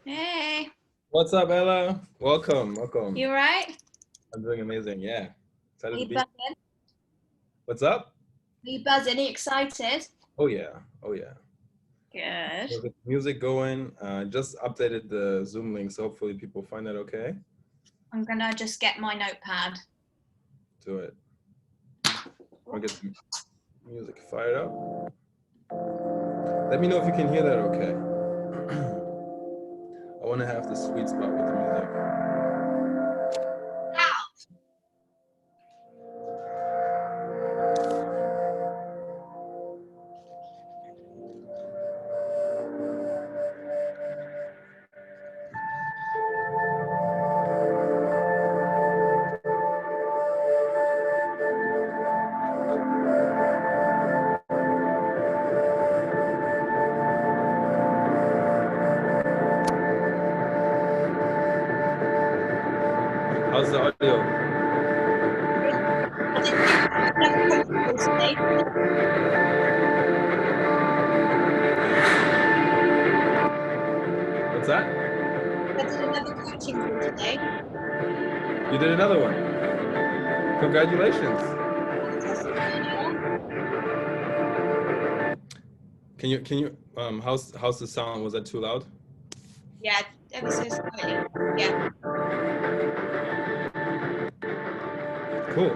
Hey, What's up, Ella? Welcome, welcome. you alright? I'm doing amazing. Yeah, Are excited to you be. buzzing? What's up? Are you buzzing? Are you excited? Oh yeah, oh yeah. Good. So the music going. Just updated the Zoom link, so hopefully people find that okay. I'm gonna just get my notepad. Do it. I'll get the music fired up. Let me know if you can hear that okay. I want to have the sweet spot with the music. How's the audio? I did another coaching call today. What's that? I did another coaching call today. You did another one. Congratulations. A testimonial. How's the sound? Was that too loud? Yeah, ever so slightly. Yeah. Cool.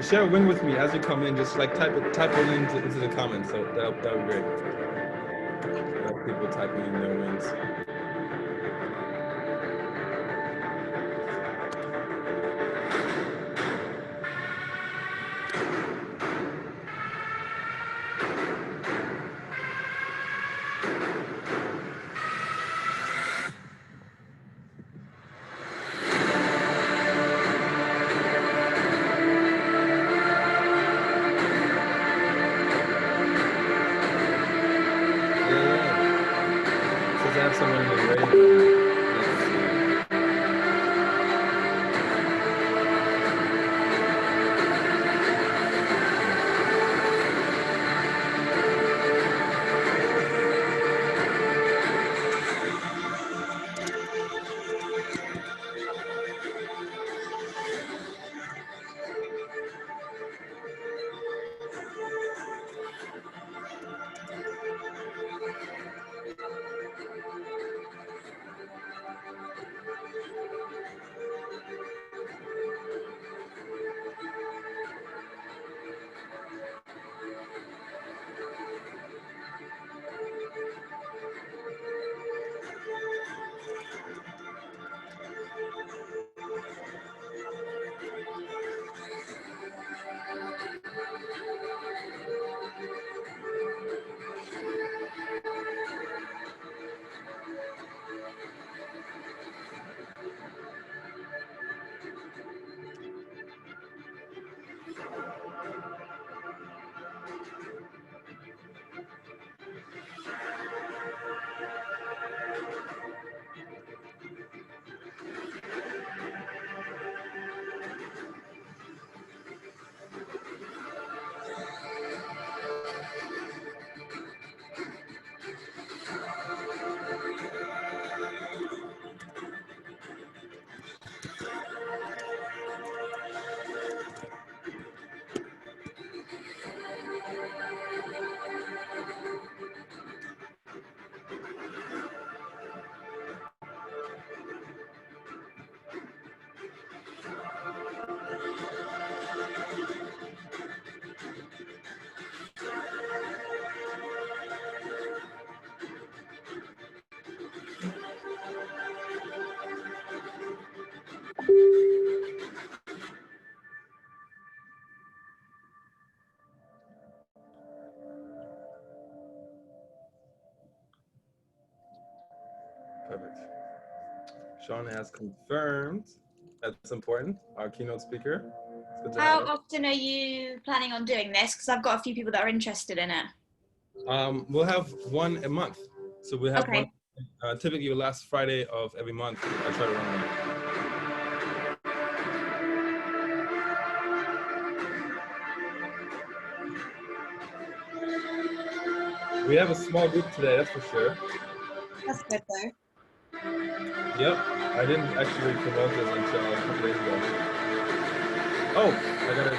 Share a win with me as you come in. Just like type it into the comments. So that'll be great. People typing in their wins. Yeah. Says I have someone who's ready. Perfect. Sean has confirmed. That's important. Our keynote speaker. It's good to have How it. often are you planning on doing this? Because I've got a few people that are interested in it. We'll have one a month. So we'll have one. Okay. Typically, the last Friday of every month. I try to run one. We have a small group today, that's for sure. That's good though. Yep, I didn't actually promote this until a couple days ago. Oh, I gotta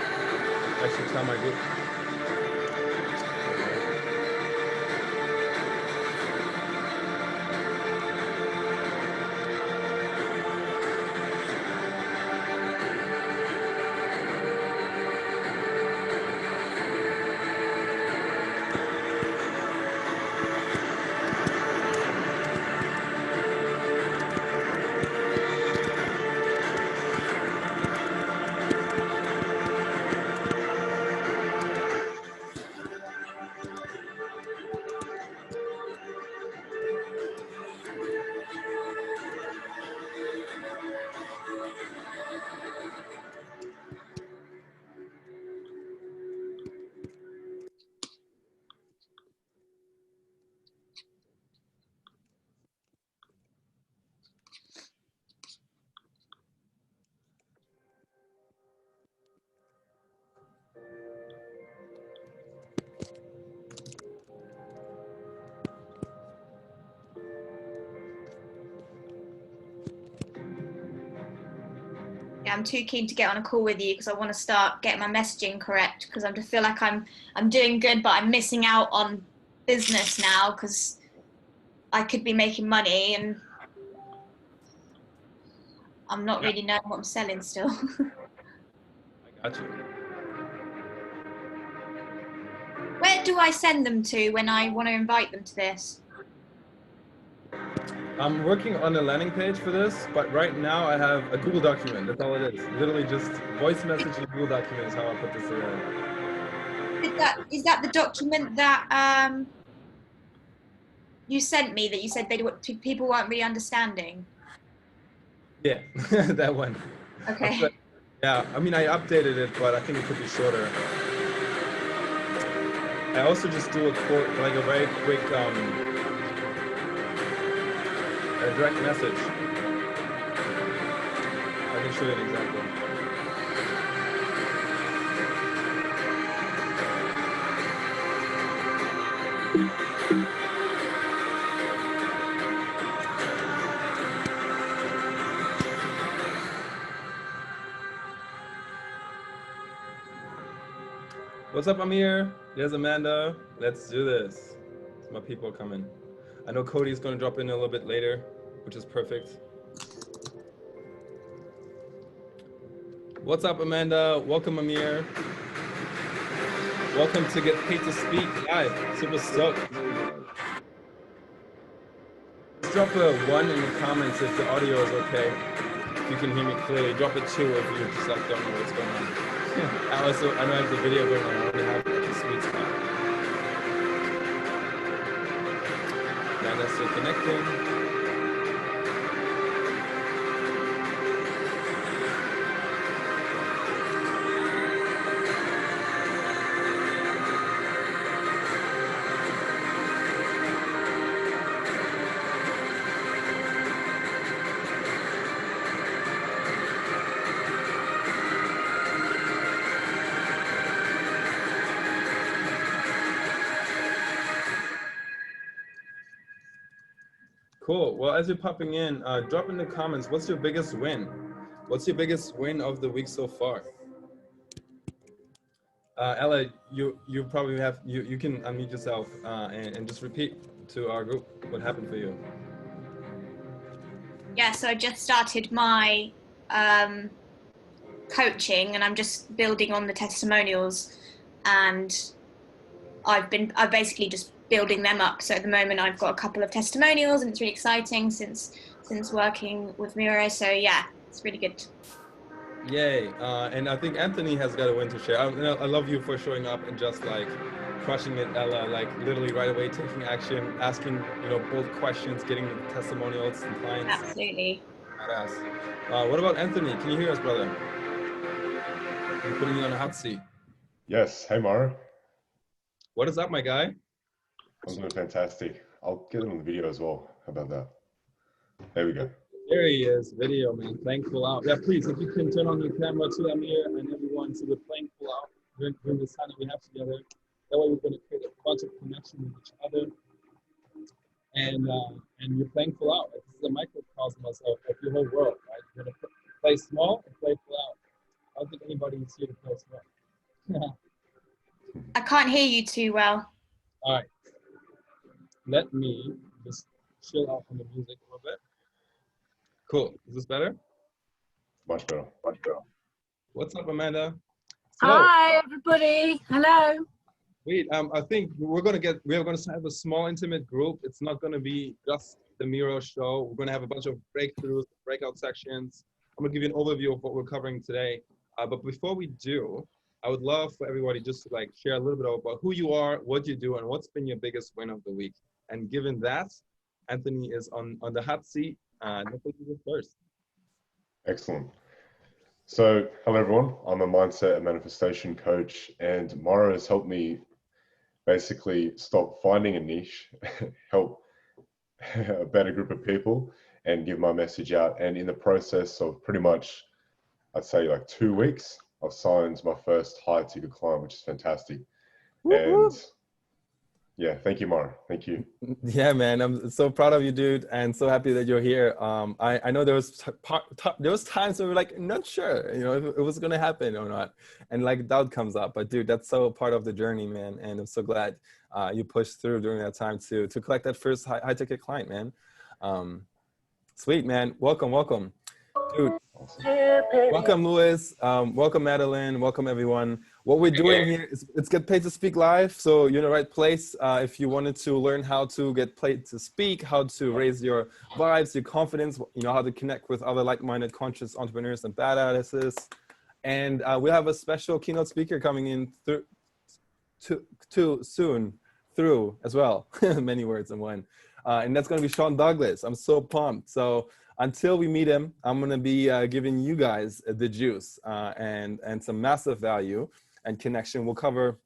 actually tell my group. Yeah, I'm too keen to get on a call with you because I want to start getting my messaging correct, because I just feel like I'm doing good, but I'm missing out on business now because I could be making money and I'm not Yeah, really knowing what I'm selling still. I got you. Where do I send them to when I want to invite them to this? I'm working on a landing page for this, but right now I have a Google document. That's all it is. Literally just voice message in Google document is how I put this together. Is that the document that you sent me that you said people weren't really understanding? Yeah, that one. Okay. Yeah, I mean, I updated it, but I think it could be shorter. I also just do a quote, like a very quick a direct message. I can show you an example. What's up, Amir? There's Amanda. Let's do this. My people are coming. I know Cody's going to drop in a little bit later, which is perfect. What's up, Amanda? Welcome, Amir. Welcome to Get Paid to Speak live. Super stoked. Just drop a 1 in the comments if the audio is okay. If you can hear me clearly. Drop a 2 if you just like don't know what's going on. I know I have the video going on. I already have the sweet spot. Now that's still connecting. Cool. Well, as you're popping in, drop in the comments, what's your biggest win? What's your biggest win of the week so far? Ella, you probably have, you can unmute yourself and just repeat to our group what happened for you. Yeah, so I just started my coaching and I'm just building on the testimonials, and I've basically just building them up. So at the moment I've got a couple of testimonials and it's really exciting since working with Miro. So yeah, it's really good. Yay. And I think Anthony has got a win to share. I love you for showing up and just like crushing it, Ella, like literally right away taking action, asking, bold questions, getting the testimonials and clients. Absolutely. Badass. What about Anthony? Can you hear us, brother? I'm putting you on a hot seat. Yes. Hey, Mara. What is up, my guy? I'm doing fantastic. I'll get it on the video as well. How about that? There we go. There he is, video, man. Playing full out. Yeah, please, if you can turn on your camera to Amir and everyone, so we're playing full out during this time that we have together. That way we're going to create a bunch of connection with each other. And you're playing full out. is a microcosm of your whole world, right? You're going to play small and play full out. I don't think anybody is here to play small. I can't hear you too well. All right. Let me just chill out from the music a little bit. Cool. Is this better? Much better. Much better. What's up, Amanda? So, hi, everybody. Hello. wait, I think we're going to have a small intimate group. It's not going to be just the Miro show. We're going to have a bunch of breakthroughs, breakout sections. I'm going to give you an overview of what we're covering today. But before we do, I would love for everybody just to like share a little bit about who you are, what you do, and what's been your biggest win of the week. And given that, Anthony is on the hot seat. Let's take you first. Excellent. So, hello everyone. I'm a mindset and manifestation coach, and Mara has helped me basically stop finding a niche, help a better group of people, and give my message out. And in the process of pretty much, I'd say like 2 weeks, I've signed my first high ticket client, which is fantastic. Woo-hoo. And yeah, thank you, Mara. Thank you. Yeah, man, I'm so proud of you, dude, and so happy that you're here. I know there was times when we were like not sure, you know, if it was gonna happen or not, and like doubt comes up. But dude, that's so part of the journey, man. And I'm so glad you pushed through during that time to collect that first high ticket client, man. Sweet, man. Welcome, dude. Awesome. Welcome, Louis. Welcome, Madeline. Welcome, everyone. What we're doing here is it's Get Paid to Speak Live. So you're in the right place. If you wanted to learn how to get paid to speak, how to raise your vibes, your confidence, you know, how to connect with other like-minded conscious entrepreneurs and badasses. And we have a special keynote speaker coming in through as well. Many words in one. And that's going to be Sean Douglas. I'm so pumped. So until we meet him, I'm going to be giving you guys the juice and some massive value and connection. We'll cover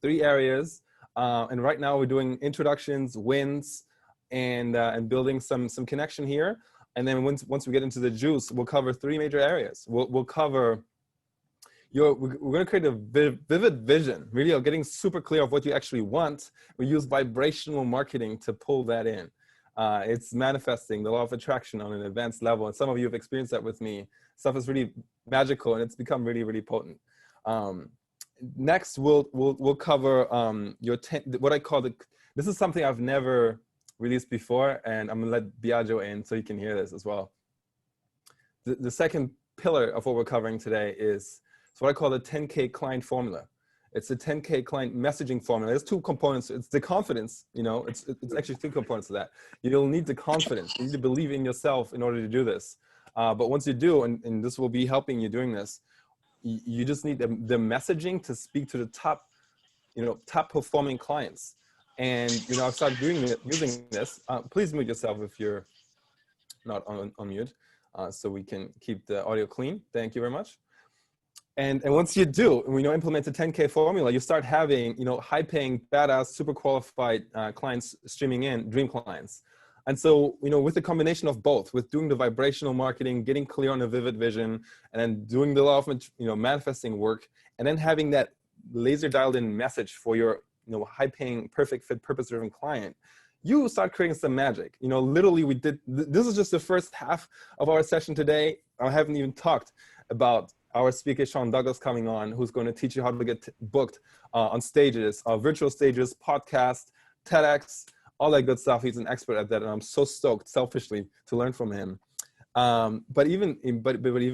3 areas. And right now we're doing introductions, wins, and building some connection here. And then once we get into the juice, we'll cover 3 major areas. We'll cover we're going to create a vivid vision, really of getting super clear of what you actually want. We use vibrational marketing to pull that in. It's manifesting the law of attraction on an advanced level. And some of you have experienced that with me. Stuff is really magical and it's become really, really potent. Next, we'll cover what I call this is something I've never released before, and I'm gonna let Biagio in so you can hear this as well. The second pillar of what we're covering today is what I call the 10K client formula. It's the 10K client messaging formula. There's 2 components. It's the confidence, you know, it's actually 3 components to that. You'll need the confidence. You need to believe in yourself in order to do this. But once you do, and this will be helping you doing this, you just need the messaging to speak to the top performing clients. And, you know, I've started using this. Please mute yourself if you're not on mute, so we can keep the audio clean. Thank you very much. And once you do, implement the 10K formula, you start having, high-paying, badass, super qualified clients streaming in, dream clients. And so, with the combination of both, with doing the vibrational marketing, getting clear on a vivid vision, and then doing the law of, manifesting work, and then having that laser dialed in message for your, high-paying, perfect fit, purpose-driven client, you start creating some magic. Literally this is just the first half of our session today. I haven't even talked about our speaker, Sean Douglas, coming on, who's going to teach you how to get booked on stages, virtual stages, podcast, TEDx, all that good stuff. He's an expert at that, and I'm so stoked, selfishly, to learn from him. But even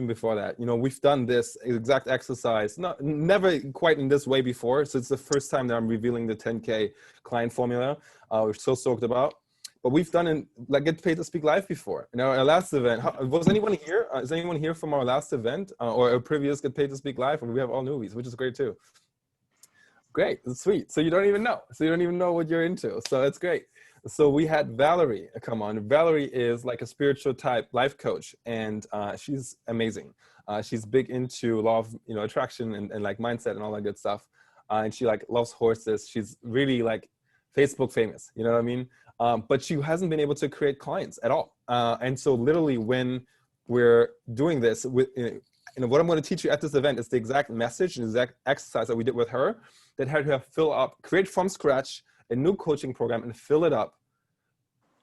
before that, we've done this exact exercise, never quite in this way before. So it's the first time that I'm revealing the 10K client formula. We're so stoked about. But we've done Get Paid to Speak Live before. Our last event, was anyone here? Is anyone here from our last event or a previous Get Paid to Speak Live? Or we have all newbies, which is great too. Great, sweet. So you don't even know. So you don't even know what you're into. So that's great. So we had Valerie come on. Valerie is like a spiritual type life coach, and she's amazing. She's big into law of attraction and like mindset and all that good stuff. And she loves horses. She's really Facebook famous. You know what I mean? But she hasn't been able to create clients at all. And so literally when we're doing this, what I'm going to teach you at this event is the exact message and exact exercise that we did with her that had her create from scratch a new coaching program and fill it up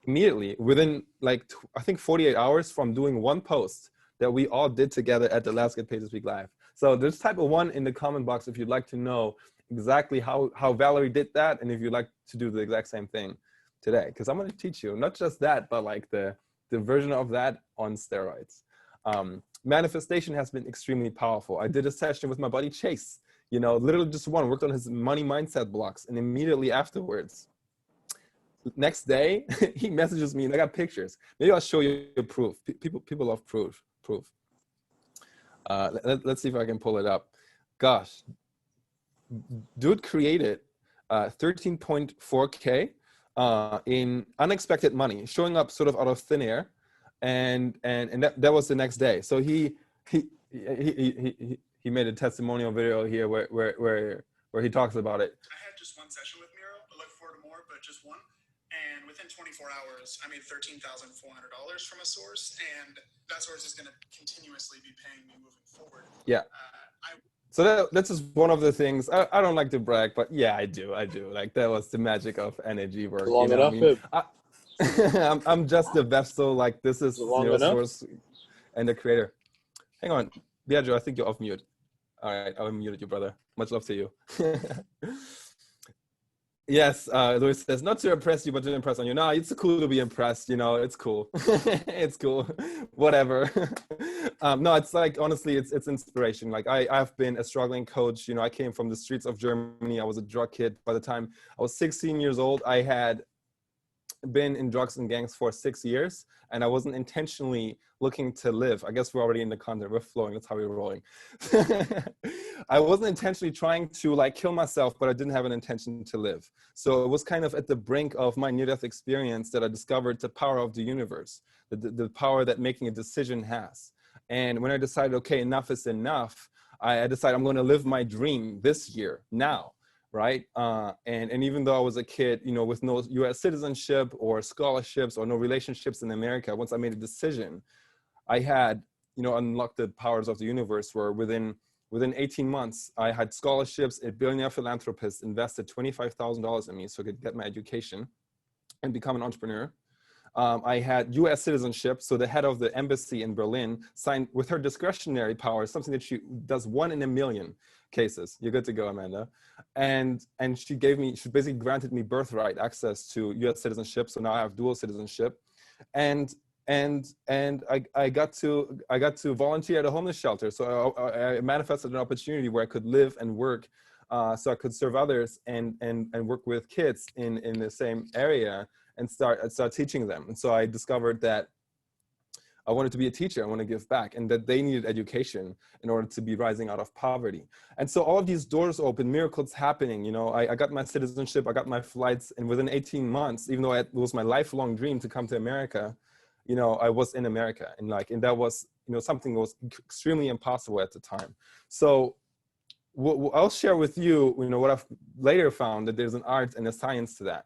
immediately within like, I think 48 hours from doing one post that we all did together at the last Get Paid This Week Live. So there's type of one in the comment box if you'd like to know exactly how Valerie did that, and if you'd like to do the exact same thing today, because I'm going to teach you not just that, but like the version of that on steroids. Manifestation has been extremely powerful. I did a session with my buddy Chase, you know, literally just one, worked on his money mindset blocks, and immediately afterwards, next day, he messages me, and I got pictures. Maybe I'll show you proof. People love proof. Let's see if I can pull it up. Gosh, dude created 13.4K in unexpected money, showing up sort of out of thin air, and that was the next day. So he made a testimonial video here where he talks about it. I had just one session with Miro. I look forward to more, but just one. And within 24 hours, I made $13,400 from a source, and that source is going to continuously be paying me moving forward. Yeah. So that's just one of the things. I don't like to brag, but yeah, I do. Like, that was the magic of energy work. Long you know enough. I mean? I'm just the vessel. Like, this is your source and the creator. Hang on, Biagio, I think you're off mute. All right, I muted you, brother. Much love to you. Yes, Louis says, not to impress you, but to impress on you. No, it's cool to be impressed, you know, it's cool. It's cool, whatever. No, it's like, honestly, it's inspiration. Like, I've been a struggling coach. You know, I came from the streets of Germany. I was a drug kid. By the time I was 16 years old, I had been in drugs and gangs for 6 years, and I wasn't intentionally looking to live. I guess we're already in the content, we're flowing, that's how we're rolling. I wasn't intentionally trying to like kill myself, but I didn't have an intention to live. So it was kind of at the brink of my near-death experience that I discovered the power of the universe, the power that making a decision has. And when I decided, okay, enough is enough, I decided I'm going to live my dream this year, now. Right. And even though I was a kid, you know, with no US citizenship or scholarships or no relationships in America, once I made a decision, I had, you know, unlocked the powers of the universe, where within 18 months, I had scholarships. A billionaire philanthropist invested $25,000 in me so I could get my education and become an entrepreneur. I had US citizenship. So the head of the embassy in Berlin signed with her discretionary power, something that she does 1 in a million cases. You're good to go, Amanda. And she basically granted me birthright access to US citizenship. So now I have dual citizenship. And I got to volunteer at a homeless shelter. So I manifested an opportunity where I could live and work, so I could serve others and work with kids in the same area and start teaching them. And so I discovered that I wanted to be a teacher. I want to give back, and that they needed education in order to be rising out of poverty. And so all of these doors open, miracles happening. You know, I got my citizenship, I got my flights, and within 18 months, even though it was my lifelong dream to come to America, you know, I was in America, and that was, you know, something that was extremely impossible at the time. So I'll share with you, you know, what I've later found, that there's an art and a science to that.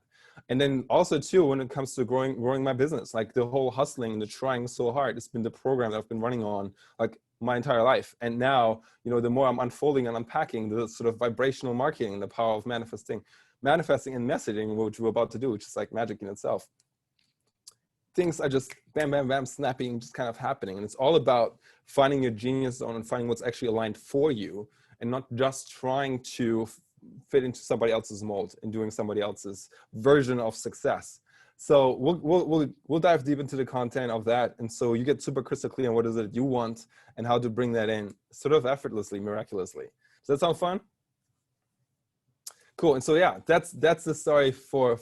And then also too, when it comes to growing my business, like the whole hustling and the trying so hard, it's been the program that I've been running on like my entire life. And now, you know, the more I'm unfolding and unpacking the sort of vibrational marketing, the power of manifesting and messaging, which we're about to do, which is like magic in itself. Things are just bam, bam, bam, snapping, just kind of happening. And it's all about finding your genius zone and finding what's actually aligned for you, and not just trying to fit into somebody else's mold and doing somebody else's version of success. So we'll dive deep into the content of that. And so you get super crystal clear on what is it you want and how to bring that in sort of effortlessly, miraculously. Does that sound fun? Cool. And so, yeah, that's the story for,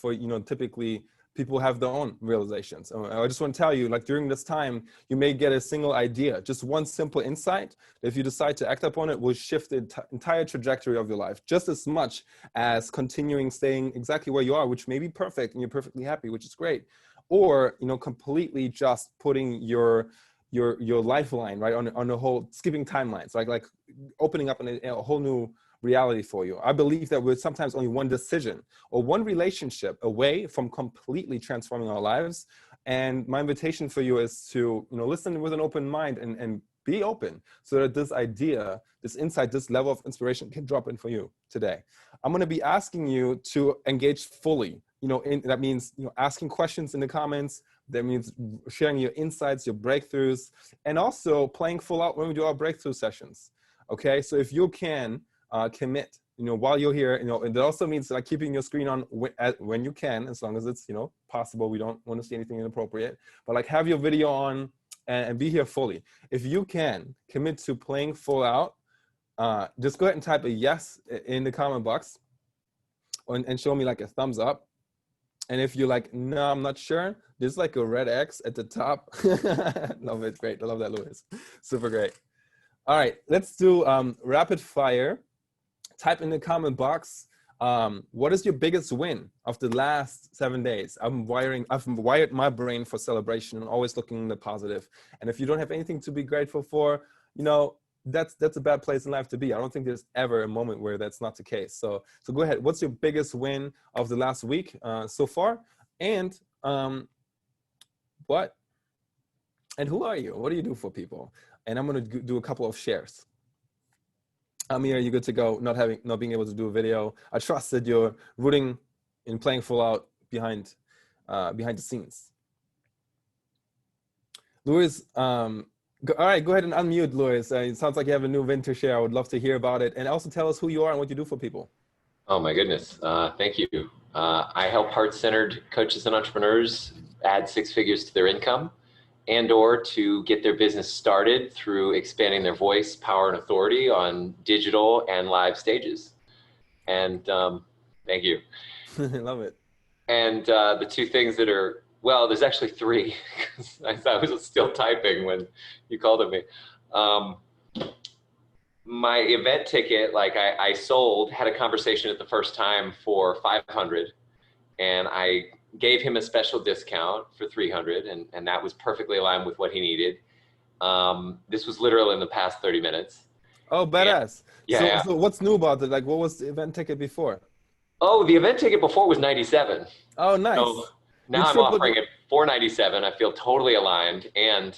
you know, typically people have their own realizations. I just want to tell you, like, during this time, you may get a single idea, just one simple insight. If you decide to act upon it, will shift the entire trajectory of your life, just as much as staying exactly where you are, which may be perfect and you're perfectly happy, which is great. Or, you know, completely just putting your lifeline, right, on a whole, skipping timelines, like opening up a whole new reality for you. I believe that we're sometimes only one decision or one relationship away from completely transforming our lives. And my invitation for you is to, you know, listen with an open mind and be open, so that this idea, this insight, this level of inspiration can drop in for you today. I'm going to be asking you to engage fully that means, asking questions in the comments. That means sharing your insights, your breakthroughs, and also playing full out when we do our breakthrough sessions. Okay, so if you can commit, while you're here, and it also means like keeping your screen on when you can, as long as it's, possible. We don't want to see anything inappropriate, but like have your video on and be here fully. If you can commit to playing full out, just go ahead and type a yes in the comment box and show me like a thumbs up. And if you're like, no, I'm not sure, there's like a red X at the top. Love it. Great. I love that, Louis. Super great. All right, let's do rapid fire. Type in the comment box, what is your biggest win of the last 7 days? I've wired my brain for celebration and always looking in the positive. And if you don't have anything to be grateful for, that's a bad place in life to be. I don't think there's ever a moment where that's not the case. So go ahead. What's your biggest win of the last week so far? And who are you? What do you do for people? And I'm going to do a couple of shares. Amir, you're good to go. Not being able to do a video. I trust that you're rooting and playing full out behind the scenes. Louis, all right, go ahead and unmute, Louis. It sounds like you have a new win to share. I would love to hear about it. And also tell us who you are and what you do for people. Oh my goodness, thank you. I help heart-centered coaches and entrepreneurs add 6 figures to their income and/or to get their business started through expanding their voice, power, and authority on digital and live stages. And thank you. I love it. And the 2 things that are, well, there's actually 3. I was still typing when you called at me. My event ticket, like I sold, had a conversation at the first time for 500, and I gave him a special discount for 300, and that was perfectly aligned with what he needed. This was literally in the past 30 minutes. Oh, badass. Yeah. So what's new about it? Like, what was the event ticket before? Oh, the event ticket before was 97. Oh, nice. So now I'm offering it for 97. I feel totally aligned, and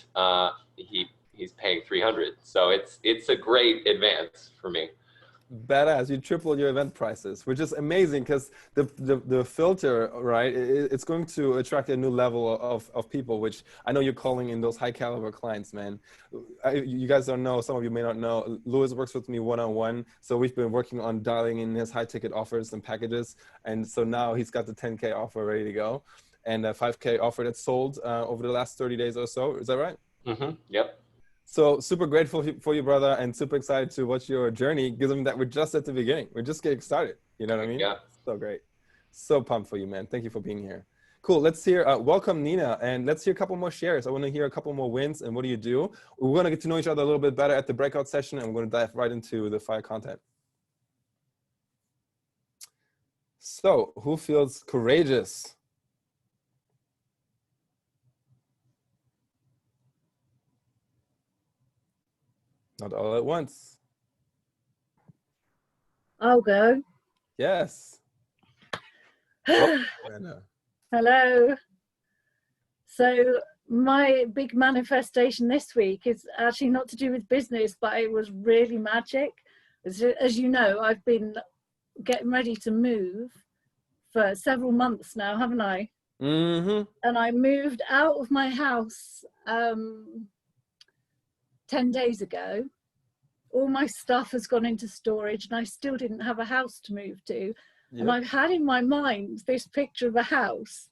he's paying 300. So it's a great advance for me. Badass. You tripled your event prices, which is amazing because the filter, right, it's going to attract a new level of people, which I know you're calling in those high caliber clients, man. You guys don't know, some of you may not know, Louis works with me one-on-one. So we've been working on dialing in his high ticket offers and packages. And so now he's got the 10K offer ready to go and a 5K offer that's sold over the last 30 days or so. Is that right? Mm-hmm. Yep. So super grateful for you, brother, and super excited to watch your journey, given that we're just at the beginning. We're just getting started. You know what I mean? Yeah. So great. So pumped for you, man. Thank you for being here. Cool. Let's hear, welcome, Nina, and let's hear a couple more shares. I want to hear a couple more wins and what do you do? We're going to get to know each other a little bit better at the breakout session, and we're going to dive right into the fire content. So who feels courageous? Not all at once. I'll go. Yes. Hello. So my big manifestation this week is actually not to do with business, but it was really magic. As you know, I've been getting ready to move for several months now, haven't I? Mm-hmm. And I moved out of my house 10 days ago. All my stuff has gone into storage and I still didn't have a house to move to. Yep. And I've had in my mind this picture of a house.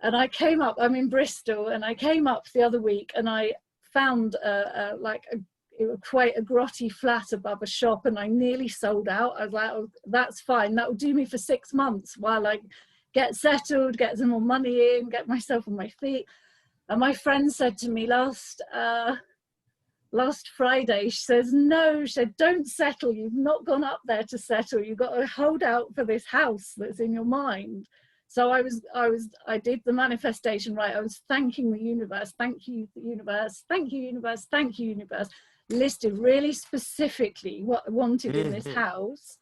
And I came up, I'm in Bristol, and I came up the other week and I found it was quite a grotty flat above a shop, and I nearly sold out. I was like, oh, that's fine. That will do me for 6 months while I get settled, get some more money in, get myself on my feet. And my friend said to me last Friday, she says, no, she said, don't settle. You've not gone up there to settle. You've got to hold out for this house that's in your mind. So I did the manifestation right. I was thanking the universe. Thank you, the universe. Thank you, universe. Thank you, universe. Listed really specifically what I wanted in this house,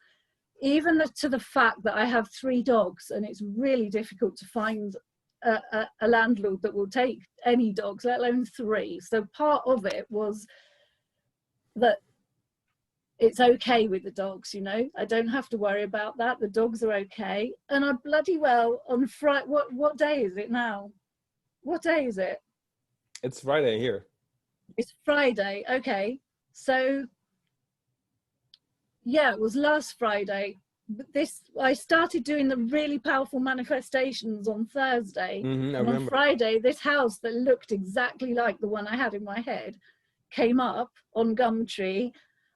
even to the fact that I have 3 dogs and it's really difficult to find a landlord that will take any dogs, let alone 3. So part of it was that it's okay with the dogs, you know. I don't have to worry about that. The dogs are okay. And I bloody well on Friday, what day is it now? What day is it? It's Friday here. It's Friday. Okay. So yeah, it was last Friday. But I started doing the really powerful manifestations on Thursday. I and remember. on Friday, this house that looked exactly like the one I had in my head came up on Gumtree,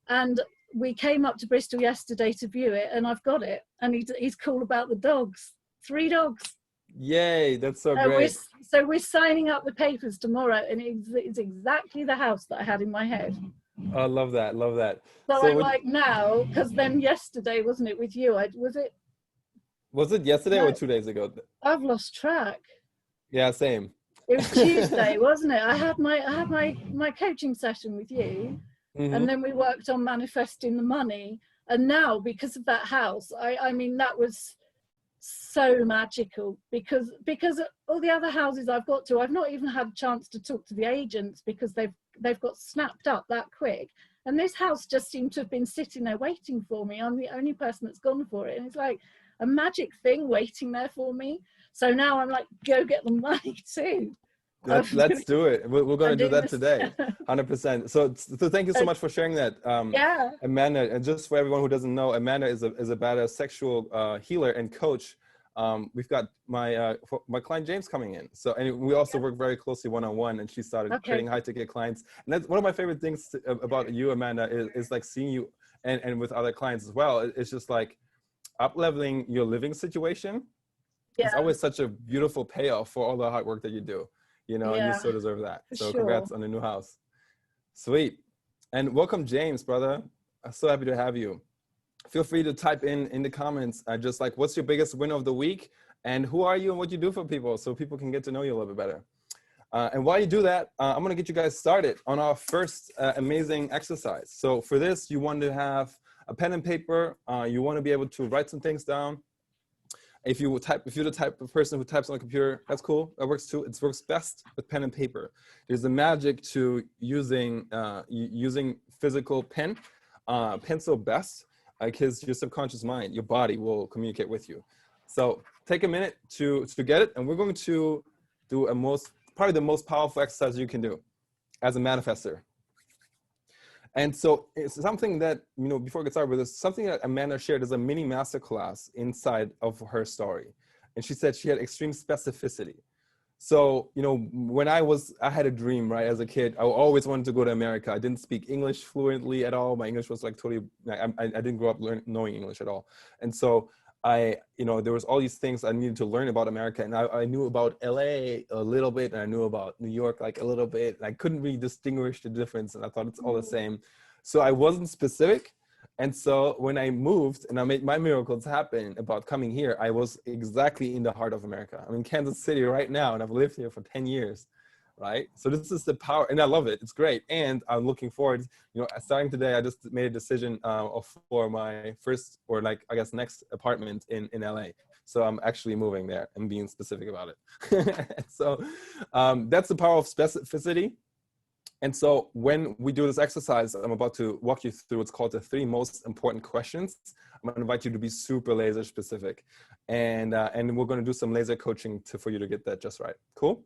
and we came up to Bristol yesterday to view it, and I've got it. And he's cool about the dogs. 3 dogs. Yay, that's so great. So we're signing up the papers tomorrow, and it's exactly the house that I had in my head. I love that. Love that. So I'm like now, because then yesterday, wasn't it with you? Was it yesterday No, or 2 days ago? I've lost track. Yeah, same. It was Tuesday, wasn't it? I had my coaching session with you, and then we worked on manifesting the money. And now, because of that house, I mean, that was so magical, because all the other houses I've got to, I've not even had a chance to talk to the agents because they've got snapped up that quick. And this house just seemed to have been sitting there waiting for me. I'm the only person that's gone for it, and it's like a magic thing waiting there for me. So now I'm like, go get the money too. Let's do it. We're going to do that today, 100%. So thank you so much for sharing that. Yeah. Amanda, and just for everyone who doesn't know, Amanda is a badass sexual healer and coach. We've got my client James coming in. So, and we also work very closely one-on-one, and she started creating high-ticket clients. And that's one of my favorite things about you, Amanda, is like seeing you and with other clients as well. It's just like up-leveling your living situation. Yeah. It's always such a beautiful payoff for all the hard work that you do, you know, and you so deserve that. So congrats on the new house. Sweet. And welcome, James, brother. I'm so happy to have you. Feel free to type in the comments, just like, what's your biggest win of the week? And who are you and what you do for people, so people can get to know you a little bit better. And while you do that, I'm gonna get you guys started on our first amazing exercise. So for this, you want to have a pen and paper. You want to be able to write some things down. If you're the type of person who types on a computer, that's cool. That works too. It works best with pen and paper. There's a magic to using physical pen, pencil best, because your subconscious mind, your body will communicate with you. So take a minute to get it, and we're going to do probably the most powerful exercise you can do as a manifester. And so it's something that, you know, before I get started with this, something that Amanda shared as a mini masterclass inside of her story. And she said she had extreme specificity. So, you know, when I had a dream, right, as a kid, I always wanted to go to America. I didn't speak English fluently at all. My English was like totally, I didn't grow up knowing English at all. And so you know, there was all these things I needed to learn about America. And I knew about LA a little bit, and I knew about New York like a little bit. And I couldn't really distinguish the difference, and I thought it's all the same. So I wasn't specific. And so when I moved and I made my miracles happen about coming here, I was exactly in the heart of America. I'm in Kansas City right now, and I've lived here for 10 years. Right? So this is the power, and I love it. It's great. And I'm looking forward, you know, starting today, I just made a decision for my first, or like, I guess, next apartment in LA. So I'm actually moving there and being specific about it. So that's the power of specificity. And so when we do this exercise, I'm about to walk you through what's called the 3 most important questions. I'm going to invite you to be super laser specific. And we're going to do some laser coaching for you to get that just right. Cool?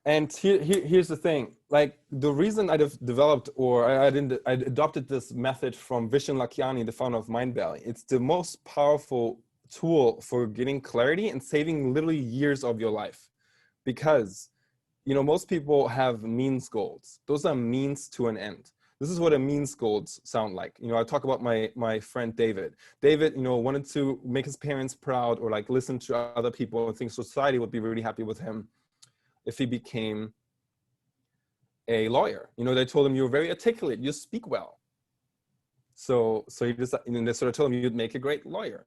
And here's the thing, like the reason I developed, or I adopted this method from Vishen Lakhiani, the founder of Mindvalley. It's the most powerful tool for getting clarity and saving literally years of your life. Because, you know, most people have means goals. Those are means to an end. This is what a means goals sound like. You know, I talk about my friend David. David, you know, wanted to make his parents proud, or like listen to other people and think society would be really happy with him if he became a lawyer. You know, they told him, you're very articulate, you speak well. So he just, and they sort of told him you'd make a great lawyer,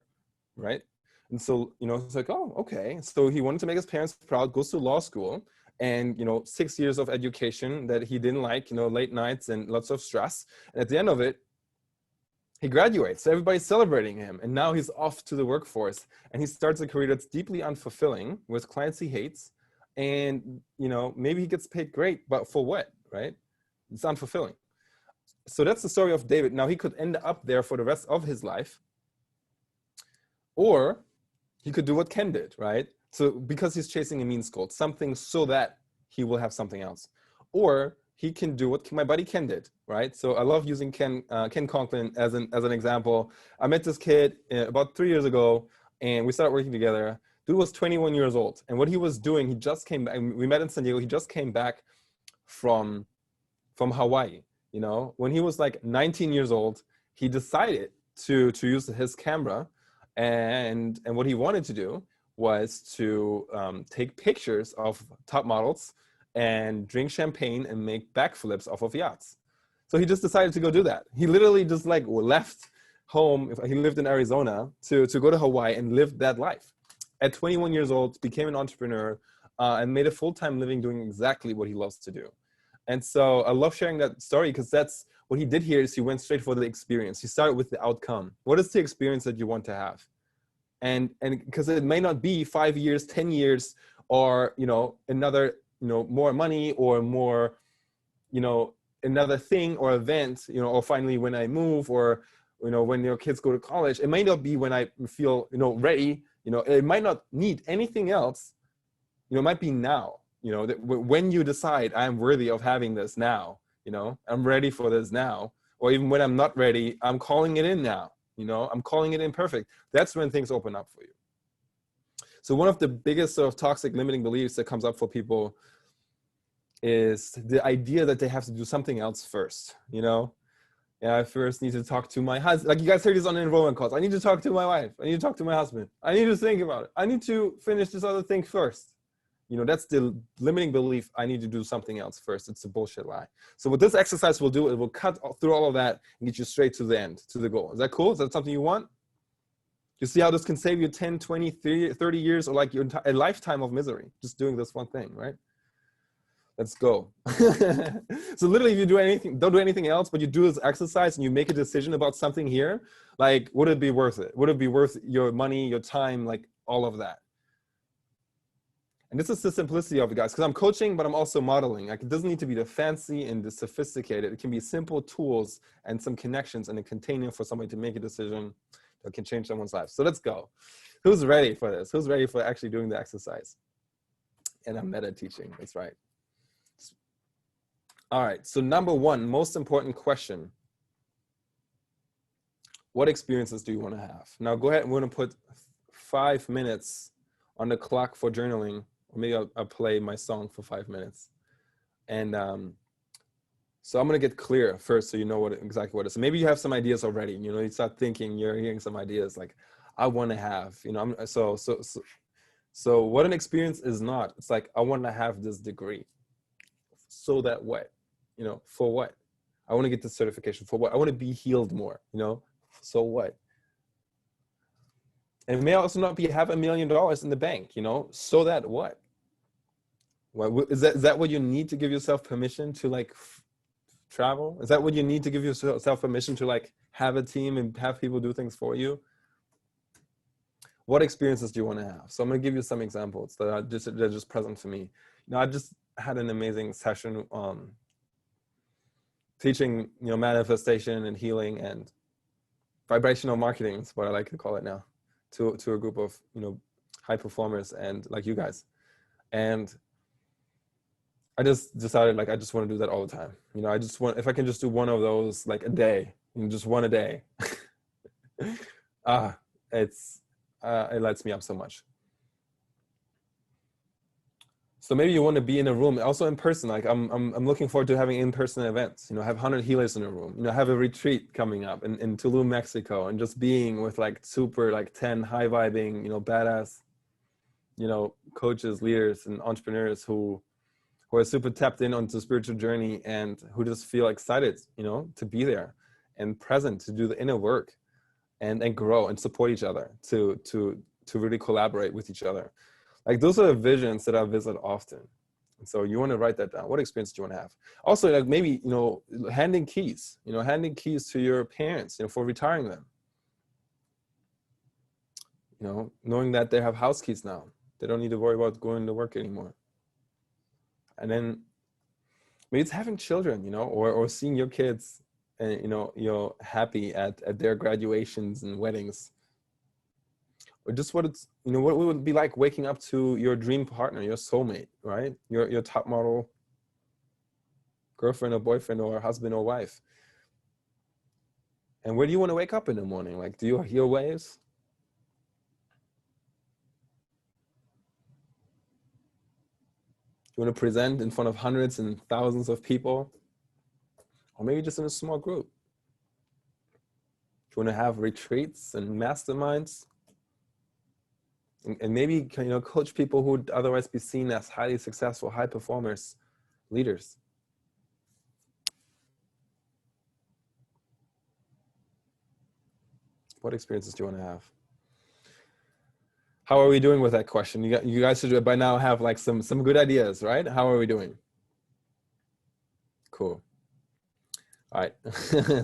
right? And so, you know, it's like, oh, okay. So he wanted to make his parents proud, goes to law school, and, you know, 6 years of education that he didn't like, you know, late nights and lots of stress. And at the end of it, he graduates. So everybody's celebrating him. And now he's off to the workforce, and he starts a career that's deeply unfulfilling with clients he hates. And, you know, maybe he gets paid great, but for what, right? It's unfulfilling. so that's the story of David. Now he could end up there for the rest of his life, or he could do what Ken did, right? So because he's chasing a means goal, something so that he will have something else. Or he can do what my buddy Ken did, right? So I love using Ken Conklin as an example. I met this kid about 3 years ago, and we started working together. Dude was 21 years old, and what he was doing, he just came back. We met in San Diego. He just came back from Hawaii. You know, when he was like 19 years old, he decided to use his camera, and what he wanted to do was to take pictures of top models and drink champagne and make backflips off of yachts. So he just decided to go do that. He literally just like left home. He lived in Arizona to go to Hawaii and live that life. At 21 years old, became an entrepreneur and made a full-time living doing exactly what he loves to do. And so I love sharing that story because that's what he did here is he went straight for the experience. He started with the outcome. What is the experience that you want to have? And because it may not be 5 years, 10 years, or, you know, another, you know, more money or more, you know, another thing or event, you know, or finally when I move or, you know, when your kids go to college. It may not be when I feel, you know, ready, you know, it might not need anything else, you know, it might be now, you know, that when you decide I'm worthy of having this now, you know, I'm ready for this now, or even when I'm not ready, I'm calling it in now, you know, I'm calling it imperfect. That's when things open up for you. So one of the biggest sort of toxic limiting beliefs that comes up for people is the idea that they have to do something else first, you know? Yeah, I first need to talk to my husband. Like you guys heard this on enrollment calls. I need to talk to my wife. I need to talk to my husband. I need to think about it. I need to finish this other thing first. You know, that's the limiting belief. I need to do something else first. It's a bullshit lie. So what this exercise will do, it will cut through all of that and get you straight to the end, to the goal. Is that cool? Is that something you want? You see how this can save you 10, 20, 30 years or like a lifetime of misery, just doing this one thing, right? Let's go. So literally if you do anything, don't do anything else, but you do this exercise and you make a decision about something here, like, would it be worth it? Would it be worth your money, your time, like all of that? And this is the simplicity of it, guys, because I'm coaching, but I'm also modeling. Like, it doesn't need to be the fancy and the sophisticated. It can be simple tools and some connections and a container for somebody to make a decision that can change someone's life. So let's go. Who's ready for this? Who's ready for actually doing the exercise? And I'm meta teaching, that's right. All right, so number one, most important question. What experiences do you want to have? Now go ahead, we're going to put 5 minutes on the clock for journaling. Or maybe I'll play my song for 5 minutes. And so I'm going to get clear first so you know exactly what it is. So maybe you have some ideas already. You know, you start thinking, you're hearing some ideas like, I want to have, you know, so what an experience is not. It's like, I want to have this degree. So that what? You know, for what? I want to get this certification. For what? I want to be healed more, you know? So what? And it may also not be have $1 million in the bank, you know? So that what? What is that what you need to give yourself permission to like travel? Is that what you need to give yourself permission to like have a team and have people do things for you? What experiences do you want to have? So I'm going to give you some examples that are just present for me. You know, I just had an amazing session teaching, you know, manifestation and healing and vibrational marketing is what I like to call it now, to a group of, you know, high performers and like you guys. And I just decided like I just want to do that all the time. You know, I just want, if I can just do one of those like a day, you know, just one a day. It lights me up so much. So maybe you want to be in a room, also in person. Like I'm looking forward to having in-person events. You know, have 100 healers in a room. You know, have a retreat coming up in Tulum, Mexico, and just being with like super like 10 high vibing, you know, badass, you know, coaches, leaders, and entrepreneurs who are super tapped in onto the spiritual journey and who just feel excited, you know, to be there and present to do the inner work and grow and support each other to really collaborate with each other. Like those are the visions that I visit often. And so you want to write that down. What experience do you want to have? Also, like maybe, you know, handing keys to your parents, you know, for retiring them. You know, knowing that they have house keys now. They don't need to worry about going to work anymore. And then maybe it's having children, you know, or seeing your kids and you're happy at their graduations and weddings, or just what it's, what it would be like waking up to your dream partner, your soulmate, right? Your top model girlfriend or boyfriend or husband or wife. And where do you want to wake up in the morning? Like, do you hear waves? You want to present in front of hundreds and thousands of people, or maybe just in a small group? Do you want to have retreats and masterminds? And maybe, coach people who would otherwise be seen as highly successful, high performers, leaders. What experiences do you want to have? How are we doing with that question? You guys should by now have like some good ideas, right? How are we doing? Cool. All right,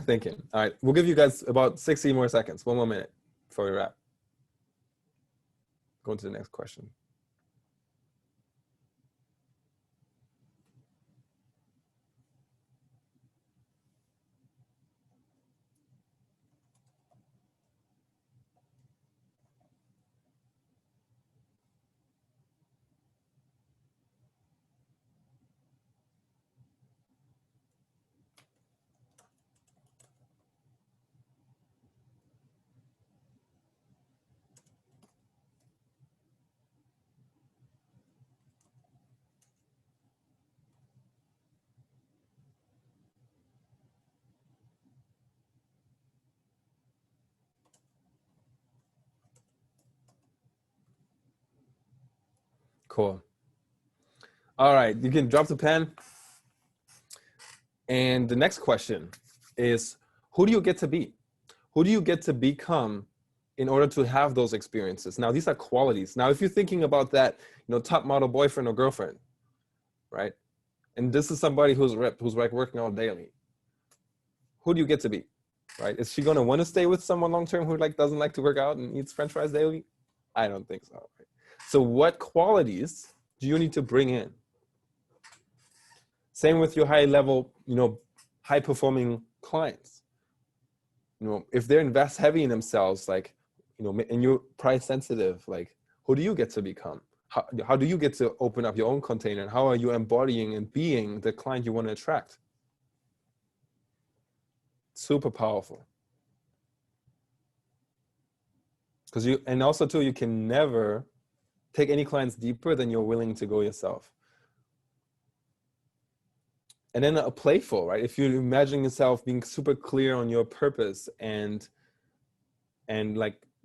thinking. All right, we'll give you guys about 60 more seconds, 1 more minute before we wrap. Go on to the next question. Cool. All right, you can drop the pen. And the next question is, who do you get to be? Who do you get to become in order to have those experiences? Now, these are qualities. Now, if you're thinking about that, top model boyfriend or girlfriend, right? And this is somebody who's ripped, who's like working out daily. Who do you get to be, right? Is she going to want to stay with someone long-term who doesn't like to work out and eats French fries daily? I don't think so. Right? So what qualities do you need to bring in? Same with your high level, high performing clients. If they invest heavy in themselves, and you're price sensitive, who do you get to become? How do you get to open up your own container? And how are you embodying and being the client you want to attract? Super powerful. And also too, you can never take any clients deeper than you're willing to go yourself. And then a playful, right? If you imagine yourself being super clear on your purpose and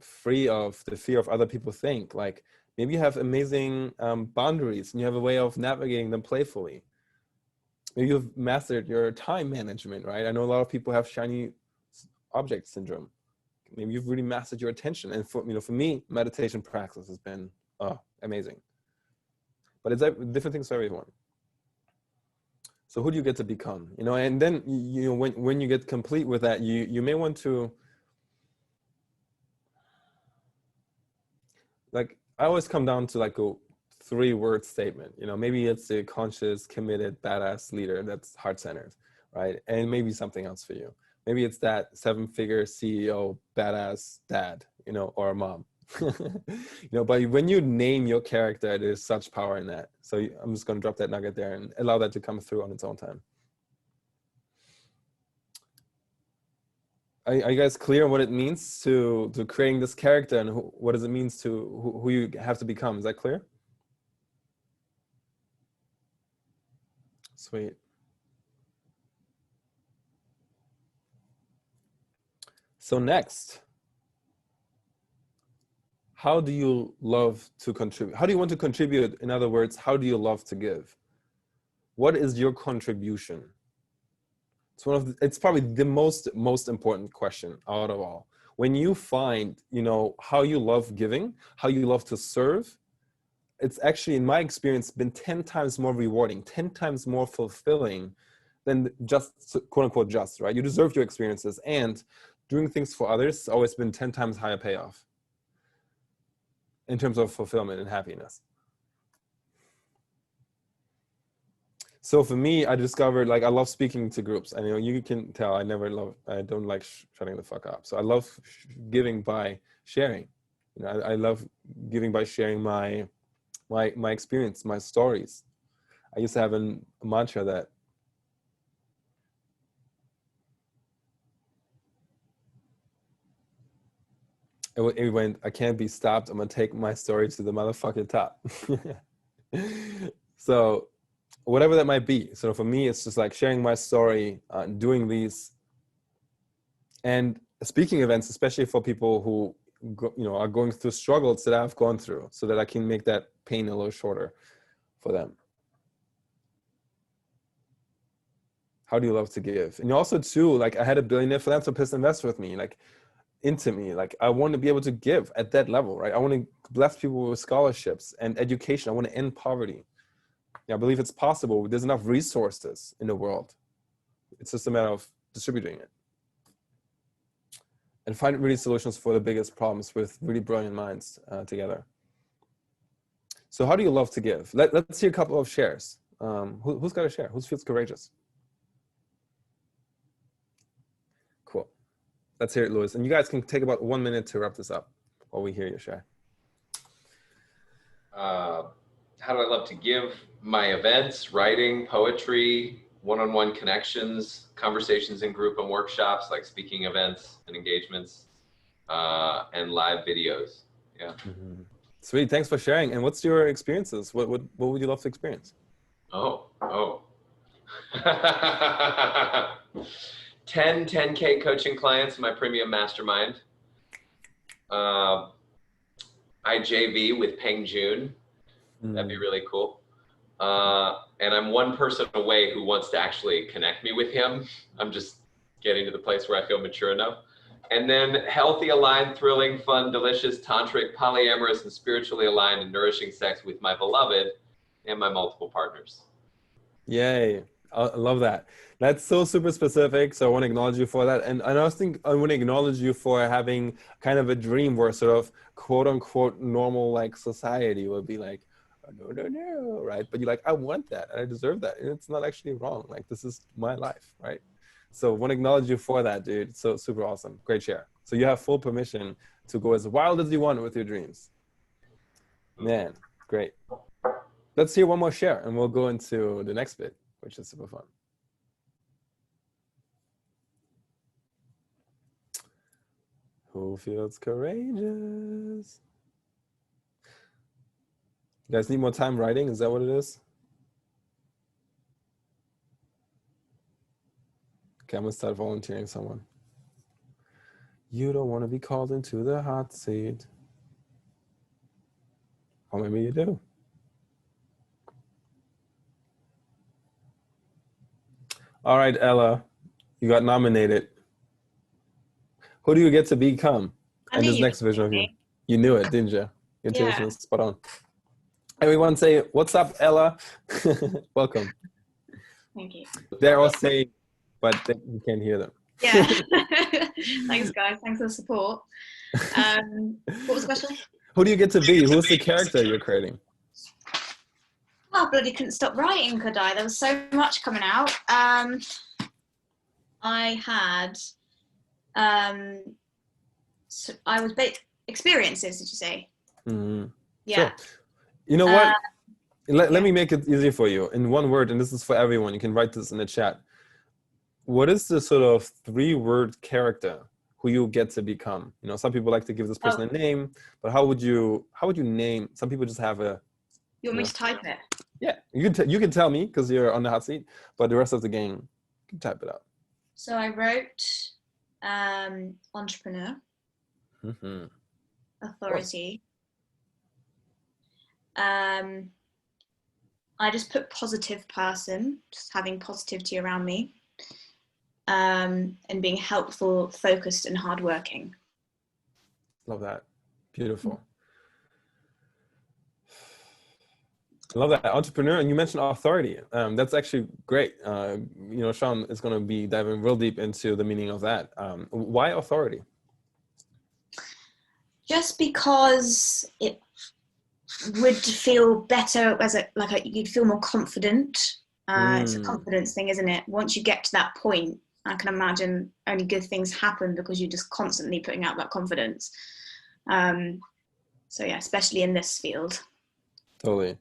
free of the fear of other people think, maybe you have amazing boundaries and you have a way of navigating them playfully. Maybe you've mastered your time management, right? I know a lot of people have shiny object syndrome. Maybe you've really mastered your attention. And for me, meditation practice has been amazing. But it's different things for everyone. So who do you get to become? And then when you get complete with that, you may want to, I always come down to a 3-word statement. Maybe it's a conscious, committed, badass leader that's heart-centered, right? And maybe something else for you. Maybe it's that 7-figure CEO, badass dad, or a mom. But when you name your character, there's such power in that. So I'm just going to drop that nugget there and allow that to come through on its own time. Are you guys clear on what it means to creating this character and what does it mean to who you have to become? Is that clear? Sweet. So next, how do you love to contribute? How do you want to contribute? In other words, how do you love to give? What is your contribution? It's probably the most important question out of all. When you find, how you love giving, how you love to serve, it's actually, in my experience, been 10 times more rewarding, 10 times more fulfilling than just, quote unquote, just, right? You deserve your experiences, and doing things for others has always been 10 times higher payoff in terms of fulfillment and happiness. So for me, I discovered like I love speaking to groups, and you can tell I don't like shutting the fuck up. So I love giving by sharing. I love giving by sharing my experience, my stories. I used to have a mantra that it went, I can't be stopped. I'm gonna take my story to the motherfucking top. So whatever that might be. So for me, it's just like sharing my story, doing these and speaking events, especially for people who are going through struggles that I've gone through, so that I can make that pain a little shorter for them. How do you love to give? And also too, like I had a billionaire philanthropist invest with me, like into me. Like I want to be able to give at that level, right? I want to bless people with scholarships and education. I want to end poverty. I believe it's possible. There's enough resources in the world. It's just a matter of distributing it. And find really solutions for the biggest problems with really brilliant minds together. So how do you love to give? Let's see a couple of shares. Who's got a share? Who feels courageous? Cool. Let's hear it, Louis. And you guys can take about 1 minute to wrap this up while we hear your share. How do I love to give? My events, writing, poetry, one-on-one connections, conversations in group and workshops, like speaking events and engagements, and live videos. Yeah. Mm-hmm. Sweet. Thanks for sharing. And what's your experiences? What would you love to experience? 10K coaching clients in my premium mastermind. IJV with Peng Joon. That'd be really cool. And I'm one person away who wants to actually connect me with him. I'm just getting to the place where I feel mature enough. And then healthy, aligned, thrilling, fun, delicious, tantric, polyamorous, and spiritually aligned and nourishing sex with my beloved and my multiple partners. Yay. I love that. That's so super specific. So I want to acknowledge you for that. And I also think I want to acknowledge you for having kind of a dream where sort of quote unquote normal like society would be like, no, right? But you're like, I want that and I deserve that. And it's not actually wrong. Like this is my life, right? So I want to acknowledge you for that, dude. So super awesome. Great share. So you have full permission to go as wild as you want with your dreams. Man, great. Let's hear one more share and we'll go into the next bit, which is super fun. Who feels courageous? You guys need more time writing? Is that what it is? Okay, I'm gonna start volunteering someone. You don't want to be called into the hot seat. Or maybe you do. All right, Ella, you got nominated. Who do you get to become in this next vision of you? You knew it, didn't you? Your intuition is spot on. Everyone say, what's up, Ella? Welcome. Thank you. They're all saying, but you can't hear them. Yeah. Thanks, guys. Thanks for the support. What was the question? Who do you get to be? Who's the character you're creating? Oh, bloody couldn't stop writing, could I? There was so much coming out. I had, so I was experiences, did you say? Mm-hmm. Yeah. Sure. You know what? Let me make it easy for you in one word, and this is for everyone. You can write this in the chat. What is the sort of 3-word character who you get to become? You know, some people like to give this person a name, but how would you name? Some people just have a. You want me to type it? Yeah, you can tell me because you're on the hot seat, but the rest of the gang, you can type it out. So I wrote entrepreneur, authority. I just put positive person, just having positivity around me, and being helpful, focused, and hardworking. Love that. Beautiful. I love that. Entrepreneur, and you mentioned authority. That's actually great. You know, Sean is going to be diving real deep into the meaning of that. Why authority? Just because it would feel better you'd feel more confident It's a confidence thing, isn't it? Once you get to that point, I can imagine only good things happen because you're just constantly putting out that confidence. So yeah, especially in this field. Totally.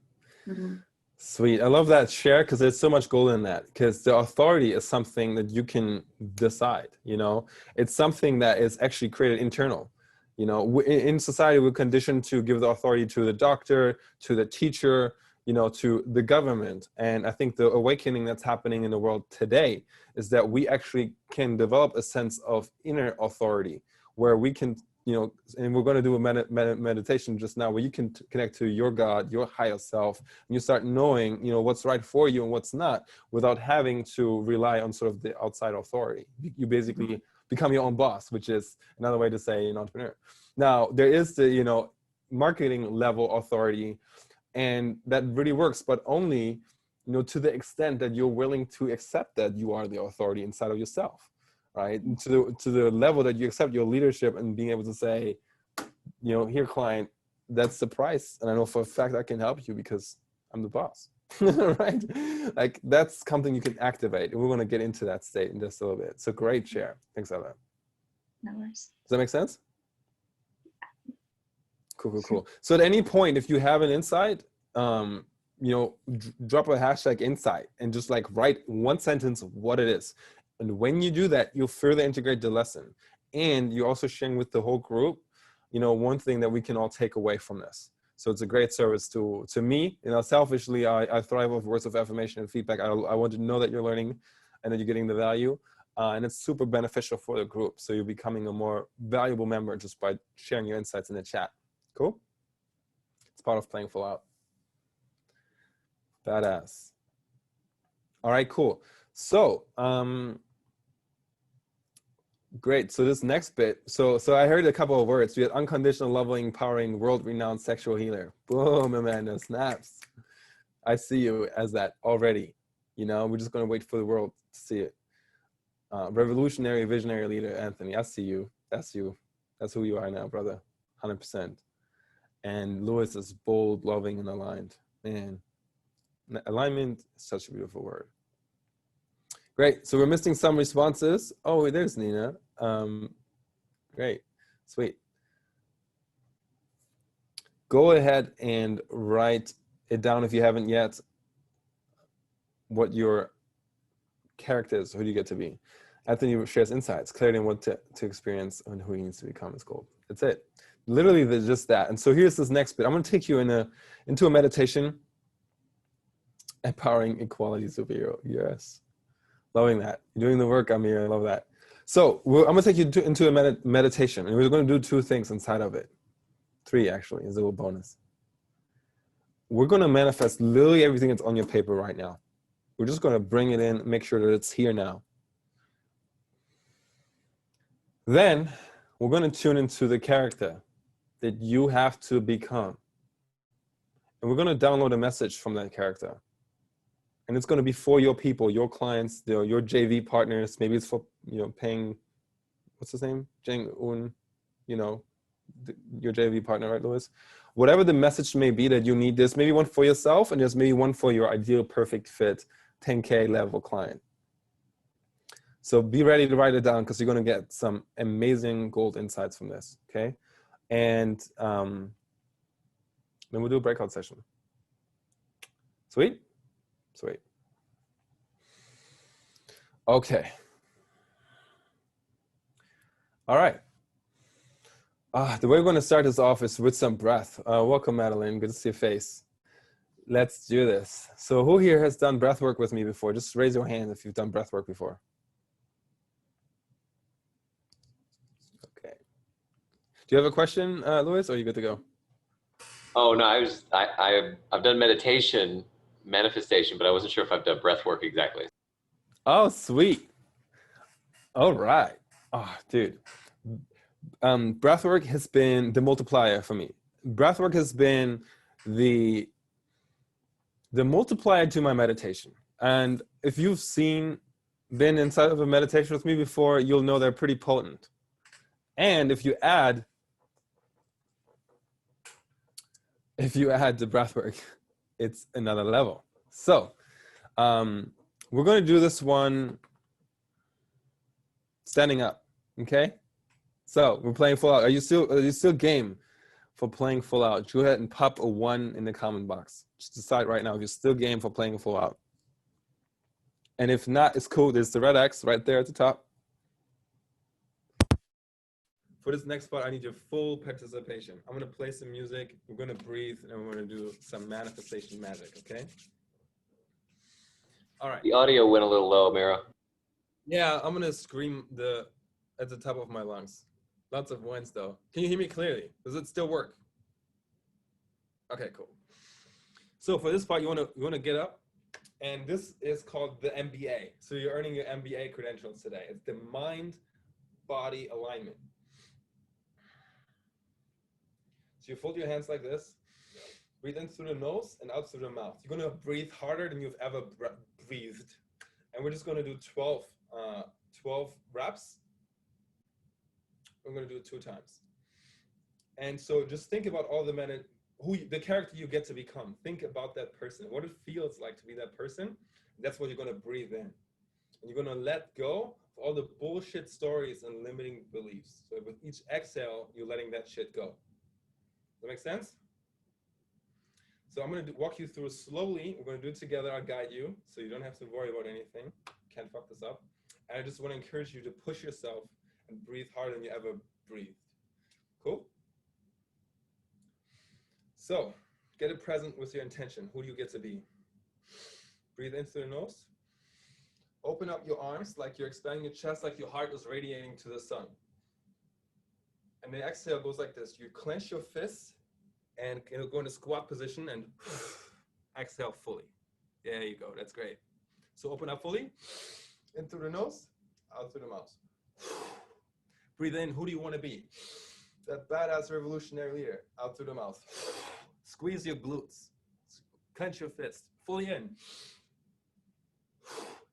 Mm-hmm. Sweet. I love that share, because there's so much gold in that, because the authority is something that you can decide, you know, it's something that is actually created internal. You know, in society, we're conditioned to give the authority to the doctor, to the teacher, you know, to the government. And I think the awakening that's happening in the world today is that we actually can develop a sense of inner authority, where we can, you know, and we're going to do a meditation just now, where you can connect to your God, your higher self, and you start knowing, you know, what's right for you and what's not, without having to rely on sort of the outside authority. You basically become your own boss, which is another way to say an entrepreneur. Now, there is the, you know, marketing level authority, and that really works, but only, you know, to the extent that you're willing to accept that you are the authority inside of yourself. Right? And to the level that you accept your leadership and being able to say, you know, here, client, that's the price. And I know for a fact I can help you because I'm the boss, right? Like, that's something you can activate. And we're going to get into that state in just a little bit. So great share. Thanks, Ella. No worries. Does that make sense? Cool. So at any point, if you have an insight, you know, drop a hashtag insight and just like write one sentence of what it is. And when you do that, you'll further integrate the lesson. And you're also sharing with the whole group, you know, one thing that we can all take away from this. So it's a great service to me. You know, selfishly, I thrive off words of affirmation and feedback. I want to know that you're learning and that you're getting the value. And it's super beneficial for the group. So you're becoming a more valuable member just by sharing your insights in the chat. Cool? It's part of playing full out. Badass. All right, cool. So, great. So this next bit, so I heard a couple of words. We had unconditional, loving, empowering, world-renowned sexual healer. Boom, Amanda, snaps. I see you as that already. You know, we're just going to wait for the world to see it. Revolutionary, visionary leader, Anthony. I see you. That's you. That's who you are now, brother. 100%. And Lewis is bold, loving, and aligned. Man, alignment is such a beautiful word. Great. So we're missing some responses. Oh, there's Nina. Great. Sweet. Go ahead and write it down if you haven't yet, what your character is. Who do you get to be? Anthony shares insights, clarity on what to experience and who he needs to become is gold. That's it. Literally, there's just that. And so here's this next bit. I'm going to take you into a meditation. Empowering equality superhero. Yes. Loving that. You're doing the work, Amir. I love that. So I'm going to take you into a meditation. And we're going to do 2 things inside of it. 3, actually, is a little bonus. We're going to manifest literally everything that's on your paper right now. We're just going to bring it in, make sure that it's here now. Then we're going to tune into the character that you have to become. And we're going to download a message from that character. And it's going to be for your people, your clients, your JV partners. Maybe it's for, you know, paying, what's his name? Jang-un, you know, your JV partner, right, Lewis? Whatever the message may be that you need, there's maybe one for yourself and there's maybe one for your ideal perfect fit 10K level client. So be ready to write it down because you're going to get some amazing gold insights from this, okay? And then we'll do a breakout session. Sweet? Sweet. Okay. All right. The way we're going to start this off is with some breath. Welcome, Madeline. Good to see your face. Let's do this. So who here has done breath work with me before? Just raise your hand if you've done breath work before. Okay. Do you have a question, Louis, or are you good to go? Oh, no, I've done meditation, manifestation, but I wasn't sure if I've done breath work exactly. Oh, sweet. All right. Oh, dude. Breathwork has been the multiplier for me. Breathwork has been the multiplier to my meditation. And if you've been inside of a meditation with me before, you'll know they're pretty potent. And if you add the breathwork, it's another level. So We're going to do this one standing up, okay? So we're playing full out. Are you still game for playing full out? Go ahead and pop a 1 in the comment box. Just decide right now if you're still game for playing full out. And if not, it's cool. There's the red X right there at the top. For this next part, I need your full participation. I'm going to play some music. We're going to breathe, and we're going to do some manifestation magic, okay? All right. The audio went a little low, Mira. Yeah, I'm going to scream at the top of my lungs. Lots of wins, though. Can you hear me clearly? Does it still work? Okay, cool. So for this part, you want to get up, and this is called the MBA. So you're earning your MBA credentials today. It's the mind-body alignment. So you fold your hands like this, breathe in through the nose and out through the mouth. You're gonna breathe harder than you've ever breathed. And we're just gonna do 12 reps. We're gonna do it 2 times. And so just think about all the the character you get to become. Think about that person, what it feels like to be that person. That's what you're gonna breathe in. And you're gonna let go of all the bullshit stories and limiting beliefs. So with each exhale, you're letting that shit go. Does that make sense? So I'm going to walk you through slowly. We're going to do it together. I'll guide you so you don't have to worry about anything. Can't fuck this up. And I just want to encourage you to push yourself and breathe harder than you ever breathed. Cool? So get it present with your intention. Who do you get to be? Breathe in through the nose. Open up your arms like you're expanding your chest, like your heart is radiating to the sun. And the exhale goes like this. You clench your fists and it'll go into squat position and exhale fully. There you go. That's great. So open up fully. In through the nose, out through the mouth. Breathe in. Who do you want to be? That badass revolutionary leader. Out through the mouth. Squeeze your glutes. Clench your fist. Fully in.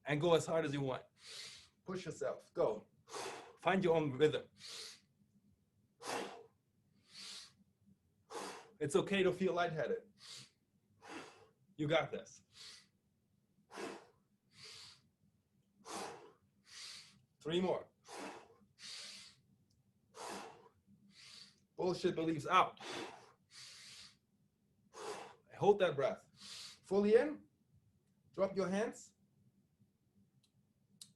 And go as hard as you want. Push yourself. Go. Find your own rhythm. It's okay to feel lightheaded. You got this. 3 more. Bullshit beliefs out. Hold that breath. Fully in. Drop your hands.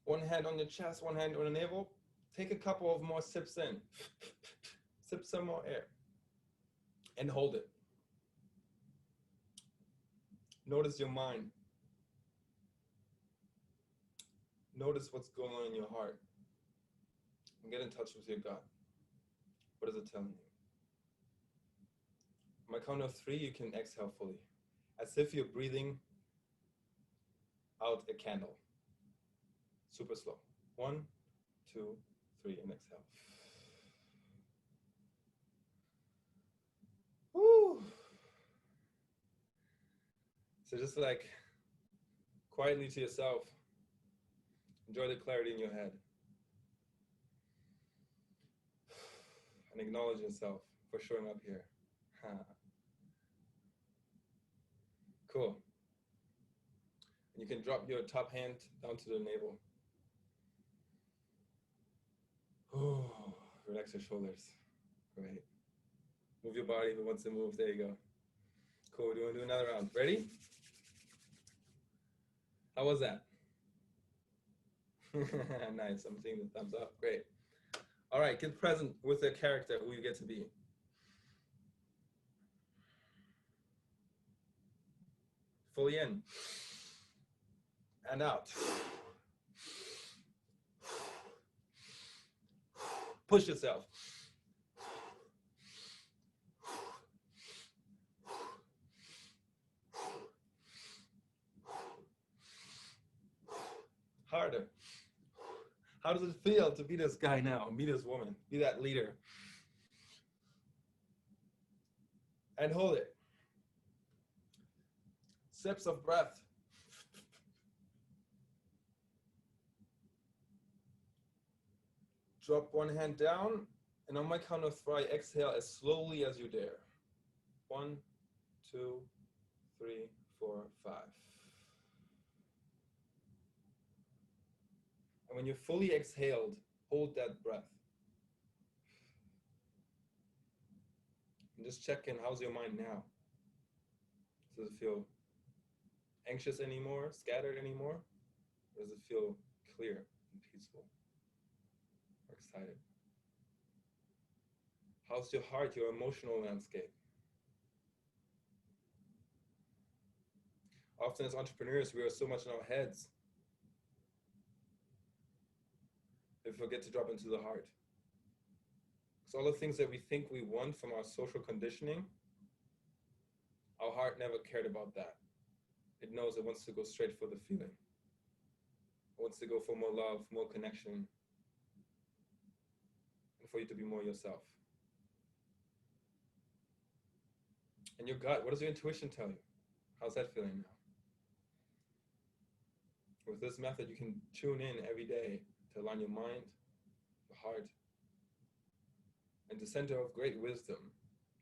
1 hand on your chest, 1 hand on the navel. Take a couple of more sips in. Sip some more air. And hold it. Notice your mind. Notice what's going on in your heart. And get in touch with your gut. What is it telling you? On my count of 3, you can exhale fully. As if you're breathing out a candle. Super slow. 1, 2, 3, and exhale. Woo. So just like quietly to yourself, enjoy the clarity in your head. And acknowledge yourself for showing up here. Cool. And you can drop your top hand down to the navel. Relax your shoulders. Great. Move your body if it wants to move. There you go. Cool. We're going to do another round. Ready? How was that? Nice. I'm seeing the thumbs up. Great. All right. Get present with the character who you get to be. Fully in. And out. Push yourself. Harder. How does it feel to be this guy now? Be this woman. Be that leader. And hold it. Sips of breath. Drop 1 hand down, and on my count of 3, exhale as slowly as you dare. 1, 2, 3, 4, 5. And when you're fully exhaled, hold that breath. And just check in, how's your mind now? Does it feel anxious anymore, scattered anymore? Or does it feel clear and peaceful or excited? How's your heart, your emotional landscape? Often as entrepreneurs, we are so much in our heads. We forget to drop into the heart. Because all the things that we think we want from our social conditioning, our heart never cared about that. It knows it wants to go straight for the feeling. It wants to go for more love, more connection, and for you to be more yourself. And your gut, what does your intuition tell you? How's that feeling now? With this method, you can tune in every day to align your mind, your heart, and the center of great wisdom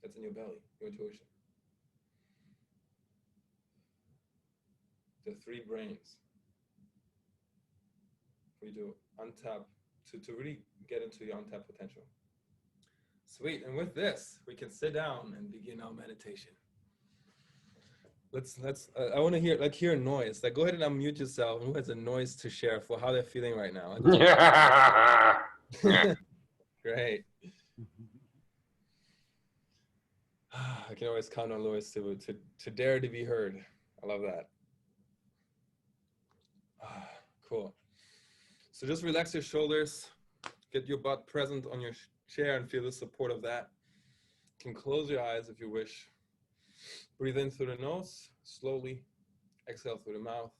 that's in your belly, your intuition. The three brains for you to untap, to really get into your untapped potential. Sweet, and with this, we can sit down and begin our meditation. I want to hear noise. Like, go ahead and unmute yourself. Who has a noise to share for how they're feeling right now? Great. I can always count on Louis to dare to be heard. I love that. Cool. So just relax your shoulders, get your butt present on your chair and feel the support of that. You can close your eyes if you wish. Breathe in through the nose, slowly. Exhale through the mouth,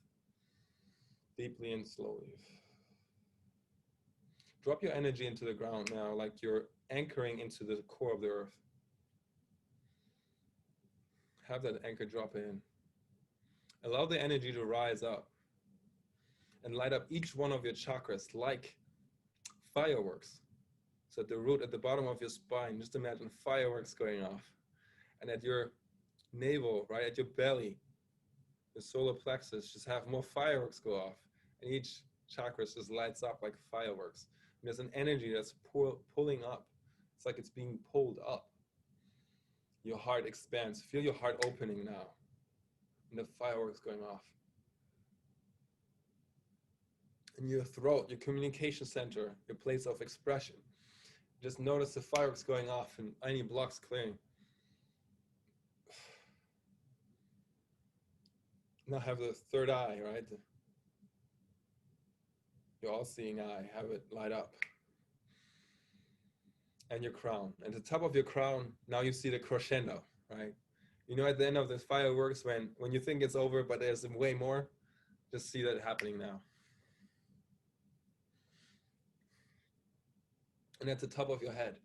deeply and slowly. Drop your energy into the ground now, like you're anchoring into the core of the earth. Have that anchor drop in. Allow the energy to rise up and light up each one of your chakras like fireworks. So at the root, at the bottom of your spine, just imagine fireworks going off. And at your navel, right, at your belly, the solar plexus, just have more fireworks go off. And each chakra just lights up like fireworks. And there's an energy that's pulling up. It's like it's being pulled up. Your heart expands. Feel your heart opening now. And the fireworks going off. In your throat, your communication center, your place of expression. Just notice the fireworks going off and any blocks clearing. Now have the third eye, right? Your all-seeing eye, have it light up. And your crown. And the top of your crown, now you see the crescendo, right? You know, at the end of the fireworks, when you think it's over, but there's way more, just see that happening now. And at the top of your head,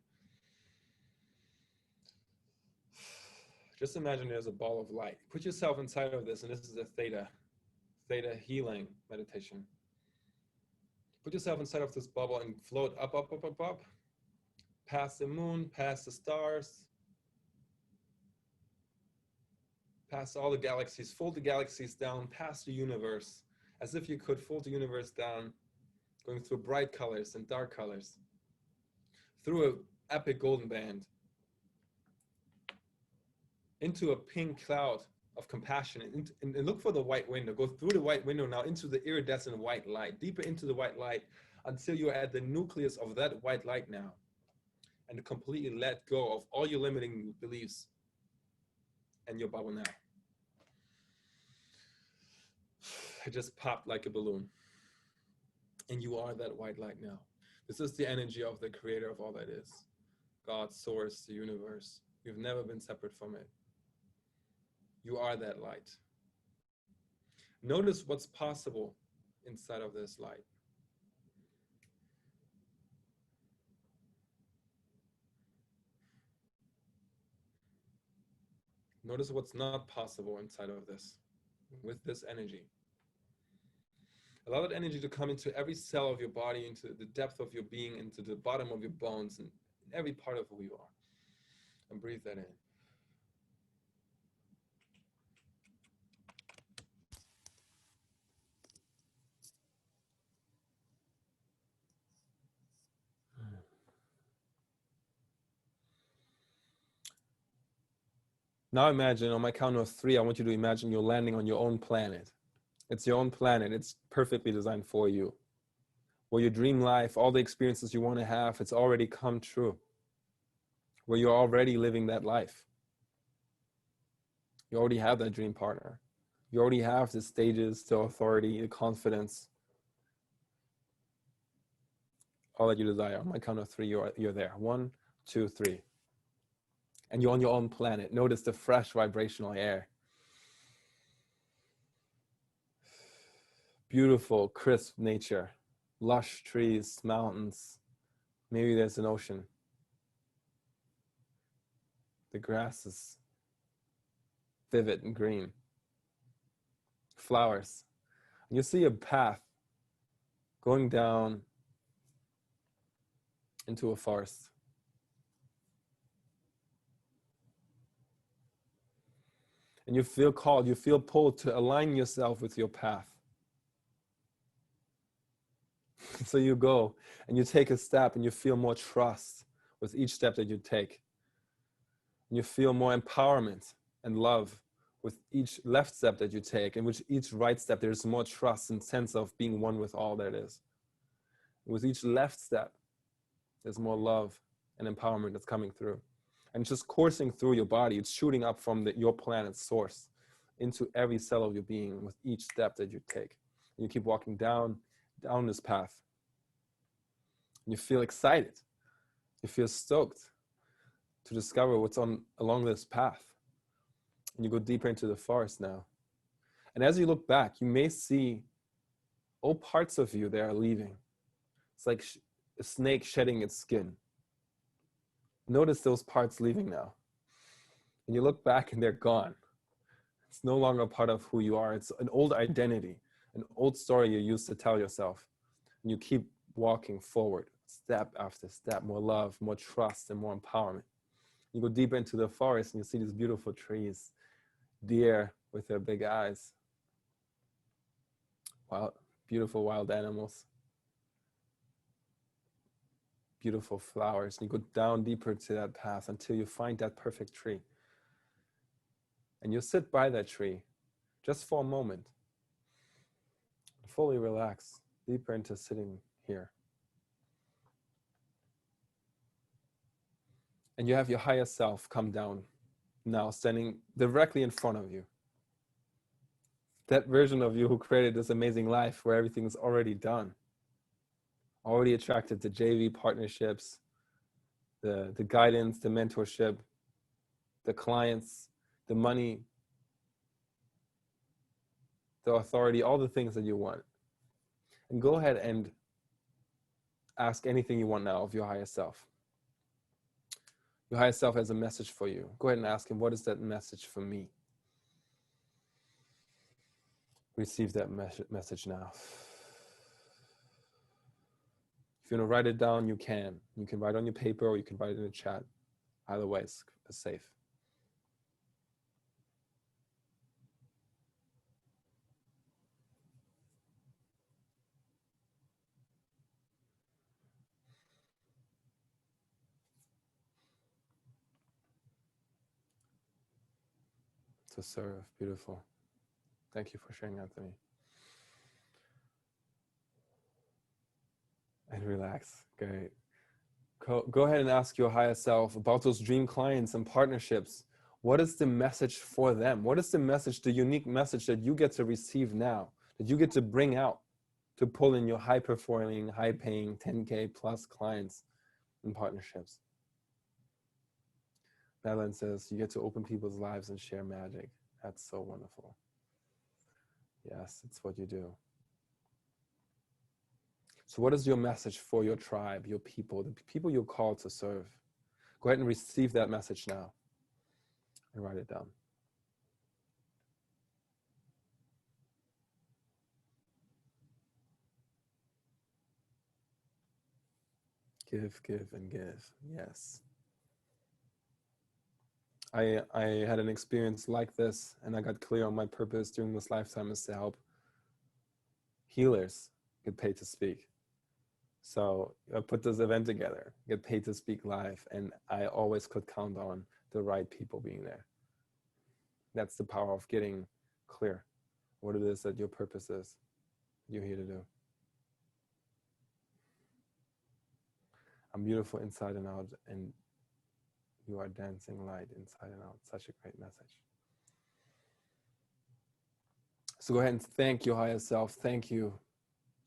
just imagine there's a ball of light. Put yourself inside of this, and this is a theta healing meditation. Put yourself inside of this bubble and float up, up, up, up, up, past the moon, past the stars, past all the galaxies, fold the galaxies down, past the universe, as if you could fold the universe down, going through bright colors and dark colors, through an epic golden band, into a pink cloud of compassion, and look for the white window. Go through the white window now into the iridescent white light, deeper into the white light, until you're at the nucleus of that white light now, and completely let go of all your limiting beliefs and your bubble now. It just popped like a balloon, and you are that white light now. This is the energy of the creator of all that is. God, source, the universe. You've never been separate from it. You are that light. Notice what's possible inside of this light. Notice what's not possible inside of this, with this energy. Allow that energy to come into every cell of your body, into the depth of your being, into the bottom of your bones, and every part of who you are. And breathe that in. Now imagine, on my count of 3, I want you to imagine you're landing on your own planet. It's your own planet. It's perfectly designed for you. Where your dream life, all the experiences you want to have, it's already come true. Where you're already living that life. You already have that dream partner. You already have the stages, the authority, the confidence. All that you desire. On my count of 3, you're there. 1, 2, 3. And you're on your own planet. Notice the fresh vibrational air. Beautiful, crisp nature. Lush trees, mountains. Maybe there's an ocean. The grass is vivid and green. Flowers. And you see a path going down into a forest. And you feel called, you feel pulled to align yourself with your path. So you go and you take a step and you feel more trust with each step that you take. And you feel more empowerment and love with each left step that you take. And with each right step, there's more trust and sense of being one with all that is. With each left step, there's more love and empowerment that's coming through. And it's just coursing through your body. It's shooting up from your planet's source into every cell of your being with each step that you take. And you keep walking down this path. And you feel excited. You feel stoked to discover what's along this path. And you go deeper into the forest now. And as you look back, you may see all parts of you that are leaving. It's like a snake shedding its skin. Notice those parts leaving now. And you look back and they're gone. It's no longer part of who you are. It's an old identity, an old story you used to tell yourself. And you keep walking forward, step after step, more love, more trust, and more empowerment. You go deeper into the forest and you see these beautiful trees, deer with their big eyes, beautiful wild animals, beautiful flowers. And you go down deeper to that path until you find that perfect tree. And you sit by that tree just for a moment, fully relax, deeper into sitting here. And you have your higher self come down now, standing directly in front of you. That version of you who created this amazing life where everything is already done, already attracted to JV partnerships, the guidance, the mentorship, the clients, the money, the authority, all the things that you want. And go ahead and ask anything you want now of your higher self. Your higher self has a message for you. Go ahead and ask him, what is that message for me? Receive that message now. If you want to write it down, you can. You can write it on your paper or you can write it in the chat. Either way, it's safe. To serve, beautiful. Thank you for sharing, Anthony. And relax, great. Go ahead and ask your higher self about those dream clients and partnerships. What is the message for them? What is the message, the unique message that you get to receive now, that you get to bring out to pull in your high-performing, high-paying 10K plus clients and partnerships? Madeline says, you get to open people's lives and share magic. That's so wonderful. Yes, it's what you do. So what is your message for your tribe, your people, the people you're called to serve? Go ahead and receive that message now and write it down. Give, give, and give. Yes. I had an experience like this, and I got clear on my purpose during this lifetime is to help healers get paid to speak. So I put this event together, get paid to speak live, and I always could count on the right people being there. That's the power of getting clear what it is that your purpose is, you're here to do. I'm beautiful inside and out, and you are dancing light inside and out. Such a great message. So go ahead and thank your higher self. Thank you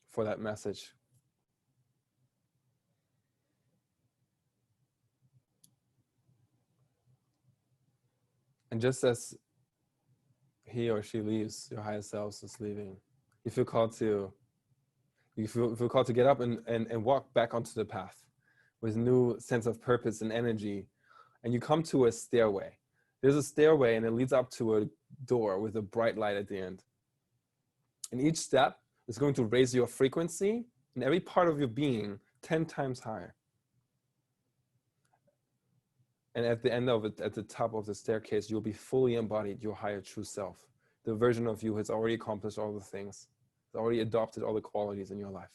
for that message. And just as he or she leaves, your higher self is leaving, you feel called to get up and walk back onto the path with a new sense of purpose and energy. And you come to a stairway. There's a stairway and it leads up to a door with a bright light at the end. And each step is going to raise your frequency in every part of your being 10 times higher. And at the end of it, at the top of the staircase, you'll be fully embodied, your higher true self. The version of you has already accomplished all the things, has already adopted all the qualities in your life.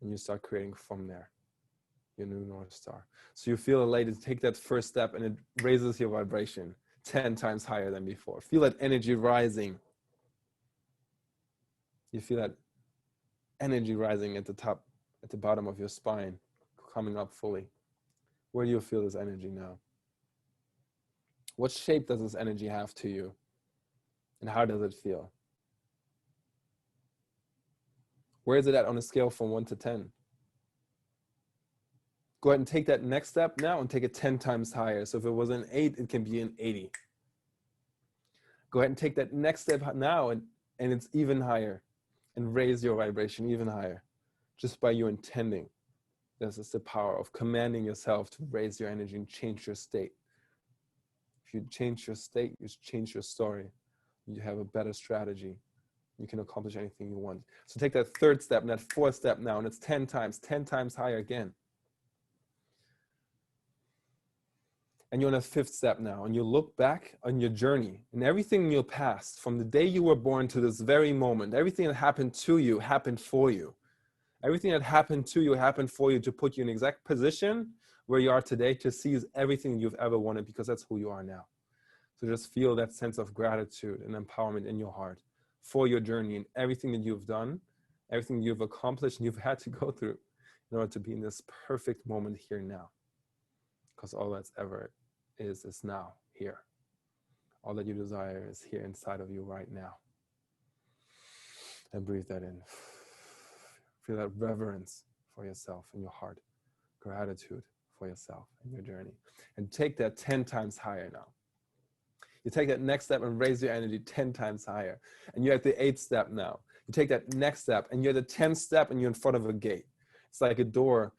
And you start creating from there your new North Star. So you feel elated to take that first step, and it raises your vibration 10 times higher than before. Feel that energy rising. You feel that energy rising at the top, at the bottom of your spine, coming up fully. Where do you feel this energy now? What shape does this energy have to you? And how does it feel? Where is it at on a scale from 1 to 10? Go ahead and take that next step now and take it 10 times higher. So if it was an 8, it can be an 80. Go ahead and take that next step now and it's even higher, and raise your vibration even higher just by you intending. This is the power of commanding yourself to raise your energy and change your state. If you change your state, you change your story. You have a better strategy. You can accomplish anything you want. So take that third step and that fourth step now, and it's 10 times higher again. And you're on a fifth step now, and you look back on your journey and everything in your past, from the day you were born to this very moment, everything that happened to you happened for you. Everything that happened to you happened for you to put you in the exact position where you are today, to seize everything you've ever wanted, because that's who you are now. So just feel that sense of gratitude and empowerment in your heart for your journey and everything that you've done, everything you've accomplished and you've had to go through in order to be in this perfect moment here now. Because all that's ever is now, here. All that you desire is here inside of you right now. And breathe that in. Feel that reverence for yourself in your heart. Gratitude for yourself and your journey. And take that 10 times higher now. You take that next step and raise your energy 10 times higher. And you're at the 8th step now. You take that next step and you're at the 10th step and you're in front of a gate. It's like a door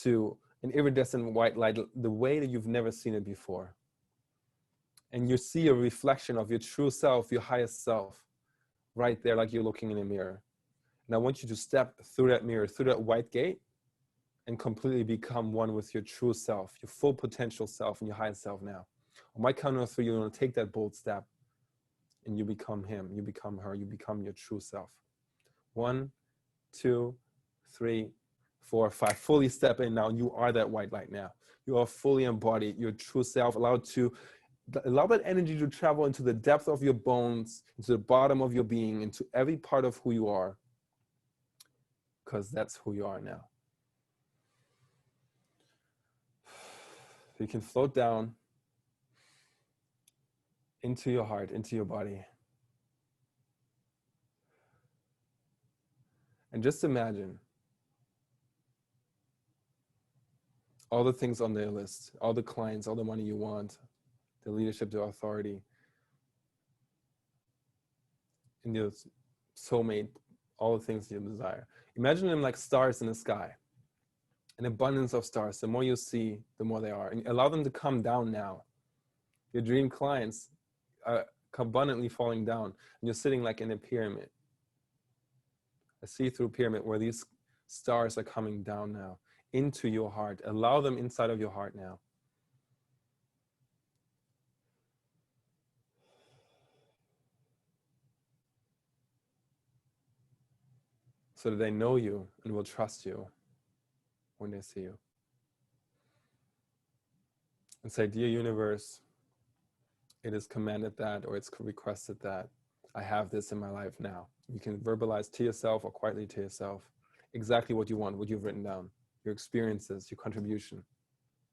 to an iridescent white light, the way that you've never seen it before. And you see a reflection of your true self, your highest self, right there, like you're looking in a mirror. And I want you to step through that mirror, through that white gate, and completely become one with your true self, your full potential self and your highest self now. On my count of 3, you're going to take that bold step and you become him, you become her, you become your true self. 1, 2, 3, 4, 5. Fully step in now. You are that white light now. You are fully embodied, your true self. Allow that energy to travel into the depth of your bones, into the bottom of your being, into every part of who you are. Because that's who you are now. You can float down into your heart, into your body. And just imagine all the things on their list, all the clients, all the money you want, the leadership, the authority, and your soulmate, all the things you desire. Imagine them like stars in the sky, an abundance of stars. The more you see, the more they are. And allow them to come down now. Your dream clients are abundantly falling down, and you're sitting like in a pyramid, a see-through pyramid where these stars are coming down now into your heart. Allow them inside of your heart now. So that they know you and will trust you when they see you. And say, dear universe, It is commanded that, or it's requested that I have this in my life now. You can verbalize to yourself or quietly to yourself exactly what you want, what you've written down, your experiences, your contribution,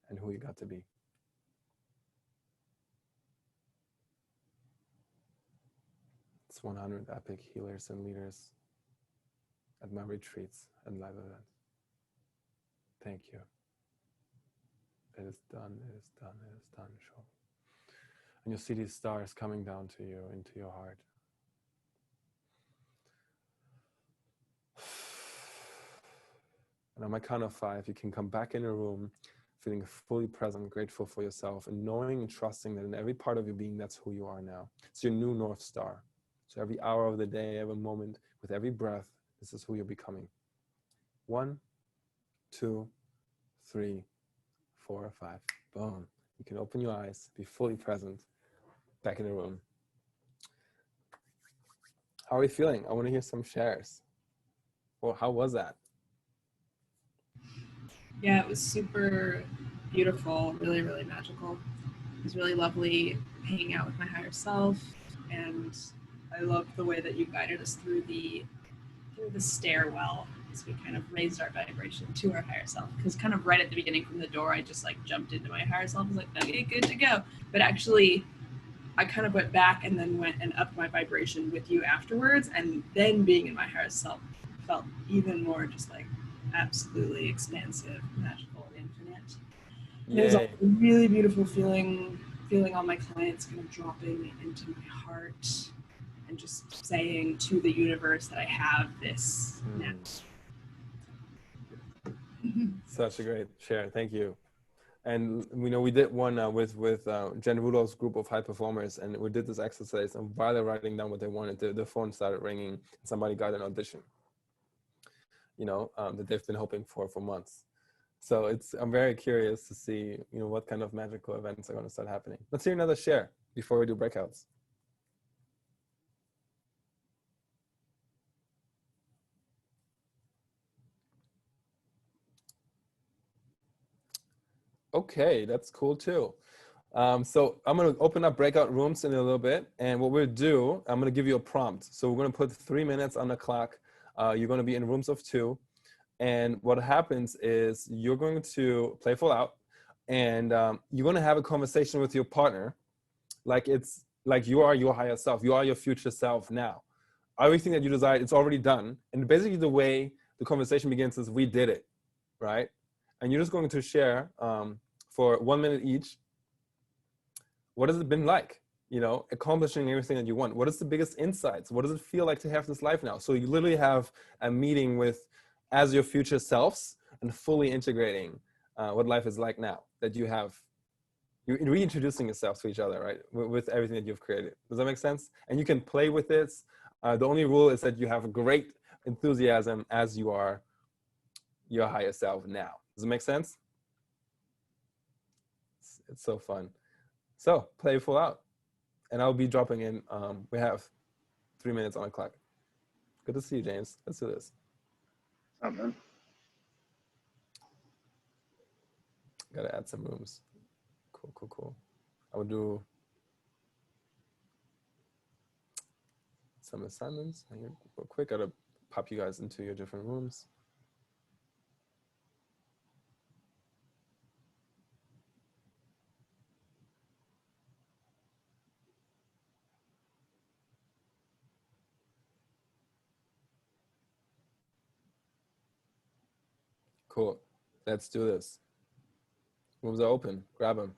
and who you got to be. It's 100 epic healers and leaders at my retreats and live events. Thank you. It is done, it is done, it is done. Show. And you'll see these stars coming down to you, into your heart. And on my count of 5, you can come back in a room feeling fully present, grateful for yourself, and knowing and trusting that in every part of your being, that's who you are now. It's your new North Star. So every hour of the day, every moment, with every breath, this is who you're becoming. 1, 2, 3, 4, 5. Boom. You can open your eyes, be fully present, back in the room. How are you feeling? I want to hear some shares. Well, how was that? Yeah, it was super beautiful, really, really magical. It was really lovely hanging out with my higher self, and I loved the way that you guided us through the stairwell as we kind of raised our vibration to our higher self. Because kind of right at the beginning from the door, I just like jumped into my higher self. I was like, okay, good to go. But actually, I kind of went back and then went and upped my vibration with you afterwards, and then being in my higher self felt even more just like absolutely expansive, magical, infinite. And it was a really beautiful feeling all my clients kind of dropping into my heart and just saying to the universe that I have this now. Such a great share. Thank you. And we did one with Jen Rudolph's group of high performers, and we did this exercise, and while they're writing down what they wanted, the phone started ringing, and somebody got an audition, that they've been hoping for months. So I'm very curious to see, what kind of magical events are going to start happening. Let's hear another share before we do breakouts. Okay, that's cool too. So I'm going to open up breakout rooms in a little bit, and what we'll do, I'm going to give you a prompt. So we're going to put 3 minutes on the clock. You're going to be in rooms of 2, and what happens is you're going to play full out, and you're going to have a conversation with your partner, like it's like you are your higher self. You are your future self now. Everything that you desire, it's already done. And basically the way the conversation begins is we did it, right? And you're just going to share for 1 minute each. What has it been like, accomplishing everything that you want? What is the biggest insights? What does it feel like to have this life now? So you literally have a meeting as your future selves and fully integrating what life is like now that you have. You're reintroducing yourself to each other, right? With everything that you've created. Does that make sense? And you can play with this. The only rule is that you have great enthusiasm as you are your higher self now. Does it make sense? It's so fun. So play full out, and I'll be dropping in. We have 3 minutes on the clock. Good to see you, James. Let's do this. Oh, man. Gotta add some rooms. Cool. I will do some assignments. Hang on real quick. Gotta pop you guys into your different rooms. Cool. Let's do this. Rooms are open. Grab them.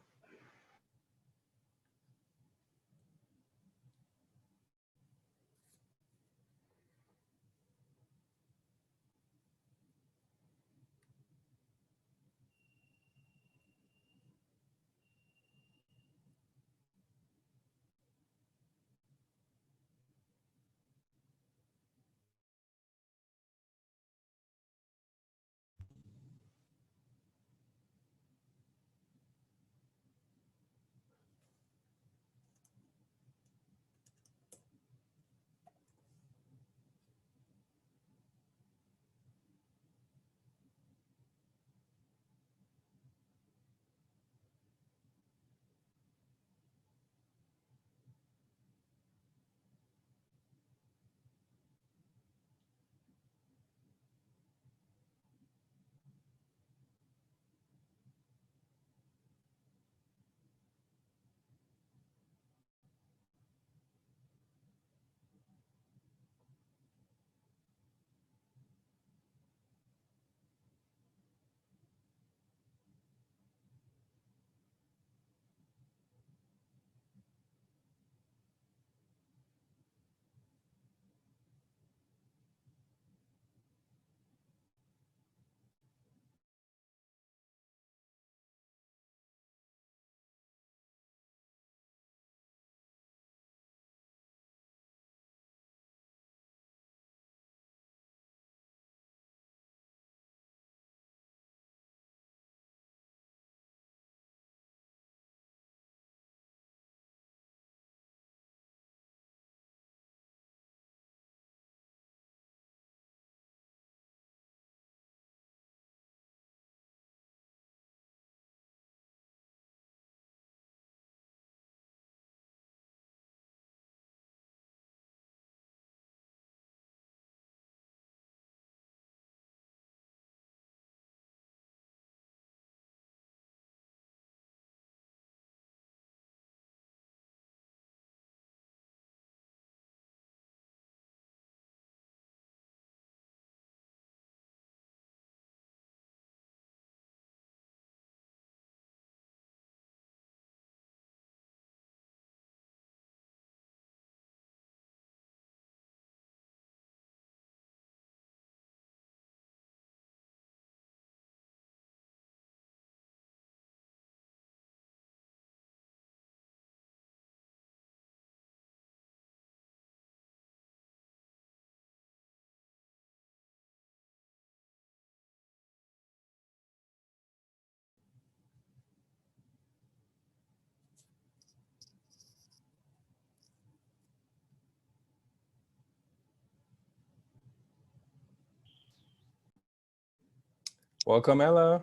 Welcome, Ella.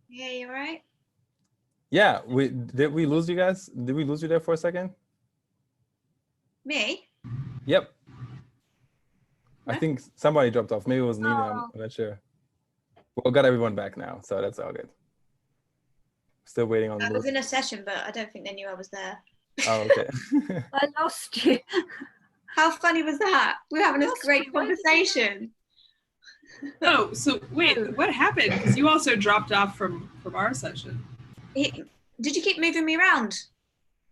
Yeah, you all right? Yeah, did we lose you guys? Did we lose you there for a second? Me? Yep. I No? think somebody dropped off. Maybe it was Nina. I'm not sure. Well, got everyone back now, so that's all good. Still waiting on. I was in a session, but I don't think they knew I was there. Oh, okay. I lost you. How funny was that? We were having a great conversation. Oh, so wait, what happened? Because you also dropped off from our session. Did you keep moving me around?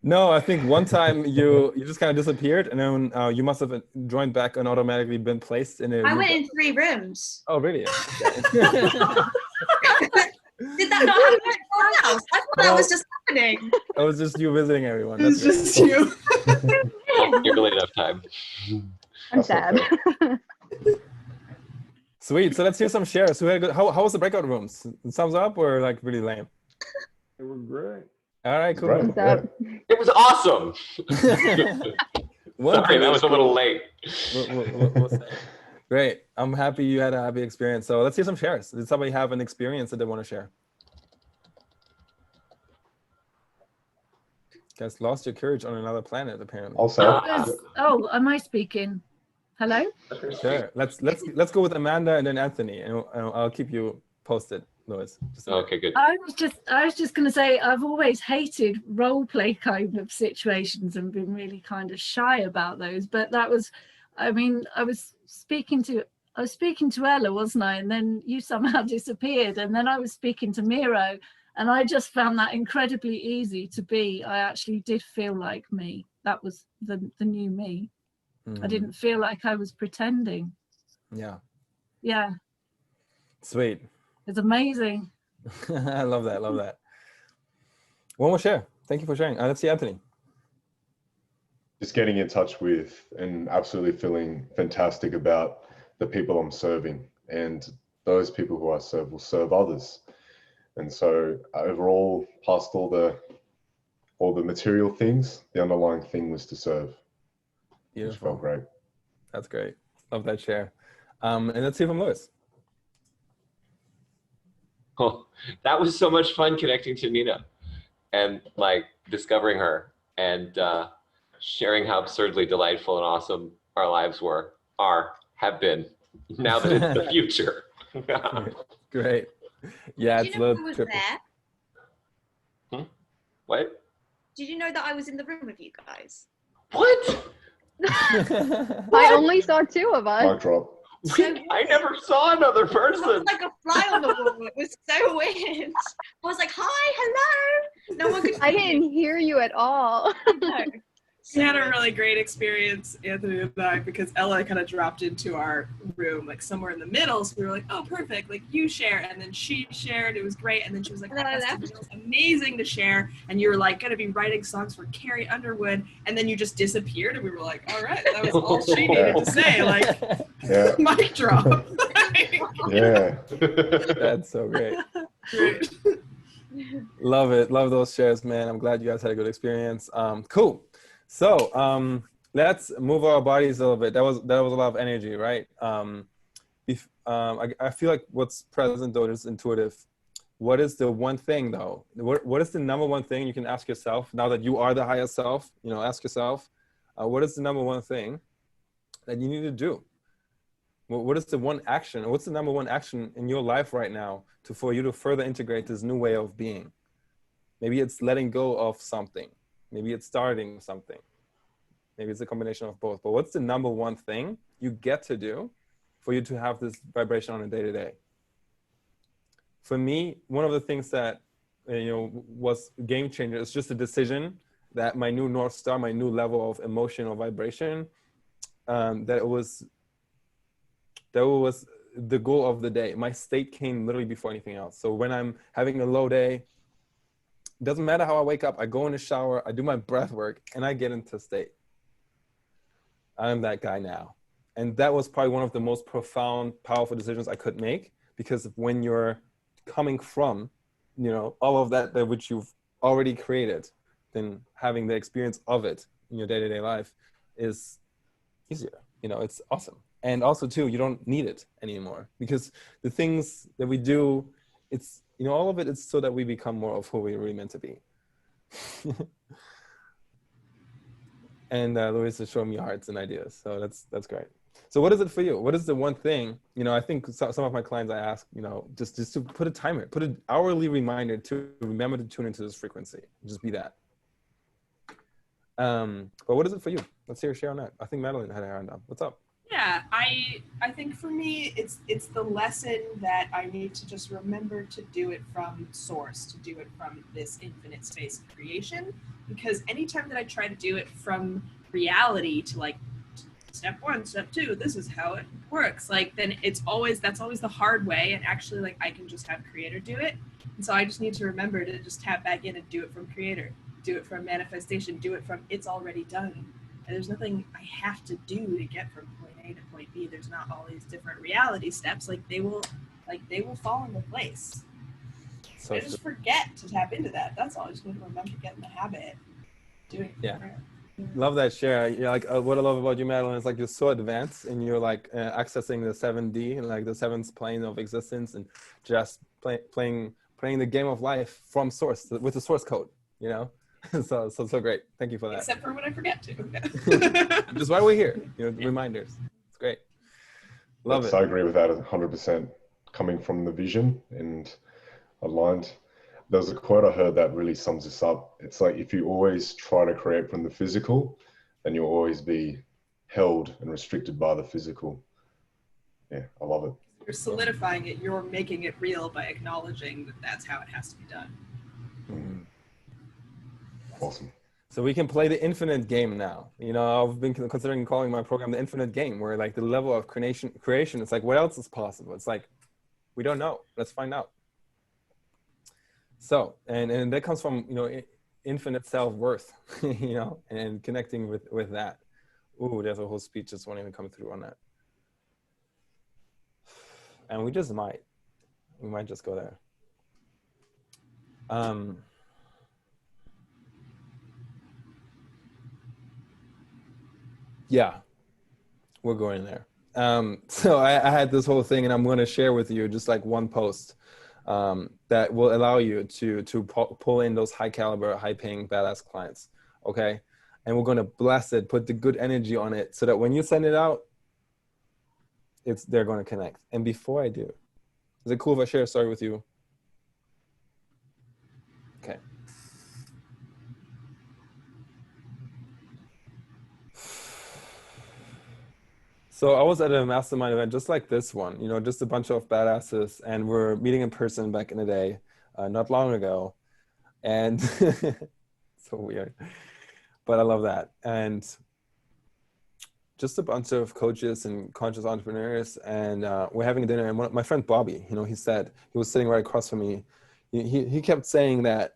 No, I think one time you just kind of disappeared, and then you must have joined back and automatically been placed in a. I went in 3 rooms. Oh, really? Okay. Did that not happen at your house? I thought that was just happening. That was just you visiting everyone. It was That's just you. You're late enough time. I'm sad. Sweet. So let's hear some shares. Who had a good, how was the breakout rooms? Thumbs up or like really lame? It was great. All right, cool. Great. Thumbs up. It was awesome. One Sorry, that was a little late. we'll say. Great. I'm happy you had a happy experience. So let's hear some shares. Did somebody have an experience that they want to share? Guys lost your courage on another planet, apparently. Also, Oh, am I speaking? Hello? Sure. Let's go with Amanda and then Anthony, and I'll keep you posted, Louis. Okay, good. I was just going to say I've always hated role play kind of situations and been really kind of shy about those. But that was, I mean, I was speaking to Ella, wasn't I? And then you somehow disappeared, and then I was speaking to Miro, and I just found that incredibly easy to be. I actually did feel like me. That was the new me. I didn't feel like I was pretending. Yeah. Yeah. Sweet. It's amazing. I love that. Love that. One more share. Thank you for sharing. Let's see, Anthony. just getting in touch with and absolutely feeling fantastic about the people I'm serving, and those people who I serve will serve others. And so overall, past all the material things, the underlying thing was to serve. Beautiful. Which felt great. That's great. Love that share. And let's hear from Louis. Oh, that was so much fun connecting to Nina and like discovering her and sharing how absurdly delightful and awesome our lives have been, now that it's the future. Great. Yeah, Did you know I was triple. there? What? Did you know that I was in the room with you guys? What? I only saw two of us. Mic drop. I never saw another I person. was like a fly on the wall. It was so weird. I was like, hi, hello. No one could I hear me. didn't hear you at all. No. We had a really great experience, Anthony and I, because Ella kind of dropped into our room, like somewhere in the middle. So we were like, oh, perfect. Like, you share. And then she shared. It was great. And then she was like, And then I that left. was amazing to share. And you were like, going to be writing songs for Carrie Underwood. And then you just disappeared. And we were like, all right, that was all she needed to say. Like, Yeah. mic drop. Yeah. That's so great. Great. Love it. Love those shares, man. I'm glad you guys had a good experience. Cool. So let's move our bodies a little bit. That was a lot of energy, right? I feel like what's present though is intuitive. What is the one thing though? What is the number one thing you can ask yourself now that you are the higher self? You know, ask yourself, what is the number one thing that you need to do? What is the one action? What's the number one action in your life right now for you to further integrate this new way of being? Maybe it's letting go of something. Maybe it's starting something. Maybe it's a combination of both. But what's the number one thing you get to do for you to have this vibration on a day-to-day? For me, one of the things that was a game changer is just a decision that my new North Star, my new level of emotional vibration, that was the goal of the day. My state came literally before anything else. So when I'm having a low day, it doesn't matter how I wake up, I go in the shower, I do my breath work, and I get into state. I'm that guy now. And that was probably one of the most profound, powerful decisions I could make, because when you're coming from, all of that which you've already created, then having the experience of it in your day-to-day life is easier. It's awesome. And also too, you don't need it anymore, because the things that we do it's, you know, all of it is so that we become more of who we're really meant to be. And Louise is showing me hearts and ideas. So that's great. So what is it for you? What is the one thing, you know, I think some of my clients I ask, you know, just to put a timer, put an hourly reminder to remember to tune into this frequency. Just be that. But what is it for you? Let's hear a share on that. I think Madeline had her hand up. What's up? Yeah, I think for me, it's the lesson that I need to just remember to do it from source, to do it from this infinite space of creation. Because anytime that I try to do it from reality to like step one, step two, this is how it works, like then that's always the hard way. And actually, like I can just have creator do it. And so I just need to remember to just tap back in and do it from creator, do it from manifestation, do it from it's already done. And there's nothing I have to do to get from point A to point B. There's not all these different reality steps. Like they will fall into place. So I just forget to tap into that. That's all. I just need to remember to get in the habit doing it. Yeah. Love that share. You're like, what I love about you, Madeline, is like you're so advanced and you're like accessing the 7D and like the seventh plane of existence and just playing the game of life from source with the source code, you know? so great. Thank you for that. Except for when I forget to. Which is why we're here, you know, reminders. It's great. Love it. I agree with that 100%. Coming from the vision and aligned. There's a quote I heard that really sums this up. It's like, if you always try to create from the physical, then you'll always be held and restricted by the physical. Yeah, I love it. You're solidifying it. You're making it real by acknowledging that that's how it has to be done. Awesome. So we can play the infinite game now. You know, I've been considering calling my program the infinite game, where like the level of creation, it's like, what else is possible? It's like, we don't know. Let's find out. So, and that comes from, you know, infinite self-worth, you know, and connecting with that. Ooh, there's a whole speech just won't even come through on that. And we might just go there. Yeah, we're going there. So I had this whole thing, and I'm going to share with you just like one post that will allow you to pull in those high caliber, high paying, badass clients. Okay. And we're going to bless it, put the good energy on it so that when you send it out, they're going to connect. And before I do, is it cool if I share a story with you? Okay. So I was at a mastermind event just like this one, you know, just a bunch of badasses, and we're meeting in person back in the day, not long ago. And so weird, but I love that. And just a bunch of coaches and conscious entrepreneurs, and we're having dinner. And my friend Bobby, you know, he was sitting right across from me. He kept saying that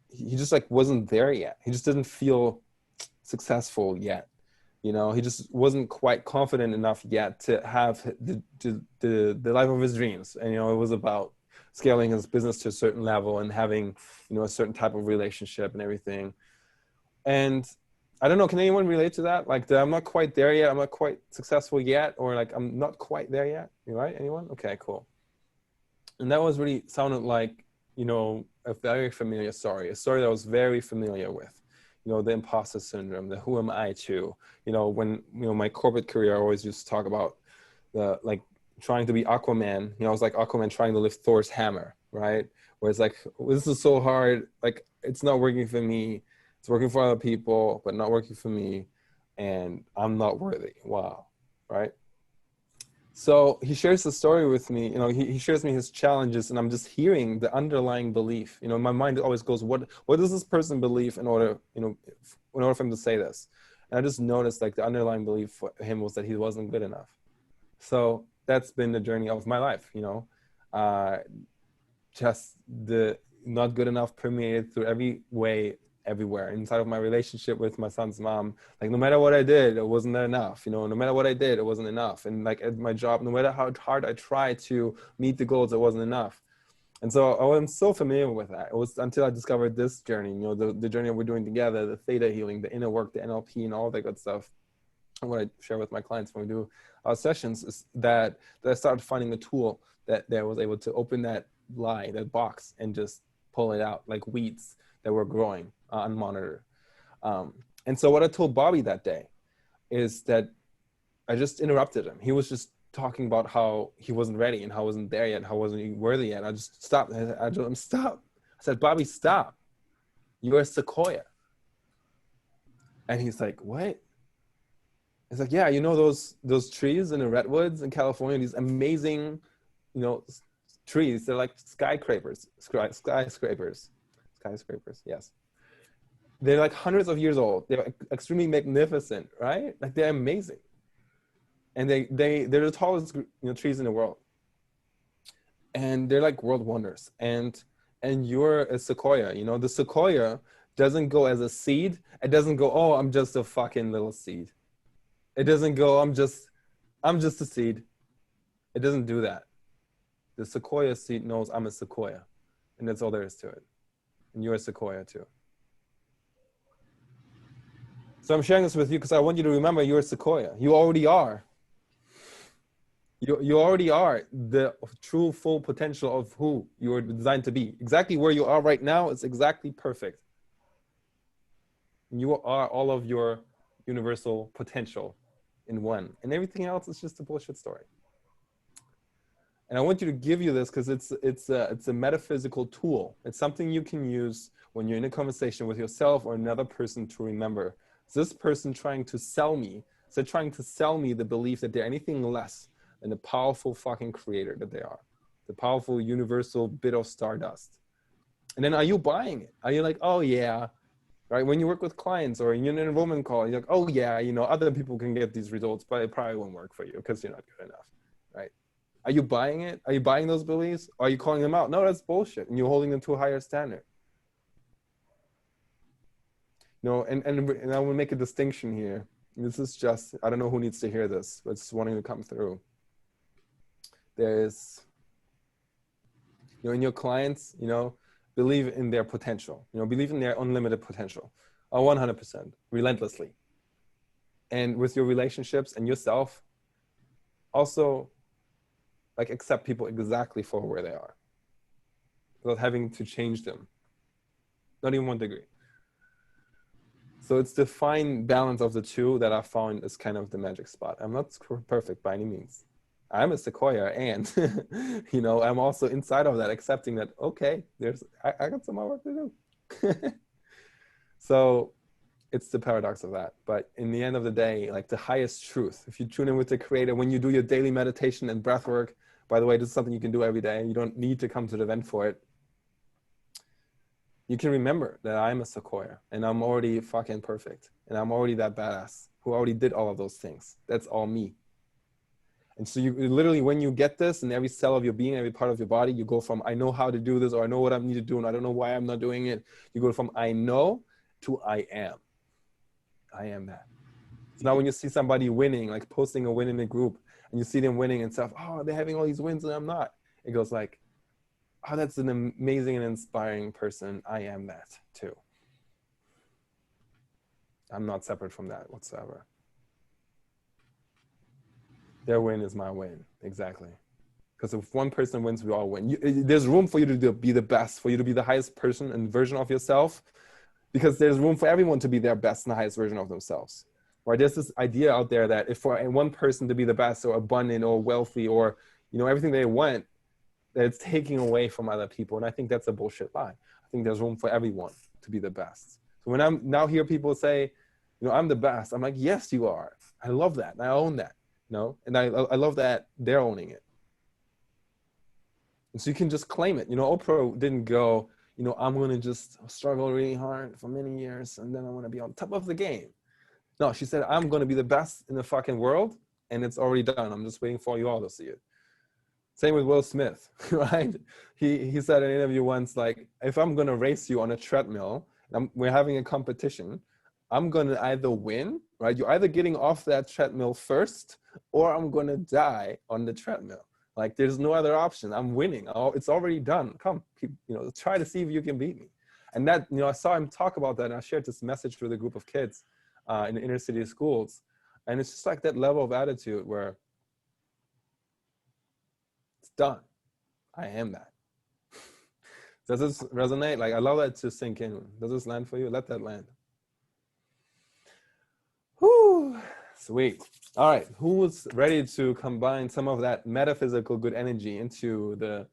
he just like wasn't there yet. He just didn't feel successful yet. You know, he just wasn't quite confident enough yet to have the life of his dreams. And, you know, it was about scaling his business to a certain level and having, you know, a certain type of relationship and everything. And I don't know, can anyone relate to that? Like, I'm not quite there yet. I'm not quite successful yet. Or like, I'm not quite there yet. You right? Anyone? Okay, cool. And that was really sounded like, you know, a very familiar story, a story that I was very familiar with. You know, the imposter syndrome, the who am I to, you know, when, you know, my corporate career, I always used to talk about the, like, trying to be Aquaman. You know, I was like Aquaman trying to lift Thor's hammer, right? Where it's like, this is so hard. Like, it's not working for me. It's working for other people, but not working for me. And I'm not worthy. Wow. Right. So he shares the story with me, you know, he shares me his challenges, and I'm just hearing the underlying belief. You know, my mind always goes, what does this person believe in order, you know, in order for him to say this? And I just noticed like the underlying belief for him was that he wasn't good enough. So that's been the journey of my life, you know, just the not good enough permeated through every way, everywhere inside of my relationship with my son's mom. Like, no matter what I did, it wasn't enough, you know, no matter what I did, it wasn't enough. And like at my job, no matter how hard I tried to meet the goals, it wasn't enough. And so I was so familiar with that. It was until I discovered this journey, you know, the journey we're doing together, the theta healing, the inner work, the NLP, and all that good stuff. And what I share with my clients when we do our sessions is that I started finding a tool that was able to open that lie, that box, and just pull it out like weeds that were growing unmonitored. And so what I told Bobby that day is that I just interrupted him. He was just talking about how he wasn't ready and how I wasn't there yet, how I wasn't worthy yet. I just stopped. I told him, stop. I said, Bobby, stop. You're a sequoia. And he's like, what? It's like, yeah, you know those trees in the redwoods in California, these amazing, you know, trees. They're like skyscrapers, yes. They're like hundreds of years old. They're extremely magnificent, right? Like they're amazing. And they're the tallest, you know, trees in the world. And they're like world wonders. And you're a sequoia, you know, the sequoia doesn't go as a seed. It doesn't go, oh, I'm just a fucking little seed. It doesn't go, I'm just a seed. It doesn't do that. The sequoia seed knows I'm a sequoia. And that's all there is to it. And you're a sequoia too. So I'm sharing this with you because I want you to remember you're a sequoia. You already are. You already are the true full potential of who you are designed to be. Exactly where you are right now is exactly perfect. You are all of your universal potential in one. And everything else is just a bullshit story. And I want you to give you this because it's a metaphysical tool. It's something you can use when you're in a conversation with yourself or another person to remember. Is this person trying to sell me? Is they trying to sell me the belief that they're anything less than the powerful fucking creator that they are? The powerful universal bit of stardust. And then are you buying it? Are you like, oh yeah, right? When you work with clients or you're in an enrollment call, you're like, oh yeah, you know, other people can get these results, but it probably won't work for you because you're not good enough, right? Are you buying it? Are you buying those beliefs? Or are you calling them out? No, that's bullshit. And you're holding them to a higher standard. No, and I will make a distinction here. This is just, I don't know who needs to hear this, but it's wanting to come through. There's, you know, in your clients, you know, believe in their potential, you know, believe in their unlimited potential, 100%, relentlessly. And with your relationships and yourself, also like accept people exactly for where they are without having to change them, not even 1 degree. So it's the fine balance of the two that I found is kind of the magic spot. I'm not perfect by any means. I'm a sequoia, and you know, I'm also inside of that, accepting that, okay, I got some more work to do. So it's the paradox of that. But in the end of the day, like the highest truth, if you tune in with the creator, when you do your daily meditation and breath work, by the way, this is something you can do every day. You don't need to come to the event for it. You can remember that I'm a sequoia and I'm already fucking perfect. And I'm already that badass who already did all of those things. That's all me. And so you literally, when you get this in every cell of your being, every part of your body, you go from, I know how to do this, or I know what I need to do, and I don't know why I'm not doing it. You go from I know to I am. I am that. So now when you see somebody winning, like posting a win in a group, and you see them winning and stuff, oh, they're having all these wins and I'm not. It goes like, oh, that's an amazing and inspiring person. I am that too. I'm not separate from that whatsoever. Their win is my win, exactly. Because if one person wins, we all win. There's room for you to be the best, for you to be the highest person and version of yourself, because there's room for everyone to be their best and the highest version of themselves. Right? There's this idea out there that if for one person to be the best or abundant or wealthy or, you know, everything they want, that it's taking away from other people. And I think that's a bullshit lie. I think there's room for everyone to be the best. So when I'm now hear people say, you know, I'm the best, I'm like, yes, you are. I love that. And I own that. You know? And I love that they're owning it. And so you can just claim it. You know, Oprah didn't go, you know, I'm going to just struggle really hard for many years and then I want to be on top of the game. No, she said, I'm going to be the best in the fucking world, and it's already done. I'm just waiting for you all to see it. Same with Will Smith, right? He said in an interview once, like, if I'm going to race you on a treadmill, and we're having a competition, I'm going to either win, right? You're either getting off that treadmill first, or I'm going to die on the treadmill. Like, there's no other option. I'm winning. It's already done. Come, you know, try to see if you can beat me. And that, you know, I saw him talk about that, and I shared this message with a group of kids in the inner city schools. And it's just like that level of attitude where it's done. I am that. Does this resonate? Like, I love that to sink in. Does this land for you? Let that land. Whew, sweet. All right, who's ready to combine some of that metaphysical good energy into the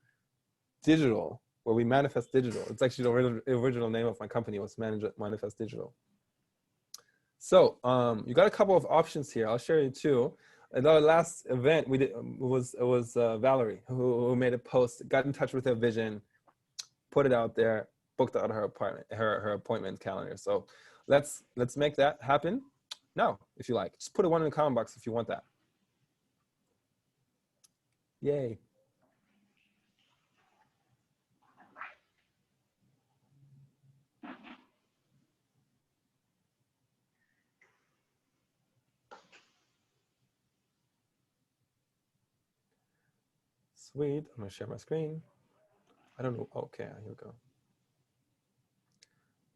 digital, where we manifest digital? It's actually the original name of my company was Manifest Digital. So you got a couple of options here. I'll share you two. At our last event, we did it was Valerie who made a post, got in touch with her vision, put it out there, booked out her appointment calendar. So let's make that happen now, if you like. Just put a 1 in the comment box if you want that. Yay. Sweet. I'm gonna share my screen. I don't know. Okay, here we go.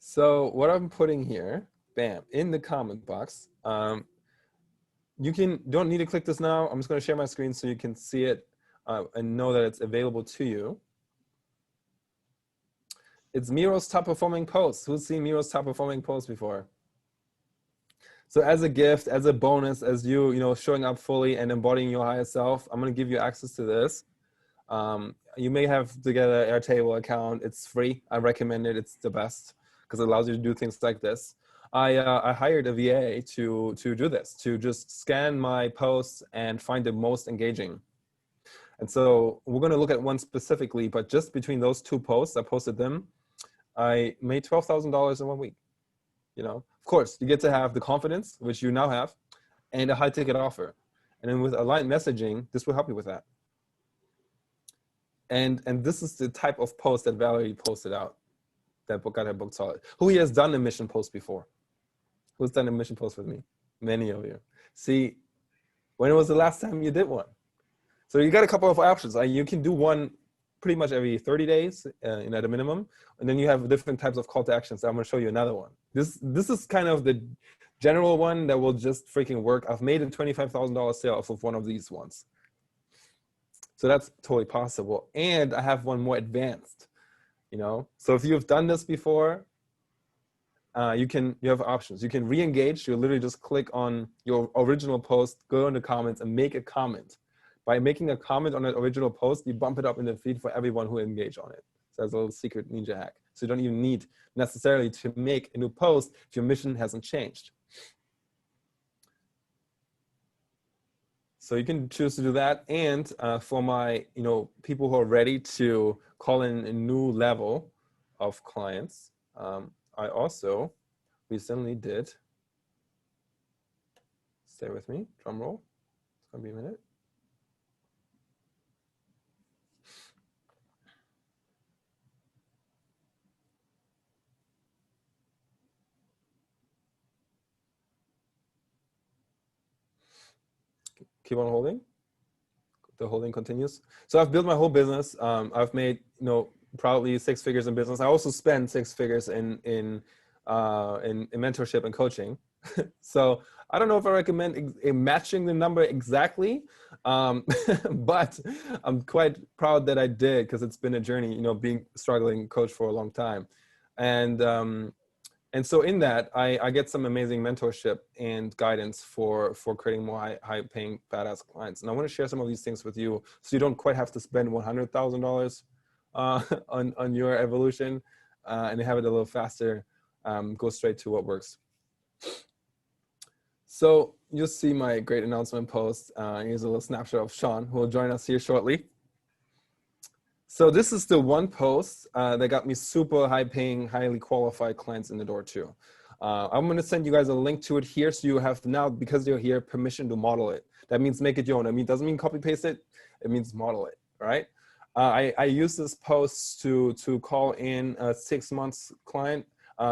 So what I'm putting here, bam, in the comment box. You don't need to click this now. I'm just going to share my screen so you can see it and know that it's available to you. It's Miro's top performing post. Who's seen Miro's top performing post before? So as a gift, as a bonus, as you showing up fully and embodying your higher self, I'm going to give you access to this. You may have to get an Airtable account. It's free. I recommend it. It's the best because it allows you to do things like this. I hired a VA to do this, to just scan my posts and find the most engaging. And so we're going to look at one specifically, but just between those two posts, I posted them, I made $12,000 in 1 week. Of course, you get to have the confidence, which you now have, and a high ticket offer. And then with aligned messaging, this will help you with that. And this is the type of post that Valerie posted out that got her book solid. Who here has done a mission post before? Who's done a mission post with me? Many of you. See, when was the last time you did one? So you got a couple of options. You can do one pretty much every 30 days at a minimum. And then you have different types of call to actions. So I'm going to show you another one. This is kind of the general one that will just freaking work. I've made a $25,000 sale off of one of these ones. So that's totally possible. And I have one more advanced, So if you've done this before, you have options. You can re-engage. You literally just click on your original post, go in the comments and make a comment. By making a comment on that original post, you bump it up in the feed for everyone who engaged on it. So that's a little secret ninja hack. So you don't even need necessarily to make a new post if your mission hasn't changed. So you can choose to do that. And for my people who are ready to call in a new level of clients, I also recently did, stay with me, drum roll, it's gonna be a minute. Keep on holding. The holding continues. So I've built my whole business. I've made, probably 6 figures in business. I also spend 6 figures in mentorship and coaching. So I don't know if I recommend matching the number exactly, but I'm quite proud that I did because it's been a journey, being struggling coach for a long time. And so in that, I get some amazing mentorship and guidance for creating more high paying badass clients. And I want to share some of these things with you so you don't quite have to spend $100,000 on your evolution and have it a little faster, go straight to what works. So you'll see my great announcement post. Here's a little snapshot of Sean, who will join us here shortly. So this is the one post that got me super high paying, highly qualified clients in the door too. I'm going to send you guys a link to it here. So you have now, because you're here, permission to model it. That means make it your own. It doesn't mean copy paste it. It means model it, right? I use this post to call in a 6 months client.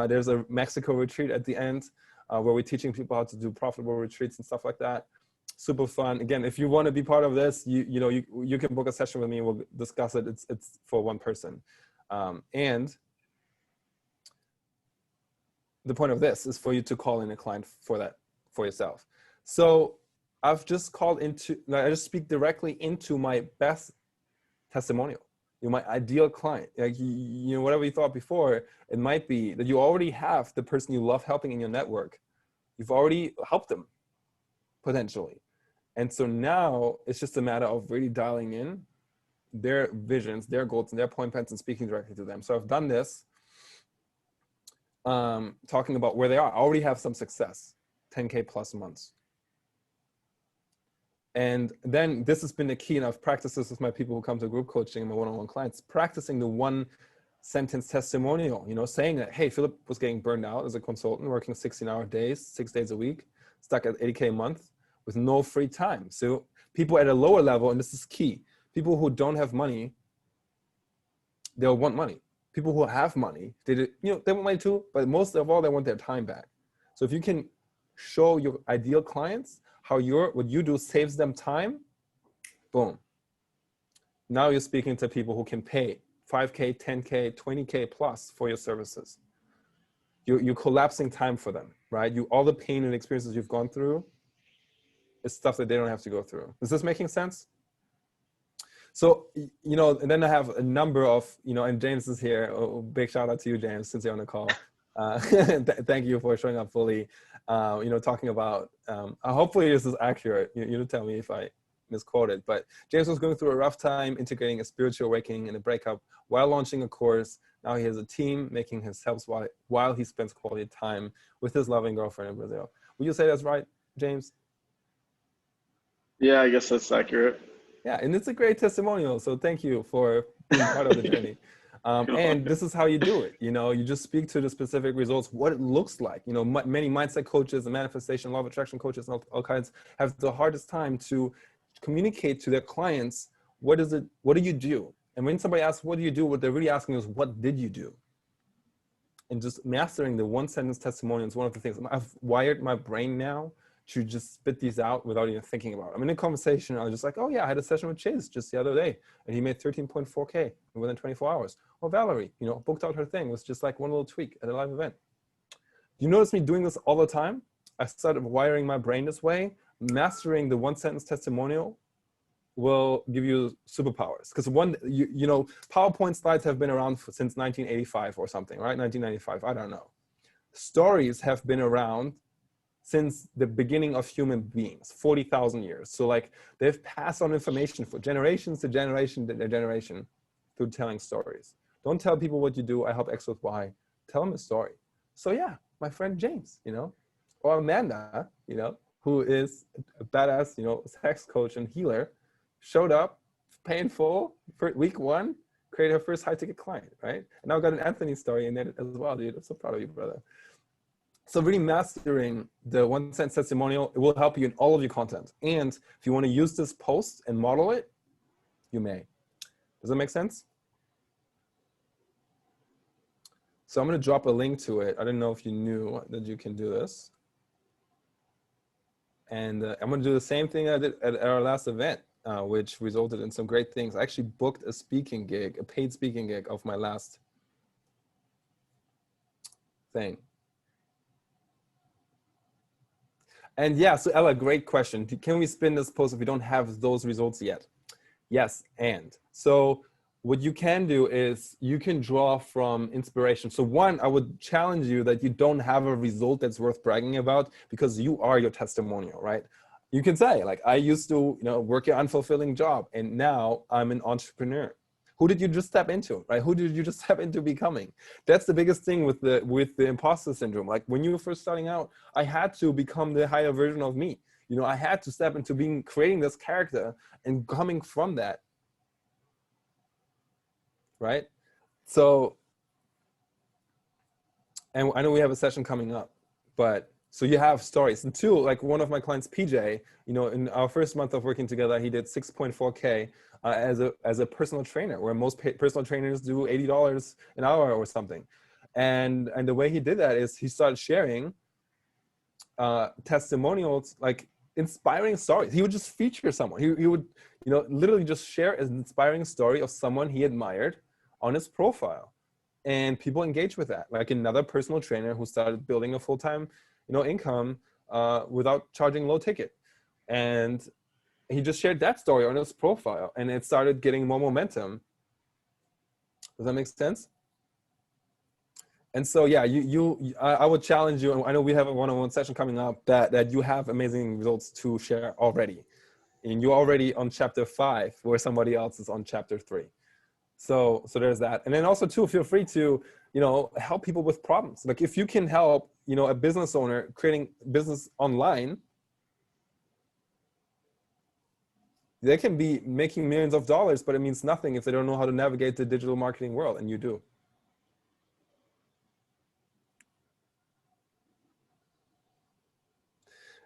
There's a Mexico retreat at the end where we're teaching people how to do profitable retreats and stuff like that. Super fun. Again, if you want to be part of this, you can book a session with me. We'll discuss it. It's for one person. And the point of this is for you to call in a client for yourself. So I've just I just speak directly into my best testimonial. my ideal client, like, whatever you thought before, it might be that you already have the person you love helping in your network. You've already helped them potentially. And so now it's just a matter of really dialing in their visions, their goals, and their point plans and speaking directly to them. So I've done this, talking about where they are. I already have some success, 10K plus months. And then this has been the key, and I've practiced this with my people who come to group coaching and my one-on-one clients, practicing the one sentence testimonial, saying that, hey, Philip was getting burned out as a consultant, working 16-hour days, 6 days a week, stuck at 80K a month with no free time. So people at a lower level, and this is key, people who don't have money, they'll want money. People who have money, they want money too, but most of all, they want their time back. So if you can show your ideal clients how what you do saves them time, boom. Now you're speaking to people who can pay 5K, 10K, 20K plus for your services. You're collapsing time for them, right? All the pain and experiences you've gone through is stuff that they don't have to go through. Is this making sense? So, and then I have a number of, and James is here. Big shout out to you, James, since you're on the call. Thank you for showing up fully. Talking about, hopefully this is accurate. You tell me if I misquoted, but James was going through a rough time integrating a spiritual awakening and a breakup while launching a course. Now he has a team making his helps while he spends quality time with his loving girlfriend in Brazil. Would you say that's right, James? Yeah, I guess that's accurate. Yeah, and it's a great testimonial. So thank you for being part of the journey. And this is how you do it. You just speak to the specific results, what it looks like. Many mindset coaches and manifestation, law of attraction coaches and all kinds have the hardest time to communicate to their clients, what do you do? And when somebody asks, what do you do? What they're really asking is, what did you do? And just mastering the one sentence testimonial is one of the things. I've wired my brain now to just spit these out without even thinking about it. I'm in a conversation, I was just like, oh yeah, I had a session with Chase just the other day, and he made 13.4K within 24 hours. Or Valerie, booked out her thing with just like one little tweak at a live event. You notice me doing this all the time? I started wiring my brain this way. Mastering the one sentence testimonial will give you superpowers. Because PowerPoint slides have been around since 1985 or something, right? 1995, I don't know. Stories have been around since the beginning of human beings, 40,000 years. So like they've passed on information for generations to generation to generation through telling stories. Don't tell people what you do. I help X with Y. Tell them a story. So yeah, my friend James, or Amanda, who is a badass, sex coach and healer, showed up, paying full for week 1, created her first high ticket client, right? And now I've got an Anthony story in there as well, dude. I'm so proud of you, brother. So really mastering the one sentence testimonial, it will help you in all of your content. And if you want to use this post and model it, you may. Does that make sense? So I'm going to drop a link to it. I didn't know if you knew that you can do this. And I'm going to do the same thing I did at our last event, which resulted in some great things. I actually booked a speaking gig, a paid speaking gig of my last thing. And yeah, so Ella, great question. Can we spin this post if we don't have those results yet? Yes, and. So what you can do is you can draw from inspiration. So one, I would challenge you that you don't have a result that's worth bragging about because you are your testimonial, right? You can say like, I used to work an unfulfilling job and now I'm an entrepreneur. Who did you just step into, right? Who did you just step into becoming? That's the biggest thing with the imposter syndrome. Like when you were first starting out, I had to become the higher version of me. I had to step into creating this character and coming from that, right? So, and I know we have a session coming up, but so you have stories. And two, like one of my clients, PJ, in our first month of working together, he did 6.4K as a personal trainer, where most personal trainers do $80 an hour or something. And the way he did that is he started sharing testimonials, like inspiring stories. He would just feature someone. He would, literally just share an inspiring story of someone he admired on his profile. And people engage with that. Like another personal trainer who started building a full-time, income without charging low ticket. And he just shared that story on his profile and it started getting more momentum. Does that make sense? And so, yeah, I would challenge you, and I know we have a one-on-one session coming up, that you have amazing results to share already. And you're already on chapter 5, where somebody else is on chapter 3. So there's that. And then also too, feel free to, help people with problems. Like if you can help, a business owner creating business online, they can be making millions of dollars, but it means nothing if they don't know how to navigate the digital marketing world, and you do.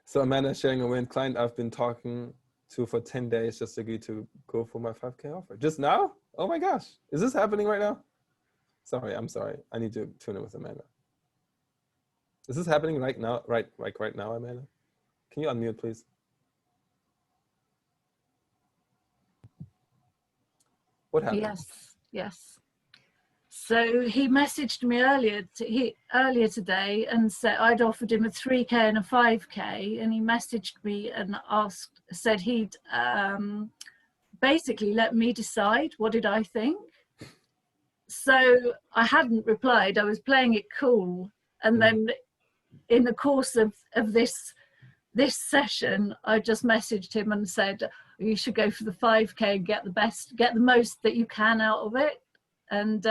So Amanda sharing a win. Client I've been talking to for 10 days just agreed to go for my 5K offer. Just now? Oh my gosh. Is this happening right now? Sorry, I'm sorry. I need to tune in with Amanda. Is this happening right now? Right now, Amanda? Can you unmute, please? What happened? Yes. So he messaged me earlier today and said I'd offered him a 3K and a 5K, and he messaged me and said he'd basically let me decide. What did I think? So I hadn't replied. I was playing it cool, and then in the course of this session, I just messaged him and said, you should go for the 5K and get the most that you can out of it. And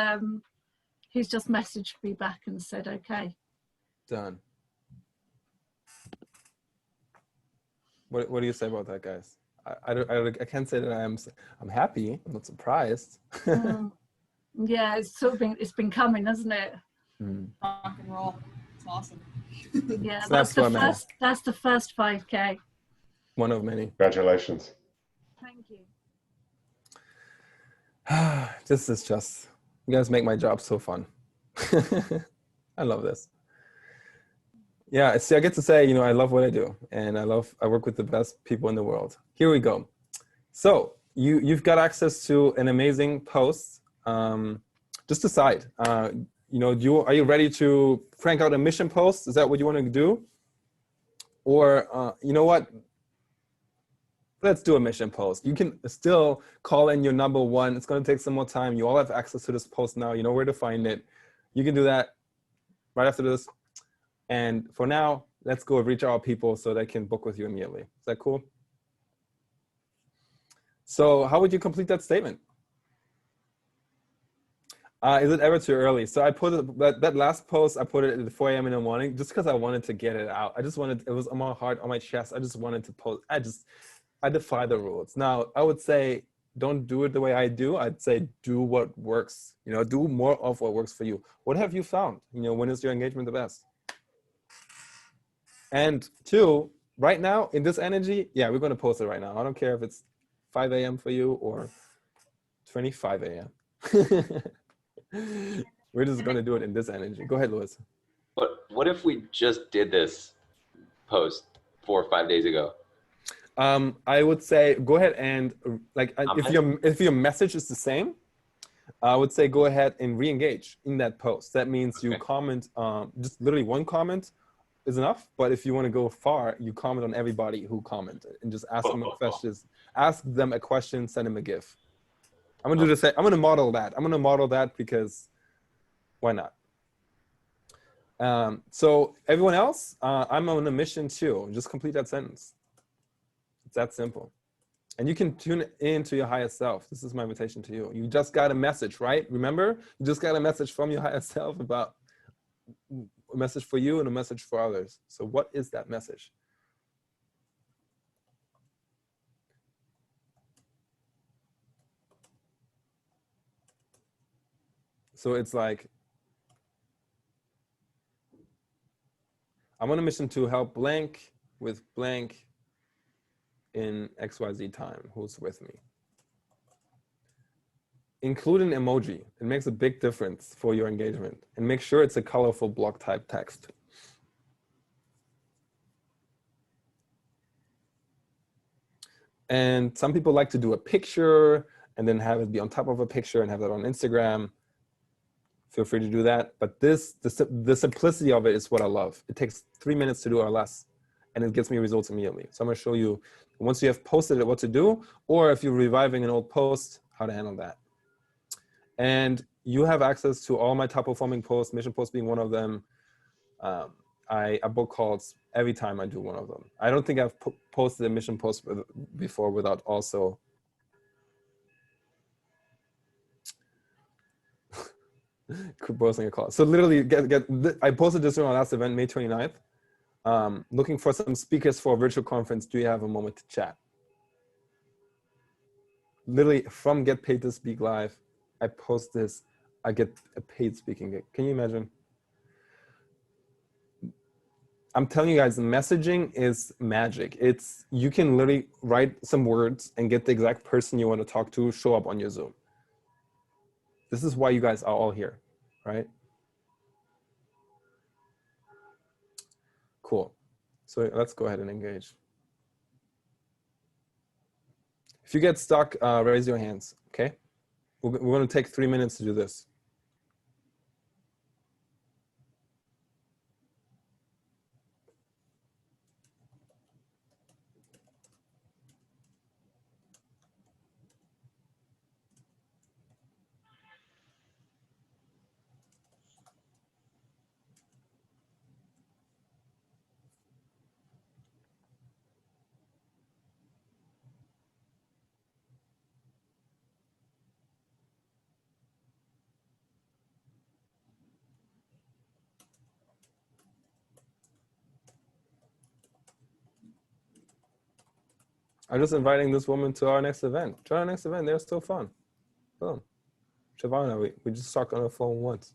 he's just messaged me back and said, okay. Done. What do you say about that, guys? I can't say that I'm happy. I'm not surprised. Yeah, it's been coming, hasn't it? Rock and roll. It's awesome. Yeah, So that's the first 5K. One of many. Congratulations. Thank you. This is just, you guys make my job so fun. I love this. Yeah, see, I get to say, I love what I do, and I work with the best people in the world. Here we go. So you've got access to an amazing post. Just decide, are you ready to crank out a mission post? Is that what you want to do? Or, you know what? Let's do a mission post. You can still call in your number one. It's going to take some more time. You all have access to this post now. You know where to find it. You can do that right after this. And for now, let's go reach our people so they can book with you immediately. Is that cool? So how would you complete that statement? Is it ever too early? So I put that last post, I put it at 4 a.m. in the morning just because I wanted to get it out. It was on my heart, on my chest. I just wanted to post. I defy the rules. Now, I would say, don't do it the way I do. I'd say do what works. Do more of what works for you. What have you found? When is your engagement the best? And 2, right now, in this energy, yeah, we're going to post it right now. I don't care if it's 5 a.m. for you or 25 a.m. We're just going to do it in this energy. Go ahead, Louis. But what if we just did this post 4 or 5 days ago? I would say go ahead and if your message is the same, I would say go ahead and re-engage in that post. That means you comment, just literally one comment is enough. But if you want to go far, you comment on everybody who commented and just ask them questions. Ask them a question, send them a GIF. I'm gonna do the same. I'm gonna model that because why not? So everyone else, I'm on a mission too. Just complete that sentence. It's that simple. And you can tune into your higher self. This is my invitation to you. You just got a message, right? Remember, you just got a message from your higher self about a message for you and a message for others. So what is that message? So it's like, I'm on a mission to help blank with blank in XYZ time. Who's with me? Include an emoji. It makes a big difference for your engagement. And make sure it's a colorful block type text. And some people like to do a picture and then have it be on top of a picture and have that on Instagram. Feel free to do that. But the simplicity of it is what I love. It takes 3 minutes to do or less, and it gets me results immediately. So I'm gonna show you, once you have posted it, what to do, or if you're reviving an old post, how to handle that. And you have access to all my top performing posts, mission posts being one of them. I book calls every time I do one of them. I don't think I've posted a mission post before without also posting a call. So literally, I posted this on our last event, May 29th. Looking for some speakers for a virtual conference. Do you have a moment to chat? Literally from Get Paid to Speak Live, I post this. I get a paid speaking gig. Can you imagine? I'm telling you guys, messaging is magic. You can literally write some words and get the exact person you want to talk to show up on your Zoom. This is why you guys are all here, right? Cool. So let's go ahead and engage. If you get stuck, raise your hands, okay? We're going to take 3 minutes to do this. I'm just inviting this woman to our next event. Join our next event. They're still fun. Boom. Shavana, we just talked on the phone once.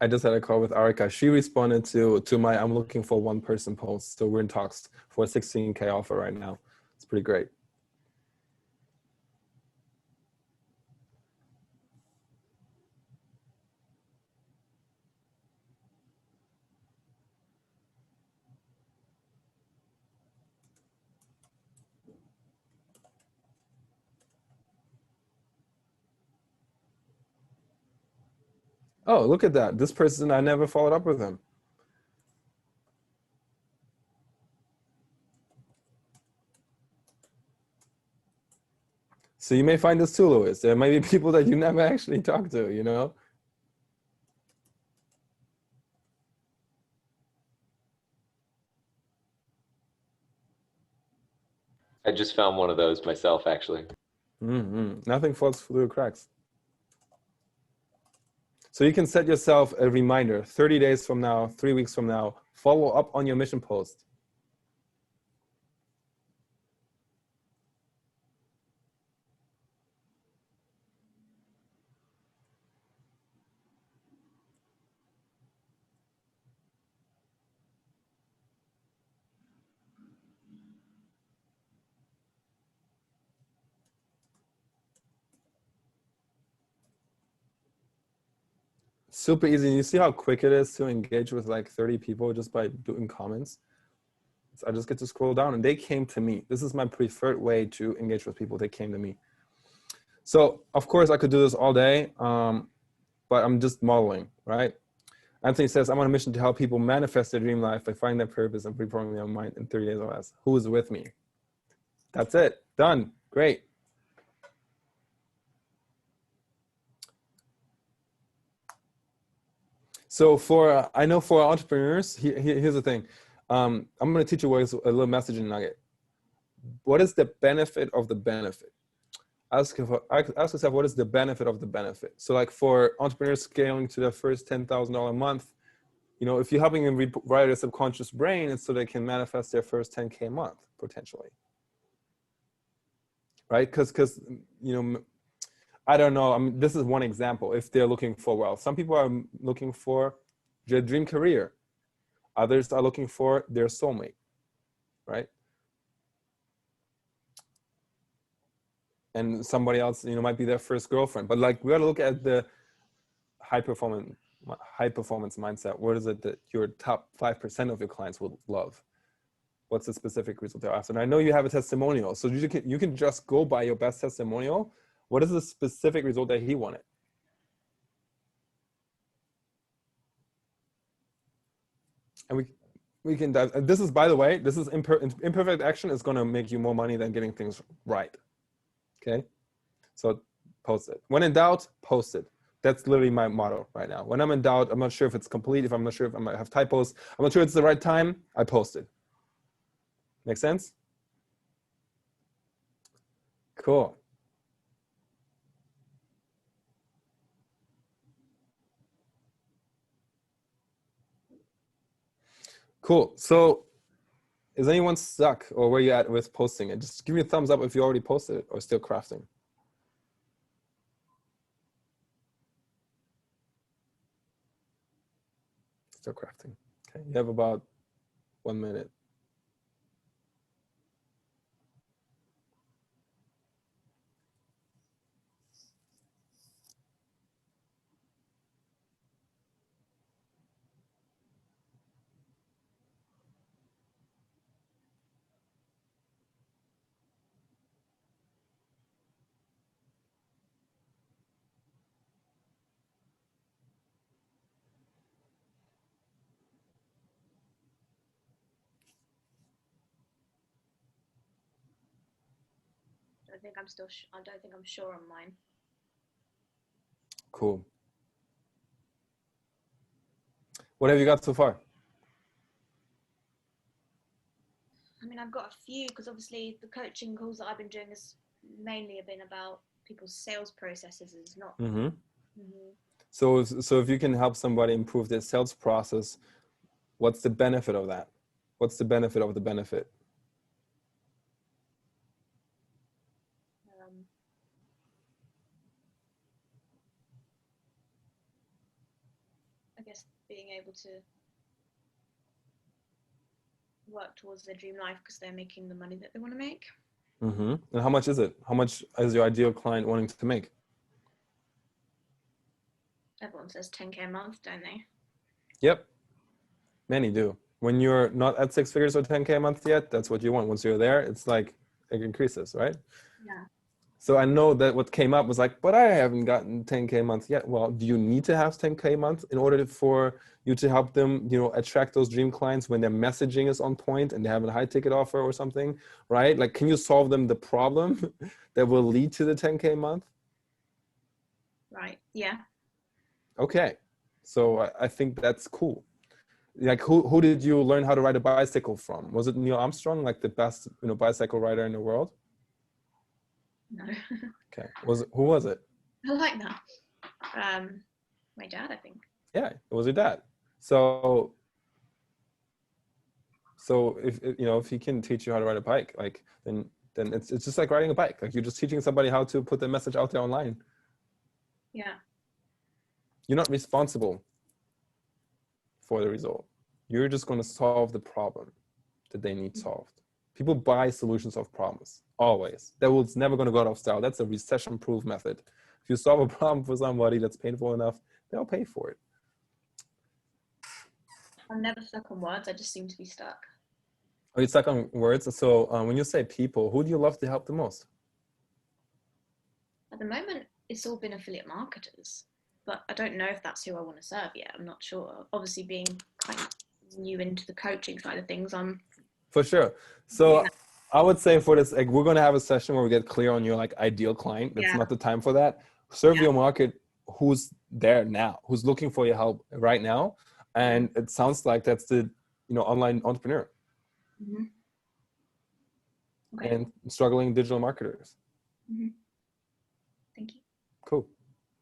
I just had a call with Arika. She responded to my I'm looking for one person post. So we're in talks for a 16K offer right now. It's pretty great. Oh, look at that. This person, I never followed up with him. So you may find this too, Louis. There might be people that you never actually talk to, you know? I just found one of those myself, actually. Nothing falls through the cracks. So you can set yourself a reminder, 30 days from now, 3 weeks from now, follow up on your mission post. Super easy. You see how quick it is to engage with like 30 people just by doing comments? So I just get to scroll down and they came to me. This is my preferred way to engage with people. They came to me. So of course I could do this all day, but I'm just modeling, right? Anthony says, I'm on a mission to help people manifest their dream life by finding their purpose and reprogramming their mind in 30 days or less. Who is with me? That's it. Done. Great. So I know for entrepreneurs, here's the thing. I'm going to teach you a little messaging nugget. What is the benefit of the benefit? Ask yourself, what is the benefit of the benefit? So like for entrepreneurs scaling to their first $10,000 a month, you know, if you're helping them rewire their subconscious brain, it's so they can manifest their first 10K a month, potentially. Right? Because, you know, I don't know. I mean, this is one example. If they're looking for wealth, some people are looking for their dream career. Others are looking for their soulmate, right? And somebody else, you know, might be their first girlfriend. But like, we got to look at the high performance mindset. What is it that your top 5% of your clients will love? What's the specific result they're after? And I know you have a testimonial, so you can just go by your best testimonial. What is the specific result that he wanted? And we can dive. And this is, by the way, this is imperfect action is going to make you more money than getting things right. Okay. So post it. When in doubt, post it. That's literally my motto right now. When I'm in doubt, I'm not sure if it's complete, if I'm not sure if I might have typos, I'm not sure it's the right time, I post it. Make sense? Cool. Cool. So is anyone stuck, or where you at with posting it? Just give me a thumbs up if you already posted it or still crafting. Still crafting. Okay. You have about 1 minute. I don't think I'm sure on mine. Cool. What have you got so far? I mean, I've got a few, because obviously the coaching calls that I've been doing has mainly been about people's sales processes. Is not. Mm-hmm. So if you can help somebody improve their sales process, what's the benefit of that? What's the benefit of the benefit? I guess being able to work towards their dream life because they're making the money that they want to make. Mm-hmm. And how much is it? How much is your ideal client wanting to make? Everyone says 10K a month, don't they? Yep. Many do. When you're not at 6 figures or 10K a month yet, that's what you want. Once you're there, it's like it increases, right? Yeah. So I know that what came up was like, but I haven't gotten 10K a month yet. Well, do you need to have 10K a month in order for you to help them, attract those dream clients when their messaging is on point and they have a high ticket offer or something, right? Like, can you solve them the problem that will lead to the 10K a month? Right. Yeah. Okay. So I think that's cool. Like, who did you learn how to ride a bicycle from? Was it Neil Armstrong, like the best, bicycle rider in the world? No. Okay. Who was it? I like that. My dad, I think. Yeah, it was your dad. So if he can teach you how to ride a bike, like then it's just like riding a bike. Like, you're just teaching somebody how to put their message out there online. Yeah. You're not responsible for the result. You're just going to solve the problem that they need solved. People buy solutions of problems, always. That was never going to go out of style. That's a recession-proof method. If you solve a problem for somebody that's painful enough, they'll pay for it. I'm never stuck on words. I just seem to be stuck. Are you stuck on words? So when you say people, who do you love to help the most? At the moment, it's all been affiliate marketers, but I don't know if that's who I want to serve yet. I'm not sure. Obviously, being kind of new into the coaching side of things, For sure. So I would say for this, like, we're going to have a session where we get clear on your ideal client. It's not the time for that. Serve your market who's there now, who's looking for your help right now. And it sounds like that's the, online entrepreneur. Mm-hmm. Okay. And struggling digital marketers. Mm-hmm. Thank you. Cool.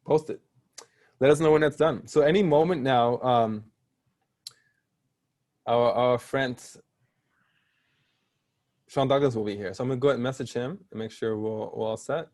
Post it. Let us know when that's done. So any moment now, our friend Sean Douglas will be here. So I'm going to go ahead and message him and make sure we're all set.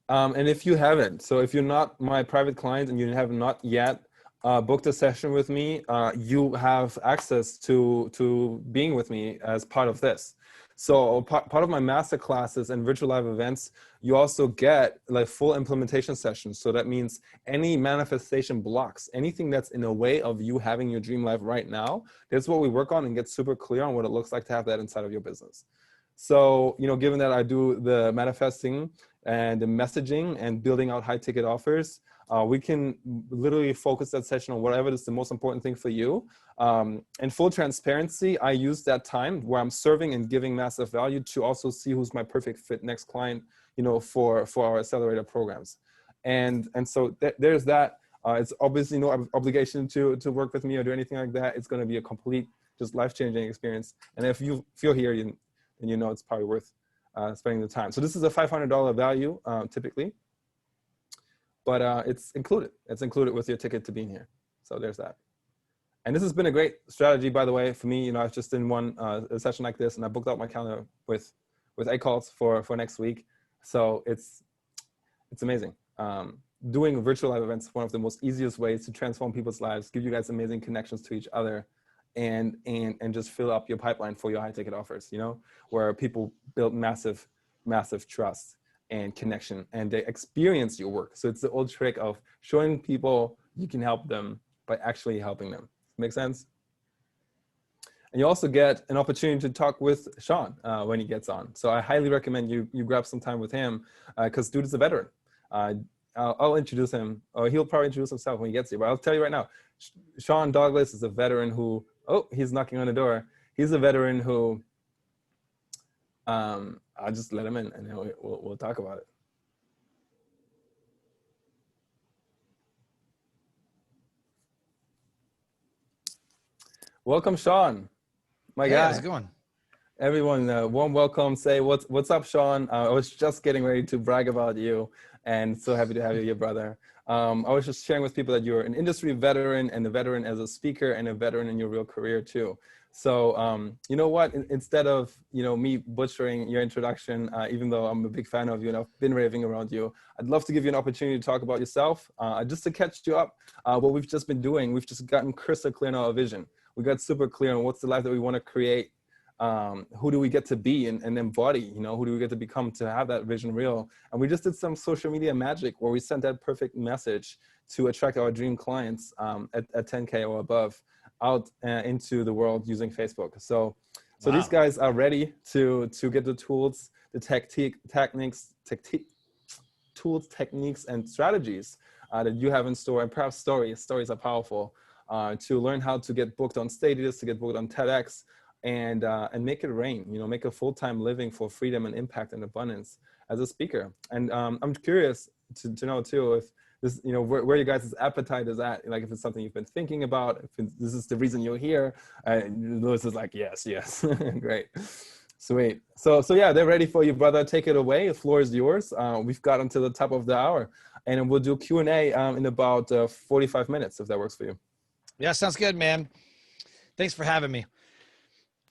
And if you haven't, so if you're not my private client and you have not yet booked a session with me, you have access to being with me as part of this. So part of my master classes and virtual live events, you also get like full implementation sessions. So that means any manifestation blocks, anything that's in the way of you having your dream life right now, that's what we work on and get super clear on what it looks like to have that inside of your business. So, given that I do the manifesting and the messaging and building out high ticket offers, we can literally focus that session on whatever is the most important thing for you. In full transparency, I use that time where I'm serving and giving massive value to also see who's my perfect fit next client, for our accelerator programs. And so there's that. It's obviously no obligation to work with me or do anything like that. It's going to be a complete, just life-changing experience. And if you feel here, then it's probably worth spending the time. So this is a $500 value typically, but it's included. It's included with your ticket to being here. So there's that. And this has been a great strategy, by the way, for me. I was just in a session like this, and I booked out my calendar with 8 calls for next week. So it's amazing. Doing virtual live events is one of the most easiest ways to transform people's lives, give you guys amazing connections to each other, and just fill up your pipeline for your high ticket offers, where people build massive trust and connection, and they experience your work. So it's the old trick of showing people you can help them by actually helping them. Make sense? And you also get an opportunity to talk with Sean when he gets on. So I highly recommend you grab some time with him, because dude is a veteran. I'll introduce him, or he'll probably introduce himself when he gets here. But I'll tell you right now, Sean Douglas is a veteran who, oh, he's knocking on the door. He's a veteran who, I'll just let him in, and then we'll talk about it. Welcome, Sean. My guy. How's it going? Everyone, warm welcome. Say what's up, Sean. I was just getting ready to brag about you, and so happy to have you here, brother. I was just sharing with people that you're an industry veteran, and a veteran as a speaker, and a veteran in your real career too. So you know what? Instead of me butchering your introduction, even though I'm a big fan of you and I've been raving around you, I'd love to give you an opportunity to talk about yourself, just to catch you up. What we've just been doing, we've just gotten crystal clear on our vision. We got super clear on what's the life that we want to create. Who do we get to be and embody? Who do we get to become to have that vision real? And we just did some social media magic where we sent that perfect message to attract our dream clients at 10K or above out into the world using Facebook. So Wow. These guys are ready to get the tools, the tools, techniques, and strategies that you have in store, and perhaps stories. Stories are powerful. To learn how to get booked on stages, to get booked on TEDx, and make it rain, make a full-time living for freedom and impact and abundance as a speaker. And I'm curious to know too, if this, where you guys' appetite is at, like if it's something you've been thinking about, if this is the reason you're here. Lewis is like, yes. Great. Sweet. So yeah, they're ready for you, brother. Take it away. The floor is yours. We've got until the top of the hour, and we'll do Q&A in about 45 minutes, if that works for you. Yeah, sounds good, man. Thanks for having me.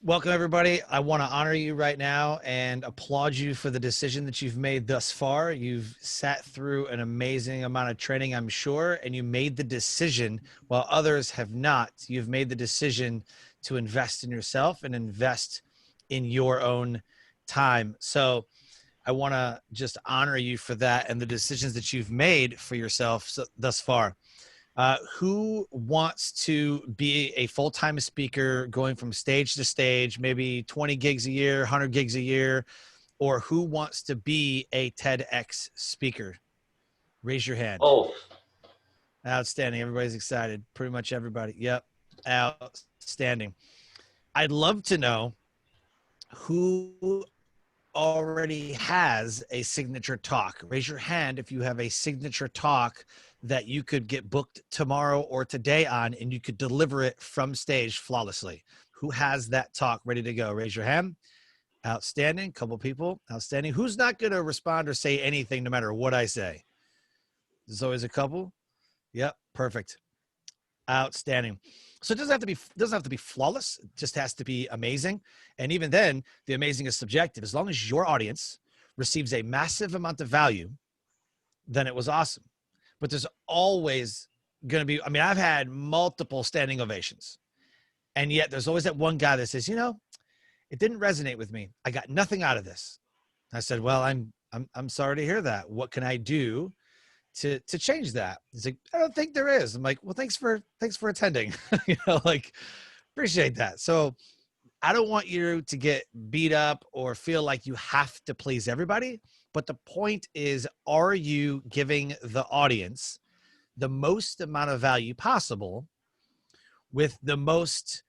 Welcome, everybody. I want to honor you right now and applaud you for the decision that you've made thus far. You've sat through an amazing amount of training, I'm sure, and you made the decision while others have not. You've made the decision to invest in yourself and invest in your own time. So I want to just honor you for that and the decisions that you've made for yourself thus far. Who wants to be a full-time speaker going from stage to stage, maybe 20 gigs a year, 100 gigs a year, or who wants to be a TEDx speaker? Raise your hand. Oh, Outstanding. Everybody's excited. Pretty much everybody. Yep. Outstanding. I'd love to know who already has a signature talk. Raise your hand if you have a signature talk that you could get booked tomorrow or today on, and you could deliver it from stage flawlessly. Who has that talk ready to go? Raise your hand. Outstanding. Couple people. Outstanding. Who's not going to respond or say anything no matter what I say? There's always a couple. Yep. Perfect. Outstanding. So it doesn't have to be flawless. It just has to be amazing. And even then, the amazing is subjective. As long as your audience receives a massive amount of value, then it was awesome. But there's always going to be, I've had multiple standing ovations, and yet there's always that one guy that says, it didn't resonate with me. I got nothing out of this. I said, well, I'm sorry to hear that. What can I do to change that? He's like, I don't think there is. I'm like, well, thanks for attending. Appreciate that. So I don't want you to get beat up or feel like you have to please everybody. But the point is, are you giving the audience the most amount of value possible with the most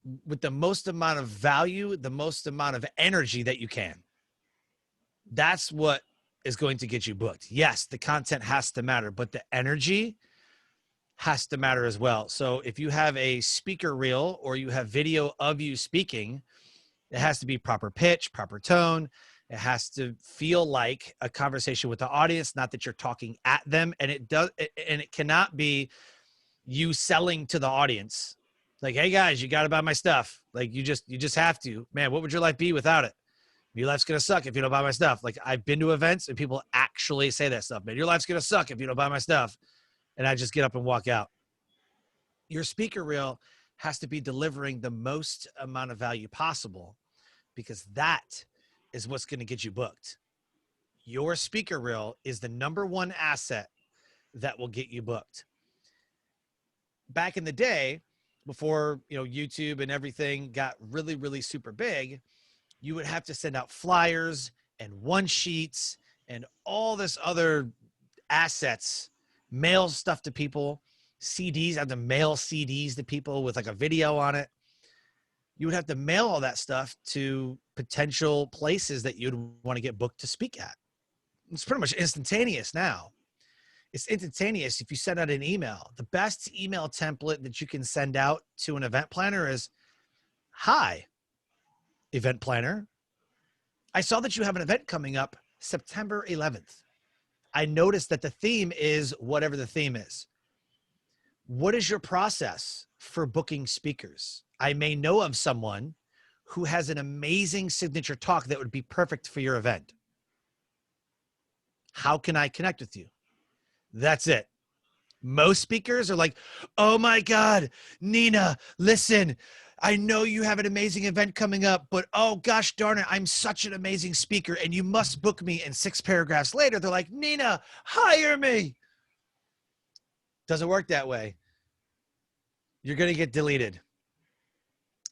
amount of value, the most amount of energy that you can? That's what is going to get you booked. Yes, the content has to matter, but the energy has to matter as well. So if you have a speaker reel or you have video of you speaking, it has to be proper pitch, proper tone. It has to feel like a conversation with the audience, not that you're talking at them. And it cannot be you selling to the audience. Like, hey guys, you got to buy my stuff. Like you just have to, man, what would your life be without it? Your life's going to suck if you don't buy my stuff. Like I've been to events and people actually say that stuff, man, your life's going to suck if you don't buy my stuff. And I just get up and walk out. Your speaker reel has to be delivering the most amount of value possible, because that is what's going to get you booked. Your speaker reel is the number one asset that will get you booked. Back in the day, before YouTube and everything got really, really super big, you would have to send out flyers and one sheets and all this other assets, mail stuff to people, CDs. I have to mail CDs to people with like a video on it. You would have to mail all that stuff to potential places that you'd want to get booked to speak at. It's pretty much instantaneous now. It's instantaneous if you send out an email. The best email template that you can send out to an event planner is, hi, event planner. I saw that you have an event coming up September 11th. I noticed that the theme is whatever the theme is. What is your process for booking speakers? I may know of someone who has an amazing signature talk that would be perfect for your event. How can I connect with you? That's it. Most speakers are like, oh my God, Nina, listen, I know you have an amazing event coming up, but oh gosh darn it, I'm such an amazing speaker and you must book me. And 6 paragraphs later, they're like, Nina, hire me. Doesn't work that way. You're going to get deleted.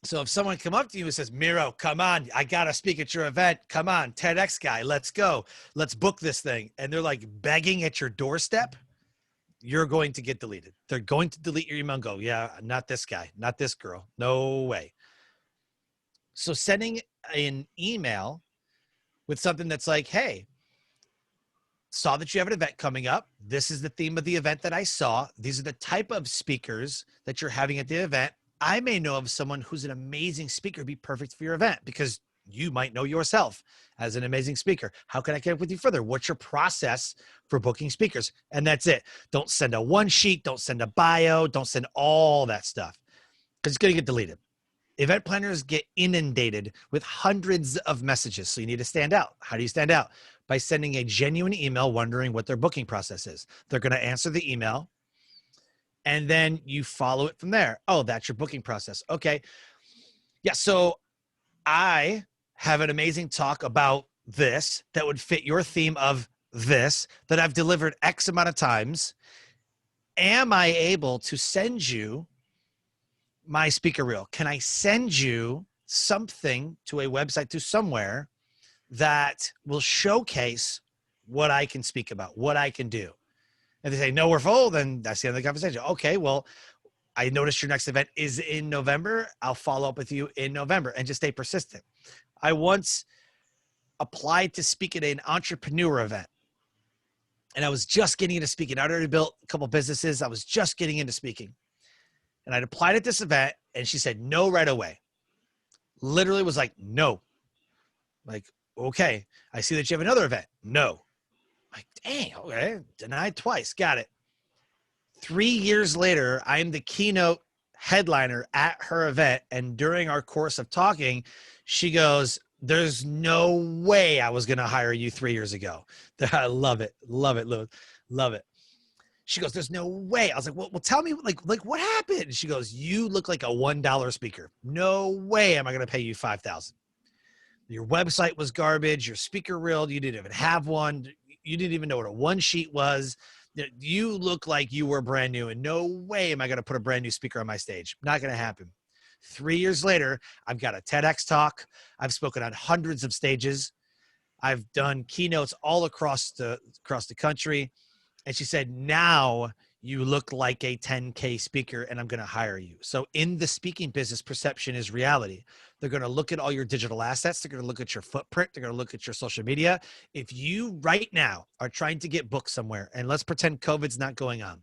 So if someone come up to you and says, Miro, come on, I got to speak at your event. Come on, TEDx guy, let's go. Let's book this thing. And they're like begging at your doorstep, you're going to get deleted. They're going to delete your email and go, yeah, not this guy, not this girl. No way. So sending an email with something that's like, hey, saw that you have an event coming up. This is the theme of the event that I saw. These are the type of speakers that you're having at the event. I may know of someone who's an amazing speaker, be perfect for your event, because you might know yourself as an amazing speaker. How can I connect with you further? What's your process for booking speakers? And that's it. Don't send a one sheet. Don't send a bio. Don't send all that stuff, because it's going to get deleted. Event planners get inundated with hundreds of messages. So you need to stand out. How do you stand out? By sending a genuine email wondering what their booking process is. They're going to answer the email, and then you follow it from there. Oh, that's your booking process. Okay. Yeah. So I have an amazing talk about this that would fit your theme of this that I've delivered X amount of times. Am I able to send you my speaker reel? Can I send you something to a website, to somewhere that will showcase what I can speak about, what I can do? And they say, no, we're full. Then that's the end of the conversation. Okay, well, I noticed your next event is in November. I'll follow up with you in November, and just stay persistent. I once applied to speak at an entrepreneur event, and I was just getting into speaking. I'd already built a couple businesses. I was just getting into speaking, and I'd applied at this event, and she said no right away. Literally was like, no. Like, okay, I see that you have another event. No. Like, dang, okay, denied twice. Got it. 3 years later, I'm the keynote headliner at her event. And during our course of talking, she goes, there's no way I was going to hire you 3 years ago. I love it. Love it, Lou. Love it. She goes, there's no way. I was like, well, tell me, like what happened? She goes, you look like a $1 speaker. No way am I going to pay you $5,000. Your website was garbage. Your speaker reel, you didn't even have one. You didn't even know what a one sheet was. You look like you were brand new, and no way am I going to put a brand new speaker on my stage. Not going to happen. 3 years later, I've got a TEDx talk. I've spoken on hundreds of stages. I've done keynotes all across the country. And she said, now you look like a 10K speaker and I'm going to hire you. So in the speaking business, perception is reality. They're going to look at all your digital assets. They're going to look at your footprint. They're going to look at your social media. If you right now are trying to get booked somewhere, and let's pretend COVID's not going on.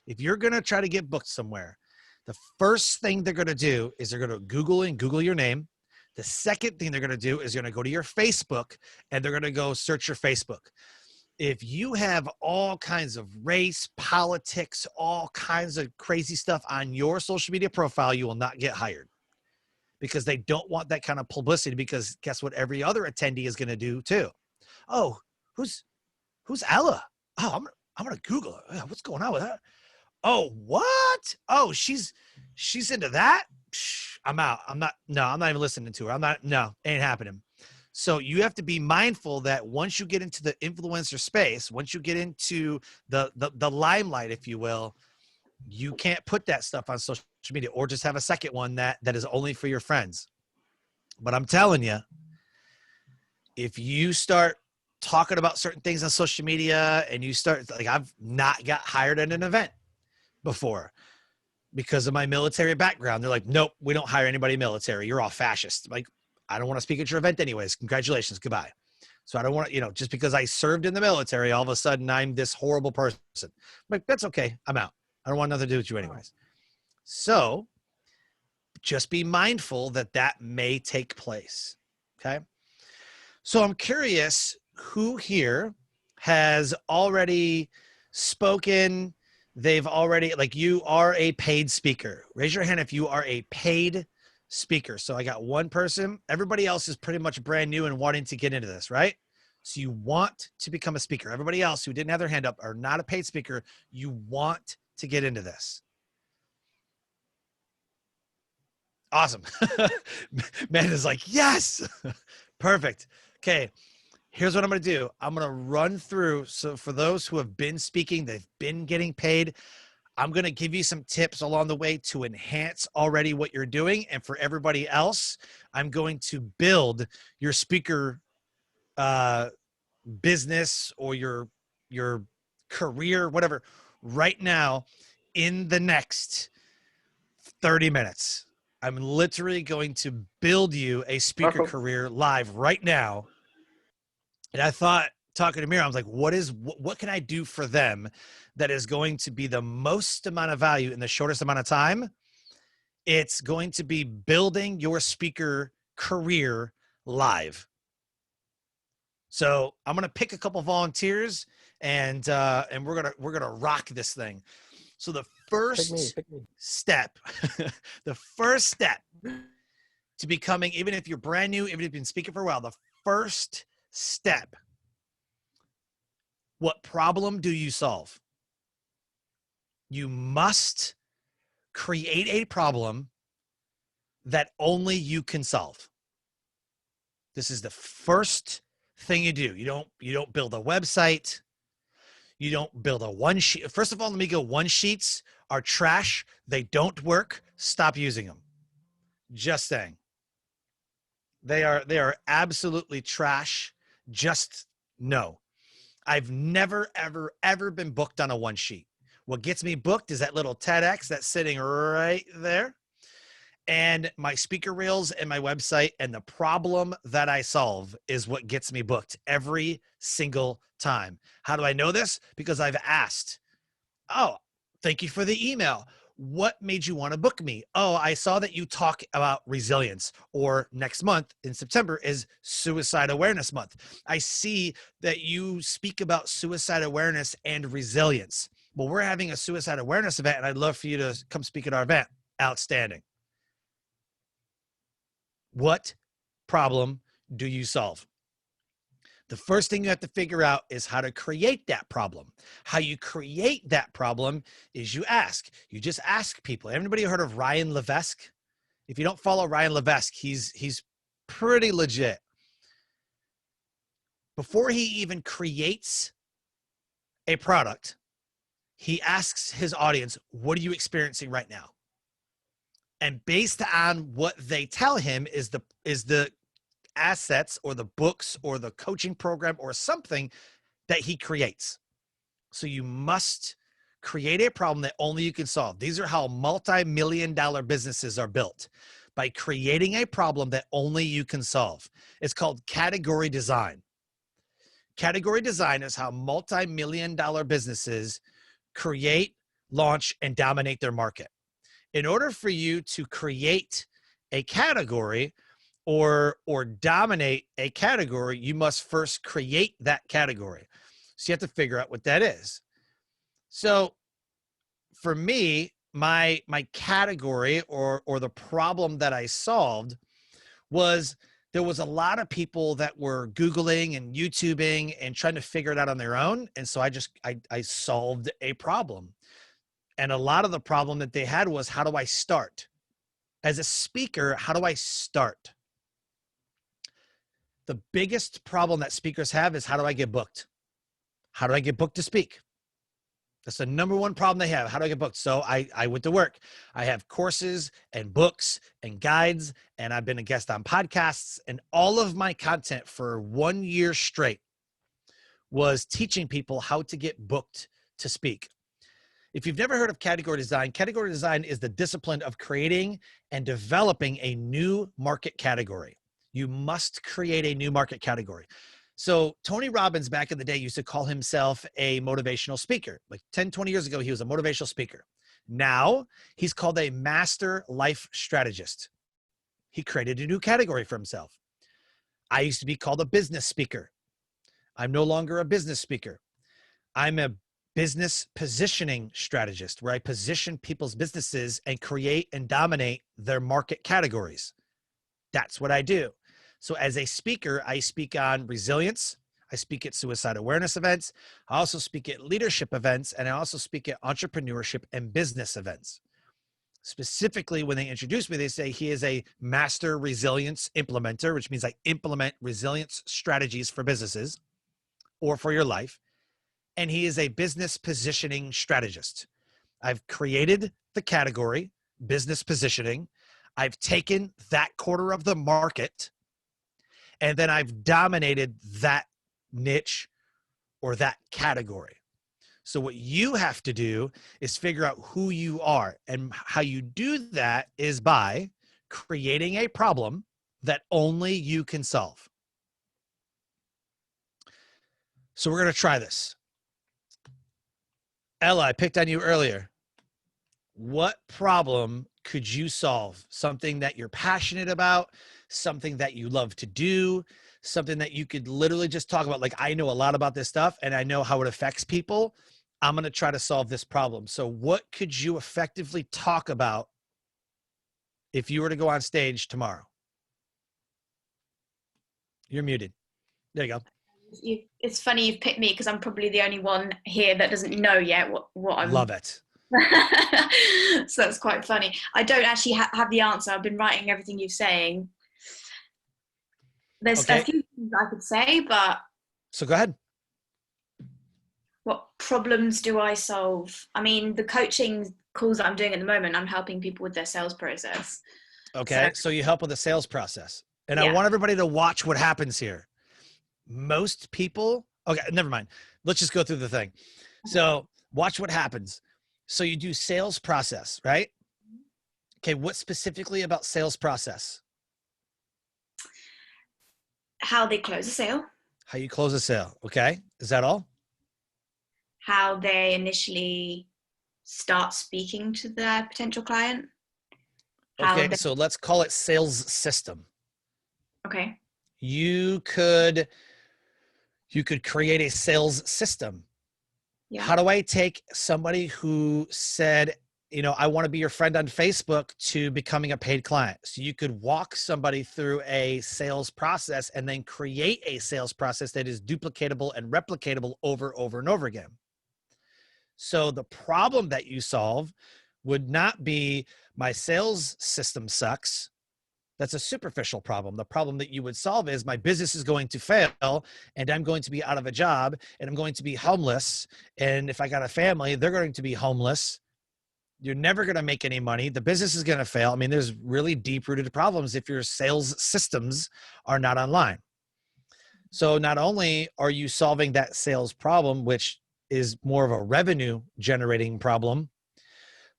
If you're going to try to get booked somewhere, the first thing they're going to do is they're going to Google your name. The second thing they're going to do is going to go to your Facebook and they're going to go search your Facebook. If you have all kinds of race, politics, all kinds of crazy stuff on your social media profile, you will not get hired because they don't want that kind of publicity, because guess what every other attendee is going to do too? Oh, who's Ella? Oh, I'm going to Google her. What's going on with her? Oh, what? Oh, she's into that? Psh, I'm out. I'm not even listening to her. Ain't happening. So you have to be mindful that once you get into the influencer space, once you get into the limelight, if you will, you can't put that stuff on social media, or just have a second one that is only for your friends. But I'm telling you, if you start talking about certain things on social media and you start, like, I've not got hired at an event before because of my military background. They're like, nope, we don't hire anybody military. You're all fascist. Like, I don't want to speak at your event anyways. Congratulations. Goodbye. So I don't want to, just because I served in the military, all of a sudden I'm this horrible person. I'm like, that's okay. I'm out. I don't want nothing to do with you anyways. So just be mindful that may take place. Okay. So I'm curious who here has already spoken. They've already, like, you are a paid speaker. Raise your hand if you are a paid speaker. So I got one person. Everybody else is pretty much brand new and wanting to get into this, right? So you want to become a speaker. Everybody else who didn't have their hand up are not a paid speaker. You want to get into this. Awesome. Man is like, yes. Perfect. Okay. Here's what I'm going to do. I'm going to run through. So for those who have been speaking, they've been getting paid, I'm going to give you some tips along the way to enhance already what you're doing. And for everybody else, I'm going to build your speaker business or your career, whatever, right now in the next 30 minutes. I'm literally going to build you a speaker career live right now. And I thought, talking to Mira, I was like, what can I do for them that is going to be the most amount of value in the shortest amount of time? It's going to be building your speaker career live. So I'm going to pick a couple volunteers and we're going to rock this thing. So the first step, the first step to becoming, even if you're brand new, even if you've been speaking for a while, the first step, what problem do you solve? You must create a problem that only you can solve. This is the first thing you do. You don't build a website. You don't build a one sheet. First of all, let me go. One sheets are trash. They don't work. Stop using them. Just saying. They are absolutely trash. Just no. I've never, ever been booked on a one sheet. What gets me booked is that little TEDx that's sitting right there, and my speaker reels and my website, and the problem that I solve is what gets me booked every single time. How do I know this? Because I've asked. Oh, thank you for the email. What made you want to book me? Oh, I saw that you talk about resilience, or next month in September is Suicide Awareness Month. I see that you speak about suicide awareness and resilience. Well, we're having a suicide awareness event and I'd love for you to come speak at our event. Outstanding. What problem do you solve? The first thing you have to figure out is how to create that problem. How you create that problem is you ask. You just ask people. Everybody heard of Ryan Levesque? If you don't follow Ryan Levesque, he's pretty legit. Before he even creates a product, he asks his audience, what are you experiencing right now? And based on what they tell him is the assets or the books or the coaching program or something that he creates. So you must create a problem that only you can solve. These are how multi-million-dollar businesses are built, by creating a problem that only you can solve. It's called category design. Category design is how multi-million-dollar businesses create, launch, and dominate their market. In order for you to create a category or dominate a category, you must first create that category. So you have to figure out what that is. So for me, my category or the problem that I solved was there was a lot of people that were Googling and YouTubing and trying to figure it out on their own. And so I solved a problem. And a lot of the problem that they had was, how do I start? As a speaker, how do I start? The biggest problem that speakers have is, how do I get booked? How do I get booked to speak? That's the number one problem they have. How do I get booked? So I went to work. I have courses and books and guides, and I've been a guest on podcasts, and all of my content for 1 year straight was teaching people how to get booked to speak. If you've never heard of category design is the discipline of creating and developing a new market category. You must create a new market category. So Tony Robbins back in the day used to call himself a motivational speaker. Like 10, 20 years ago, he was a motivational speaker. Now he's called a master life strategist. He created a new category for himself. I used to be called a business speaker. I'm no longer a business speaker. I'm a business positioning strategist, where I position people's businesses and create and dominate their market categories. That's what I do. So as a speaker, I speak on resilience. I speak at suicide awareness events. I also speak at leadership events, and I also speak at entrepreneurship and business events. Specifically, when they introduce me, they say he is a master resilience implementer, which means I implement resilience strategies for businesses or for your life. And he is a business positioning strategist. I've created the category, business positioning. I've taken that quarter of the market, and then I've dominated that niche or that category. So what you have to do is figure out who you are. And how you do that is by creating a problem that only you can solve. So we're going to try this. Ella, I picked on you earlier. What problem could you solve? Something that you're passionate about, something that you love to do, something that you could literally just talk about. Like, I know a lot about this stuff and I know how it affects people. I'm going to try to solve this problem. So what could you effectively talk about if you were to go on stage tomorrow? You're muted. There you go. It's funny you've picked me, because I'm probably the only one here that doesn't know yet what I'm. Love it. So that's quite funny. I don't actually have the answer. I've been writing everything you're saying. There's a few things I could say, but. So go ahead. What problems do I solve? I mean, the coaching calls that I'm doing at the moment, I'm helping people with their sales process. Okay, so you help with the sales process. And Yeah. I want everybody to watch what happens here. Most people, okay, never mind. Let's just go through the thing. So watch what happens. So you do sales process, right? Okay, what specifically about sales process? How they close a sale. How you close a sale, okay? Is that all? How they initially start speaking to their potential client. Okay, so let's call it sales system. Okay. You could create a sales system. Yeah. How do I take somebody who said, you know, I want to be your friend on Facebook to becoming a paid client? So you could walk somebody through a sales process and then create a sales process that is duplicatable and replicatable over and over again. So the problem that you solve would not be my sales system sucks. That's a superficial problem. The problem that you would solve is my business is going to fail and I'm going to be out of a job and I'm going to be homeless. And if I got a family, they're going to be homeless. You're never going to make any money. The business is going to fail. I mean, there's really deep-rooted problems if your sales systems are not online. So not only are you solving that sales problem, which is more of a revenue generating problem,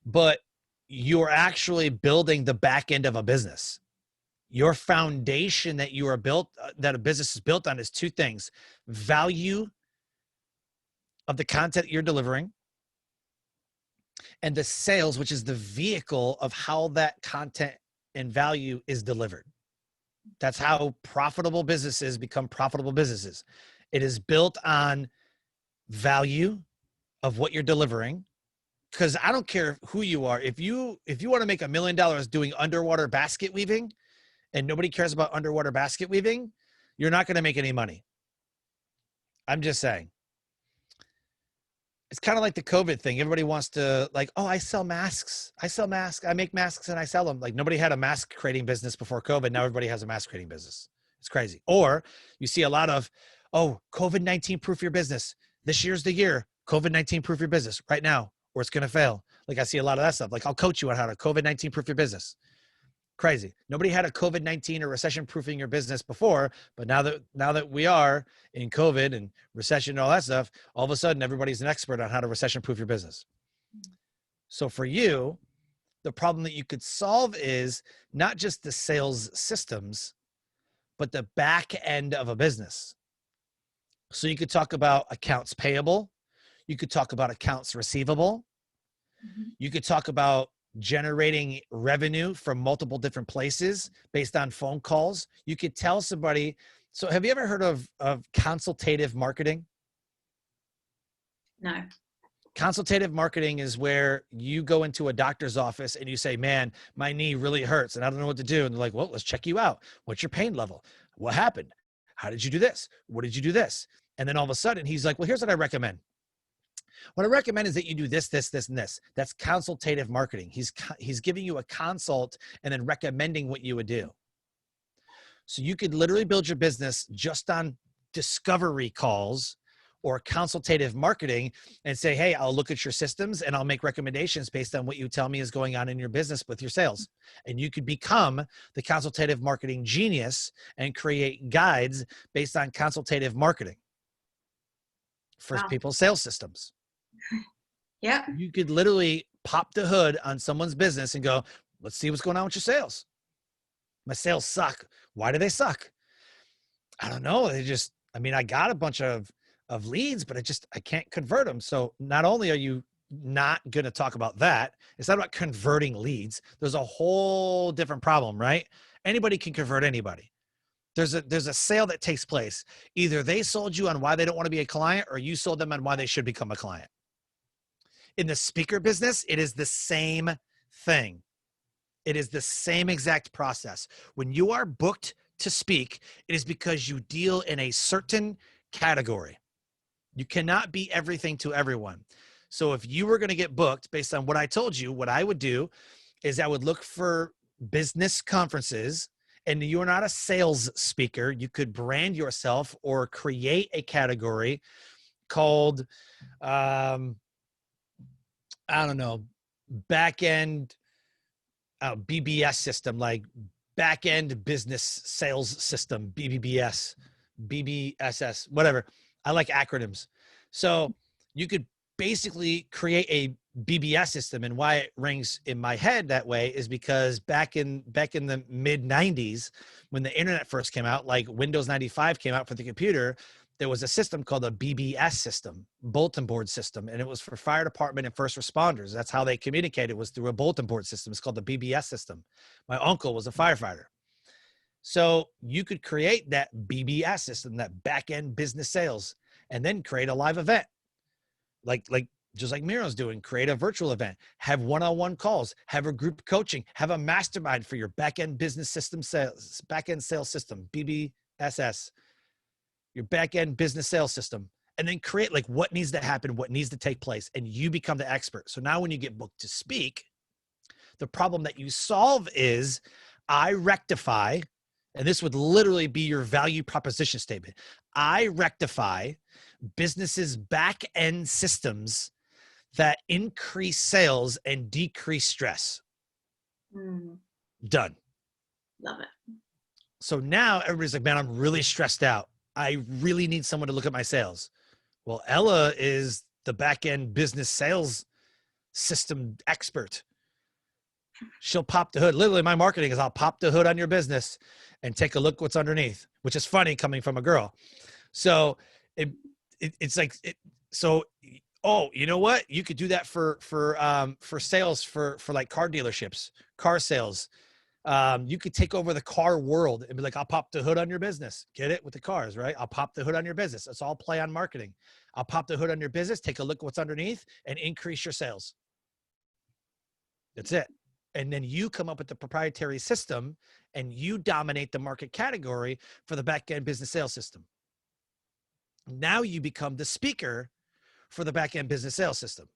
but you're actually building the back end of a business. Your foundation that you are built, that a business is built on, is two things: value of the content you're delivering, and the sales, which is the vehicle of how that content and value is delivered. That's how profitable businesses become profitable businesses. It is built on value of what you're delivering. Because I don't care who you are. If you want to make $1 million doing underwater basket weaving and nobody cares about underwater basket weaving, you're not going to make any money. I'm just saying. It's kind of like the COVID thing. Everybody wants to, like, oh, I sell masks. I make masks and I sell them. Like, nobody had a mask creating business before COVID. Now everybody has a mask creating business. It's crazy. Or you see a lot of, oh, COVID-19 proof your business. This year's the year. COVID-19 proof your business right now, or it's going to fail. Like, I see a lot of that stuff. Like, I'll coach you on how to COVID-19 proof your business. Crazy. Nobody had a COVID-19 or recession proofing your business before, but now that we are in COVID and recession and all that stuff, all of a sudden everybody's an expert on how to recession proof your business. So for you, the problem that you could solve is not just the sales systems, but the back end of a business. So you could talk about accounts payable. You could talk about accounts receivable. You could talk about generating revenue from multiple different places based on phone calls. You could tell somebody. So have you ever heard of consultative marketing? No. Consultative marketing is where you go into a doctor's office and you say, man, my knee really hurts and I don't know what to do. And they're like, well, let's check you out. What's your pain level? What happened? How did you do this? What did you do this? And then all of a sudden he's like, well, here's what I recommend. What I recommend is that you do this, this, this, and this. That's consultative marketing. He's giving you a consult and then recommending what you would do. So you could literally build your business just on discovery calls or consultative marketing and say, hey, I'll look at your systems and I'll make recommendations based on what you tell me is going on in your business with your sales. And you could become the consultative marketing genius and create guides based on consultative marketing for people's sales systems. Yeah. You could literally pop the hood on someone's business and go, let's see what's going on with your sales. My sales suck. Why do they suck? I don't know. I got a bunch of leads, but I can't convert them. So not only are you not going to talk about that, it's not about converting leads. There's a whole different problem, right? Anybody can convert anybody. There's a sale that takes place. Either they sold you on why they don't want to be a client, or you sold them on why they should become a client. In the speaker business, it is the same thing. It is the same exact process. When you are booked to speak, it is because you deal in a certain category. You cannot be everything to everyone. So if you were going to get booked based on what I told you, what I would do is I would look for business conferences. And you are not a sales speaker. You could brand yourself or create a category called, back-end BBS system, like back-end business sales system, BBBS, BBSS, whatever. I like acronyms. So you could basically create a BBS system. And why it rings in my head that way is because back in the mid 90s, when the internet first came out, like Windows 95 came out for the computer, there was a system called a BBS system, bulletin board system. And it was for fire department and first responders. That's how they communicated, was through a bulletin board system. It's called the BBS system. My uncle was a firefighter. So you could create that BBS system, that back-end business sales, and then create a live event. Just like Miro's doing, create a virtual event, have one-on-one calls, have a group coaching, have a mastermind for your back-end business system sales, back-end sales system, BBSS, your back-end business sales system, and then create like what needs to happen, what needs to take place, and you become the expert. So now when you get booked to speak, the problem that you solve is I rectify, and this would literally be your value proposition statement. I rectify businesses' back-end systems that increase sales and decrease stress. Done. Love it. So now everybody's like, man, I'm really stressed out. I really need someone to look at my sales. Well, Ella is the back-end business sales system expert. She'll pop the hood. Literally, my marketing is I'll pop the hood on your business and take a look what's underneath, which is funny coming from a girl. So it's like, oh, you know what? You could do that for sales for like car dealerships, car sales. You could take over the car world and be like, I'll pop the hood on your business. Get it with the cars, right? I'll pop the hood on your business. It's all play on marketing. I'll pop the hood on your business, take a look at what's underneath and increase your sales. That's it. And then you come up with the proprietary system and you dominate the market category for the back-end business sales system. Now you become the speaker for the back-end business sales system.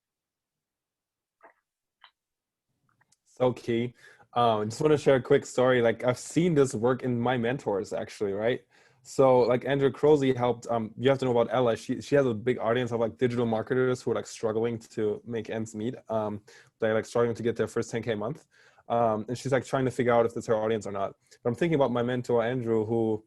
So key. Just want to share a quick story. Like I've seen this work in my mentors actually, right? So like Andrew Crosley helped, you have to know about Ella. She has a big audience of like digital marketers who are like struggling to make ends meet. They're like struggling to get their first 10K a month. And she's like trying to figure out if it's her audience or not. But I'm thinking about my mentor, Andrew, who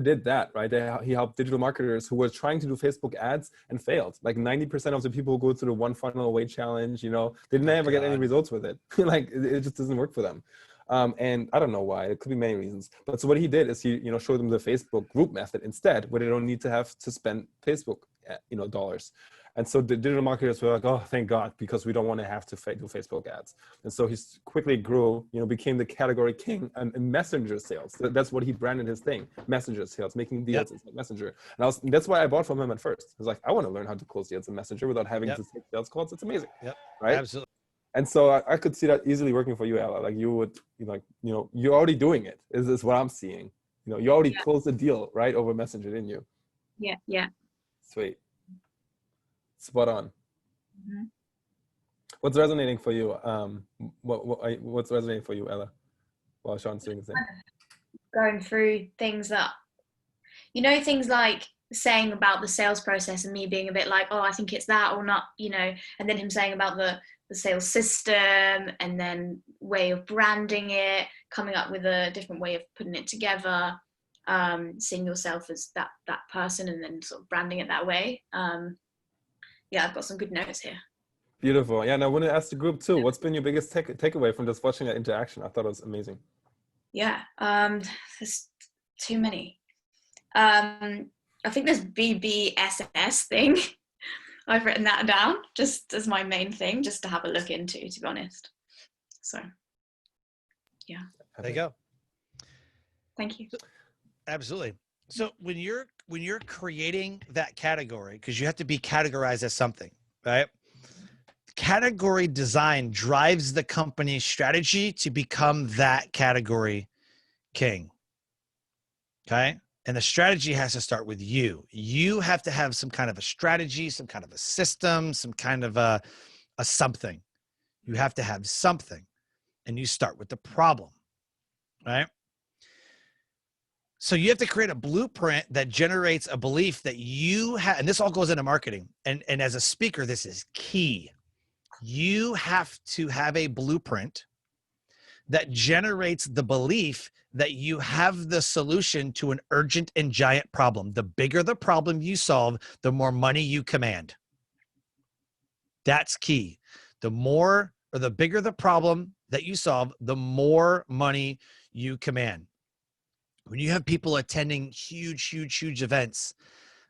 did that, right? He helped digital marketers who were trying to do Facebook ads and failed. Like 90% of the people who go through the one funnel away challenge, you know, they never get any results with it. Like it just doesn't work for them. And I don't know why. It could be many reasons. But so what he did is he, you know, showed them the Facebook group method instead, where they don't need to have to spend Facebook, you know, dollars. And so the digital marketers were like, oh, thank God, because we don't want to have to do Facebook ads. And so he quickly grew, you know, became the category king in messenger sales. That's what he branded his thing, messenger sales, making deals in Messenger. And that's why I bought from him at first. I was like, I want to learn how to close deals in Messenger without having to take sales calls. It's amazing. Right? Absolutely. And so I could see that easily working for you, Ella. Like you would, like, you know, you're already doing it. Is what I'm seeing. You know, you already closed the deal, right, over Messenger, didn't you? Yeah. Sweet. Spot on. What's resonating for you? What's resonating for you, Ella? While Sean's doing the same. Going through things that, you know, things like saying about the sales process and me being a bit like, oh, I think it's that or not, you know, and then him saying about the sales system and then way of branding it, coming up with a different way of putting it together, seeing yourself as that person and then sort of branding it that way. Yeah, I've got some good notes here. Beautiful. Yeah, and I want to ask the group too, what's been your biggest takeaway from just watching that interaction? I thought it was amazing. Yeah, there's too many. I think this BBSS thing, I've written that down just as my main thing, just to have a look into, to be honest. So, yeah. There you go. Thank you. Absolutely. So when you're creating that category, because you have to be categorized as something, right? Category design drives the company's strategy to become that category king. Okay. And the strategy has to start with you. You have to have some kind of a strategy, some kind of a system, some kind of a something. You have to have something. And you start with the problem, right? So you have to create a blueprint that generates a belief that you have, and this all goes into marketing. And as a speaker, this is key. You have to have a blueprint that generates the belief that you have the solution to an urgent and giant problem. The bigger the problem you solve, the more money you command. That's key. The more or the bigger the problem that you solve, the more money you command. When you have people attending huge events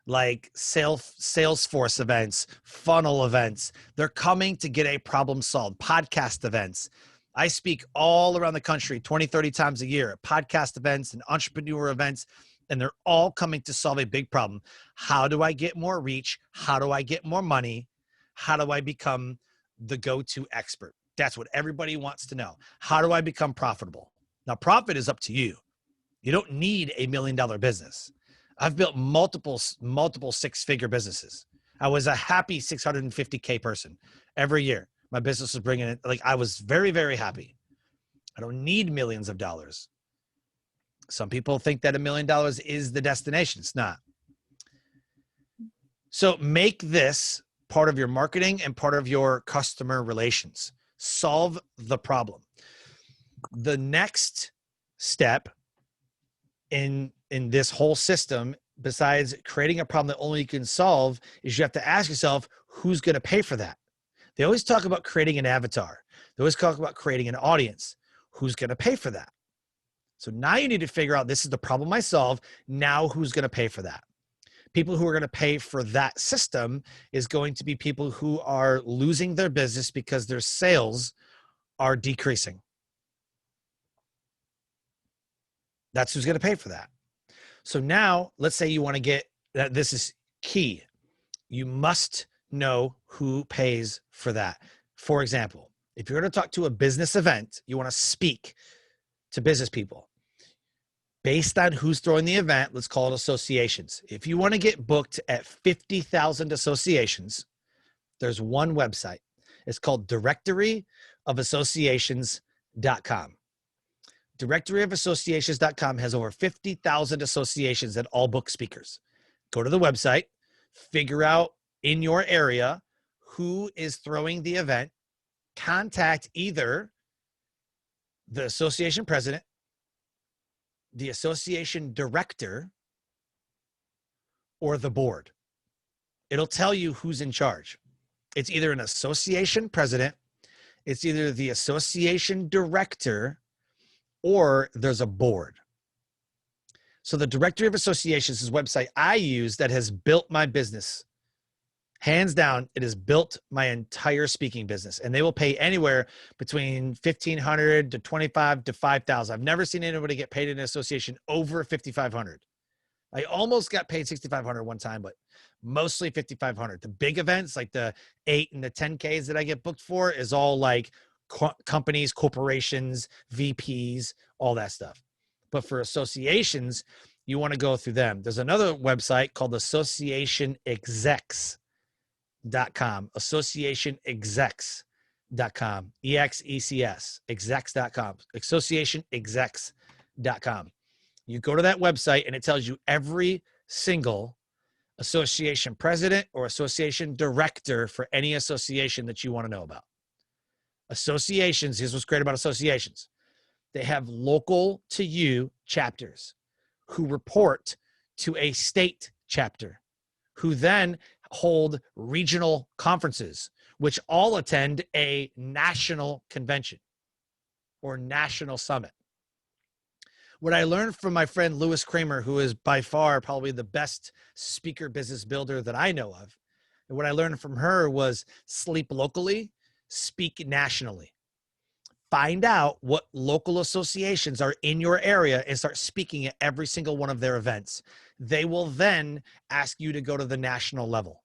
like Salesforce events, funnel events, they're coming to get a problem solved. Podcast events. I speak all around the country 20, 30 times a year at podcast events and entrepreneur events, and they're all coming to solve a big problem. How do I get more reach? How do I get more money? How do I become the go-to expert? That's what everybody wants to know. How do I become profitable? Now, profit is up to you. You don't need $1 million business. I've built multiple six-figure businesses. I was a happy 650K person every year. My business was bringing in, like, I was very, very happy. I don't need millions of dollars. Some people think that $1 million is the destination. It's not. So make this part of your marketing and part of your customer relations. Solve the problem. The next step in this whole system, besides creating a problem that only you can solve, is you have to ask yourself, who's going to pay for that? They always talk about creating an avatar. They always talk about creating an audience. Who's going to pay for that? So now you need to figure out, this is the problem I solve. Now who's going to pay for that? People who are going to pay for that system is going to be people who are losing their business because their sales are decreasing. That's who's going to pay for that. So now let's say you want to get that. This is key. You must know who pays for that. For example, if you're going to talk to a business event, you want to speak to business people. Based on who's throwing the event, let's call it associations. If you want to get booked at 50,000 associations, there's one website. It's called directoryofassociations.com. Directoryofassociations.com has over 50,000 associations that all book speakers. Go to the website, figure out in your area who is throwing the event, contact either the association president, the association director, or the board. It'll tell you who's in charge. It's either an association president, it's either the association director, or there's a board. So the Directory of Associations is a website I use that has built my business. Hands down, it has built my entire speaking business, and they will pay anywhere between $1,500 to $2,500 to $5,000. I've never seen anybody get paid in an association over $5,500. I almost got paid $6,500 one time, but mostly $5,500. The big events like the 8 and the 10Ks that I get booked for is all like companies, corporations, VPs, all that stuff. But for associations, you want to go through them. There's another website called associationexecs.com, associationexecs.com, EXECS, execs.com, associationexecs.com. You go to that website and it tells you every single association president or association director for any association that you want to know about. Associations, here's what's great about associations. They have local to you chapters who report to a state chapter, who then hold regional conferences, which all attend a national convention or national summit. What I learned from my friend Lewis Kramer, who is by far probably the best speaker business builder that I know of, and what I learned from her was sleep locally, speak nationally. Find out what local associations are in your area and start speaking at every single one of their events. They will then ask you to go to the national level.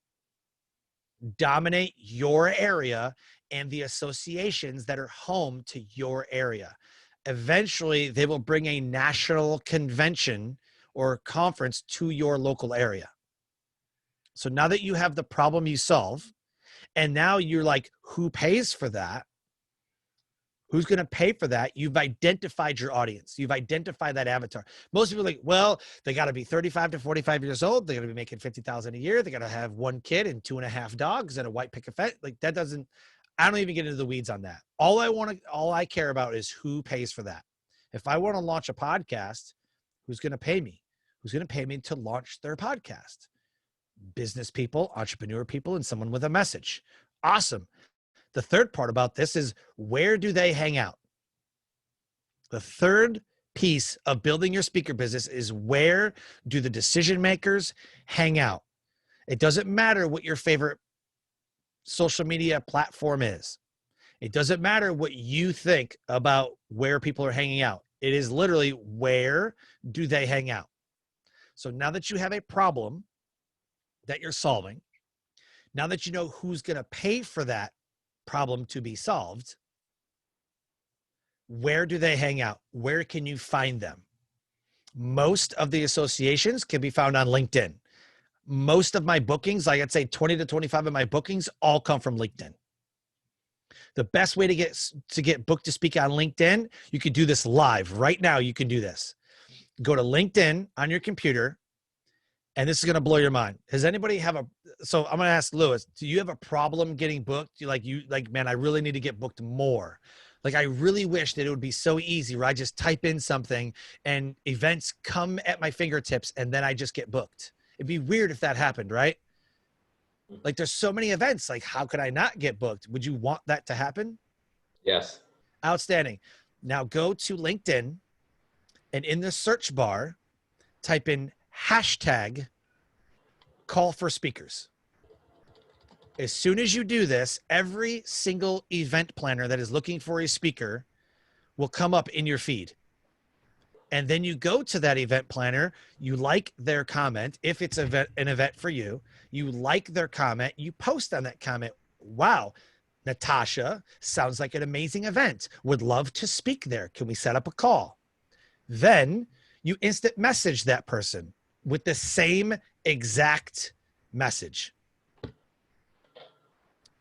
Dominate your area and the associations that are home to your area. Eventually, they will bring a national convention or conference to your local area. So now that you have the problem you solve, and now you're like, who pays for that? Who's going to pay for that? You've identified your audience. You've identified that avatar. Most people are like, well, they got to be 35 to 45 years old. They got to be making $50,000 a year. They got to have 1 kid and 2.5 dogs and a white picket fence. Like that doesn't, I don't even get into the weeds on that. All I care about is who pays for that. If I want to launch a podcast, who's going to pay me? Who's going to pay me to launch their podcast? Business people, entrepreneur people, and someone with a message. Awesome. The third part about this is, where do they hang out? The third piece of building your speaker business is, where do the decision makers hang out? It doesn't matter what your favorite social media platform is. It doesn't matter what you think about where people are hanging out. It is literally, where do they hang out? So now that you have a problem that you're solving, now that you know who's going to pay for that problem to be solved, where do they hang out? Where can you find them? Most of the associations can be found on LinkedIn. Most of my bookings, like I'd say 20 to 25 of my bookings, all come from LinkedIn. The best way to get booked to speak on LinkedIn, you could do this live right now. You can do this. Go to LinkedIn on your computer, and this is going to blow your mind. Does anybody have so I'm going to ask Lewis, do you have a problem getting booked? Man, I really need to get booked more. Like, I really wish that it would be so easy where I just type in something and events come at my fingertips and then I just get booked. It'd be weird if that happened, right? Like, there's so many events. Like, how could I not get booked? Would you want that to happen? Yes. Outstanding. Now go to LinkedIn and in the search bar, type in hashtag call for speakers. As soon as you do this, every single event planner that is looking for a speaker will come up in your feed. And then you go to that event planner, you like their comment. If it's an event for you, you like their comment, you post on that comment. Wow, Natasha, sounds like an amazing event. Would love to speak there. Can we set up a call? Then you instant message that person with the same exact message.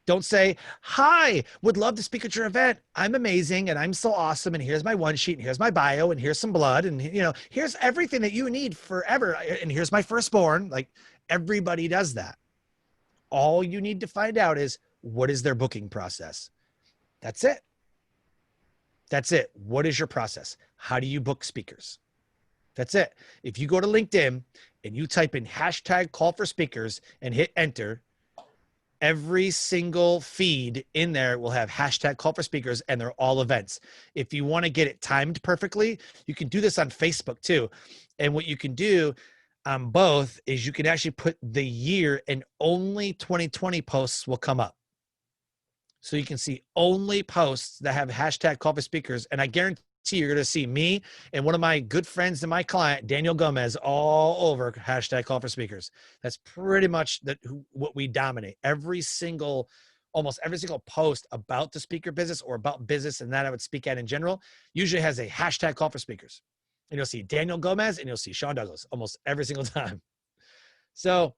Don't say, hi, would love to speak at your event. I'm amazing and I'm so awesome. And here's my one sheet and here's my bio and here's some blood. And here's everything that you need forever. And here's my firstborn. Like, everybody does that. All you need to find out is, what is their booking process? That's it. That's it. What is your process? How do you book speakers? That's it. If you go to LinkedIn and you type in hashtag call for speakers and hit enter, every single feed in there will have hashtag call for speakers and they're all events. If you want to get it timed perfectly, you can do this on Facebook too. And what you can do on both is you can actually put the year and only 2020 posts will come up. So you can see only posts that have hashtag call for speakers. And I guarantee you're going to see me and one of my good friends and my client, Daniel Gomez, all over hashtag call for speakers. That's pretty much what we dominate. Almost every single post about the speaker business or about business and that I would speak at in general usually has a hashtag call for speakers. And you'll see Daniel Gomez and you'll see Sean Douglas almost every single time. So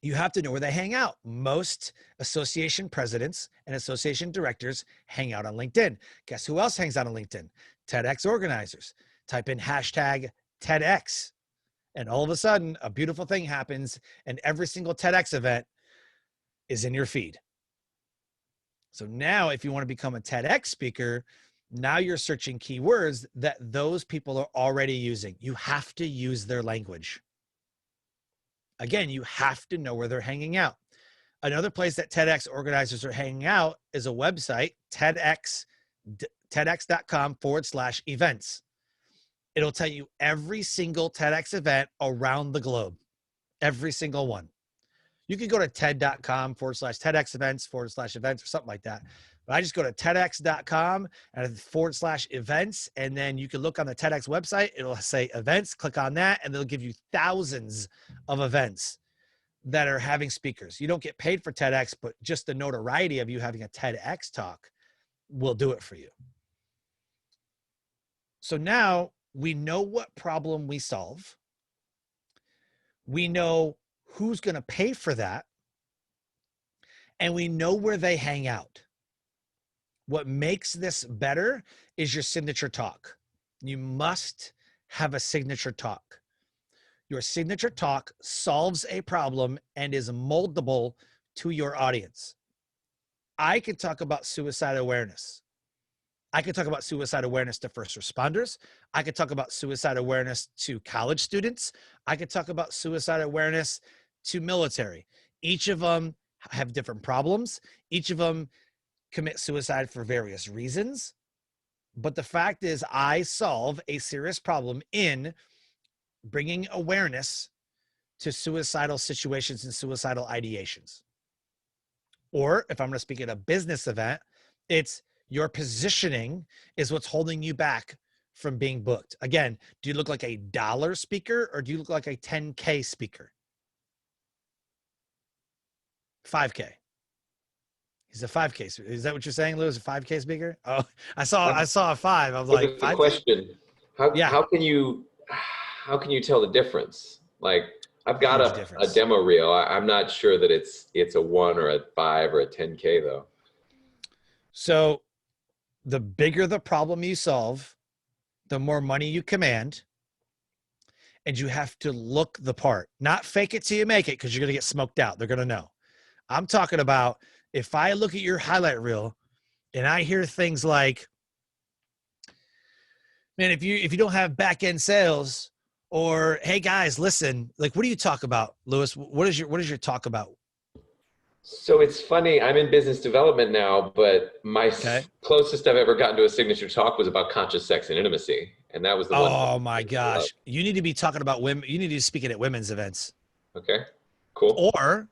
you have to know where they hang out. Most association presidents and association directors hang out on LinkedIn. Guess who else hangs out on LinkedIn? TEDx organizers. Type in hashtag TEDx. And all of a sudden, a beautiful thing happens and every single TEDx event is in your feed. So now if you want to become a TEDx speaker, now you're searching keywords that those people are already using. You have to use their language. Again, you have to know where they're hanging out. Another place that TEDx organizers are hanging out is a website, TEDx.com/events. It'll tell you every single TEDx event around the globe, every single one. You could go to TED.com/TEDx events/events or something like that. But I just go to TEDx.com and /events. And then you can look on the TEDx website. It'll say events, click on that, and they'll give you thousands of events that are having speakers. You don't get paid for TEDx, but just the notoriety of you having a TEDx talk will do it for you. So now we know what problem we solve. We know who's going to pay for that. And we know where they hang out. What makes this better is your signature talk. You must have a signature talk. Your signature talk solves a problem and is moldable to your audience. I could talk about suicide awareness. I could talk about suicide awareness to first responders. I could talk about suicide awareness to college students. I could talk about suicide awareness to military. Each of them have different problems. Each of them commit suicide for various reasons. But the fact is, I solve a serious problem in bringing awareness to suicidal situations and suicidal ideations. Or if I'm going to speak at a business event, it's your positioning is what's holding you back from being booked. Again, do you look like a dollar speaker or do you look like a 10K speaker? 5K. He's a 5K. Is that what you're saying, Lewis? A 5K speaker? Oh, I saw a 5. I was like, 5K? Question. How can you tell the difference? Like, I've got a demo reel. I'm not sure that it's a 1 or a 5 or a 10K though. So the bigger the problem you solve, the more money you command. and you have to look the part, not fake it till you make it, because you're going to get smoked out. They're going to know. I'm talking about if I look at your highlight reel and I hear things like, man, if you don't have back end sales, or hey guys, listen, like, what do you talk about, Lewis? What is your talk about? So it's funny, I'm in business development now, but my closest I've ever gotten to a signature talk was about conscious sex and intimacy. And that was the one. Oh my gosh. You need to be talking about women. You need to be speaking at women's events. Okay, cool. Or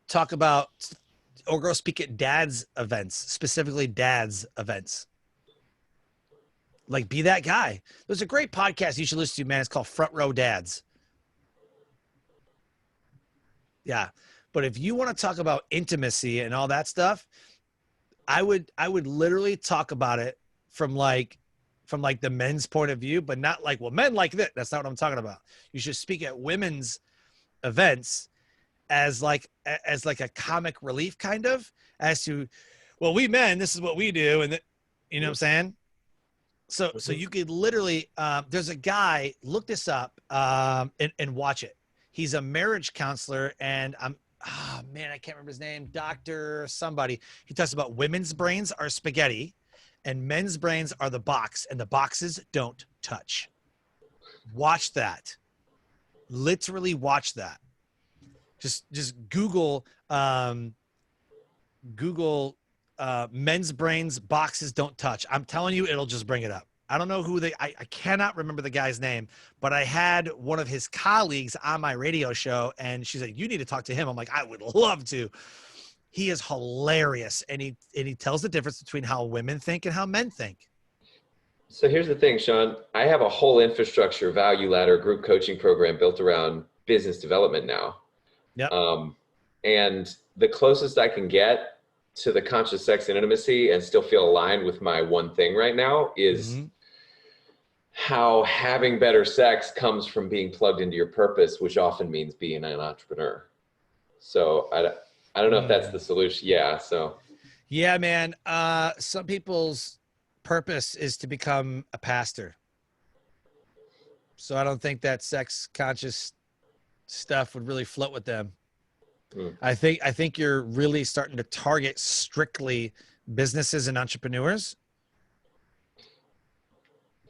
go speak at dads events, specifically dads events. Like, be that guy. There's a great podcast you should listen to, man. It's called Front Row Dads. Yeah. But if you want to talk about intimacy and all that stuff, I would literally talk about it from the men's point of view, but not like, well, men like that. That's not what I'm talking about. You should speak at women's events as like a comic relief kind of, as to, well, we men, this is what we do. And you know what I'm saying? So you could literally, there's a guy, look this up and watch it. He's a marriage counselor, and I can't remember his name, Dr. somebody. He talks about women's brains are spaghetti and men's brains are the box, and the boxes don't touch. Watch that. Literally watch that. Just Google men's brains, boxes don't touch. I'm telling you, it'll just bring it up. I don't know I cannot remember the guy's name, but I had one of his colleagues on my radio show, and she's like, you need to talk to him. I'm like, I would love to. He is hilarious. And he tells the difference between how women think and how men think. So here's the thing, Sean, I have a whole infrastructure value ladder group coaching program built around business development now. Yep. And the closest I can get to the conscious sex and intimacy and still feel aligned with my one thing right now is how having better sex comes from being plugged into your purpose, which often means being an entrepreneur. So I don't know if that's the solution. Yeah. So. Yeah, man. Some people's purpose is to become a pastor. So I don't think that sex conscious stuff would really float with them. I think you're really starting to target strictly businesses and entrepreneurs.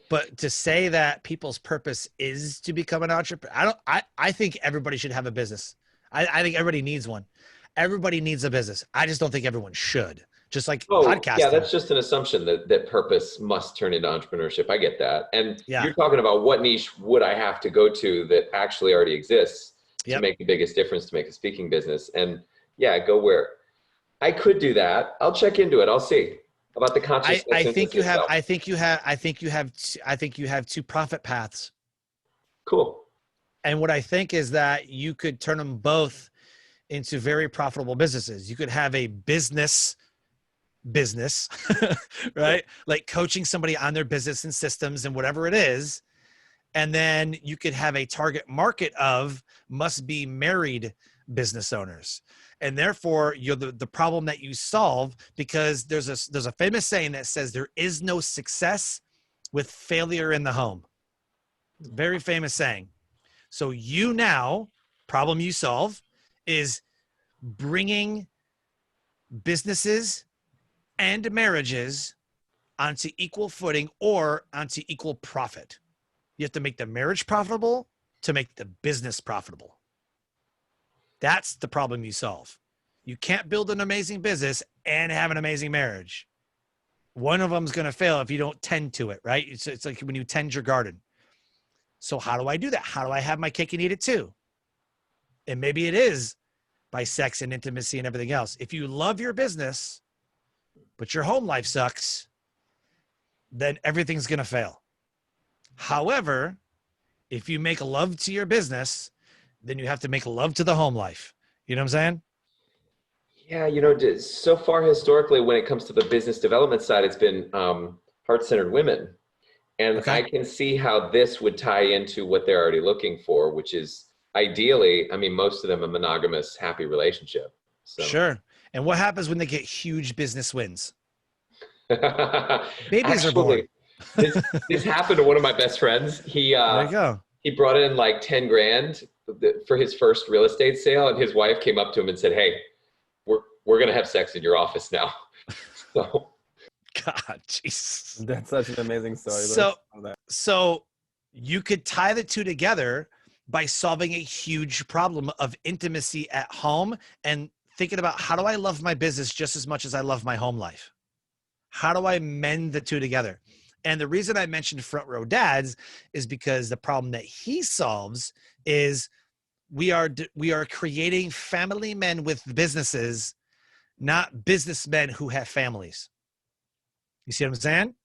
But to say that people's purpose is to become an entrepreneur, I think everybody should have a business. I think everybody needs one. Everybody needs a business. I just don't think everyone should. Just like podcasting. Yeah, that's just an assumption that purpose must turn into entrepreneurship. I get that. And you're talking about what niche would I have to go to that actually already exists to make the biggest difference, to make a speaking business. And go where I could do that. I'll check into it. I'll see about the consciousness. I think you have two profit paths. Cool. And what I think is that you could turn them both into very profitable businesses. You could have a business, right? Like coaching somebody on their business and systems and whatever it is. And then you could have a target market of must be married business owners. And therefore you're the problem that you solve, because there's a famous saying that says there is no success with failure in the home. Very famous saying. So problem you solve is bringing businesses and marriages onto equal footing or onto equal profit. You have to make the marriage profitable to make the business profitable. That's the problem you solve. You can't build an amazing business and have an amazing marriage. One of them is going to fail if you don't tend to it, right? It's like when you tend your garden. So how do I do that? How do I have my cake and eat it too? And maybe it is by sex and intimacy and everything else. If you love your business, but your home life sucks, then everything's going to fail. However, if you make love to your business, then you have to make love to the home life. You know what I'm saying? Yeah, so far historically, when it comes to the business development side, it's been heart-centered women. And I can see how this would tie into what they're already looking for, which is ideally, most of them a monogamous, happy relationship. So. Sure. And what happens when they get huge business wins? Babies are born. this happened to one of my best friends. There you go. he brought in like 10 grand for his first real estate sale. And his wife came up to him and said, hey, we're going to have sex in your office now. So. God, Jesus. That's such an amazing story. So you could tie the two together by solving a huge problem of intimacy at home and thinking about, how do I love my business just as much as I love my home life? How do I mend the two together? And the reason I mentioned Front Row Dads is because the problem that he solves is we are creating family men with businesses, not businessmen who have families. You see what I'm saying?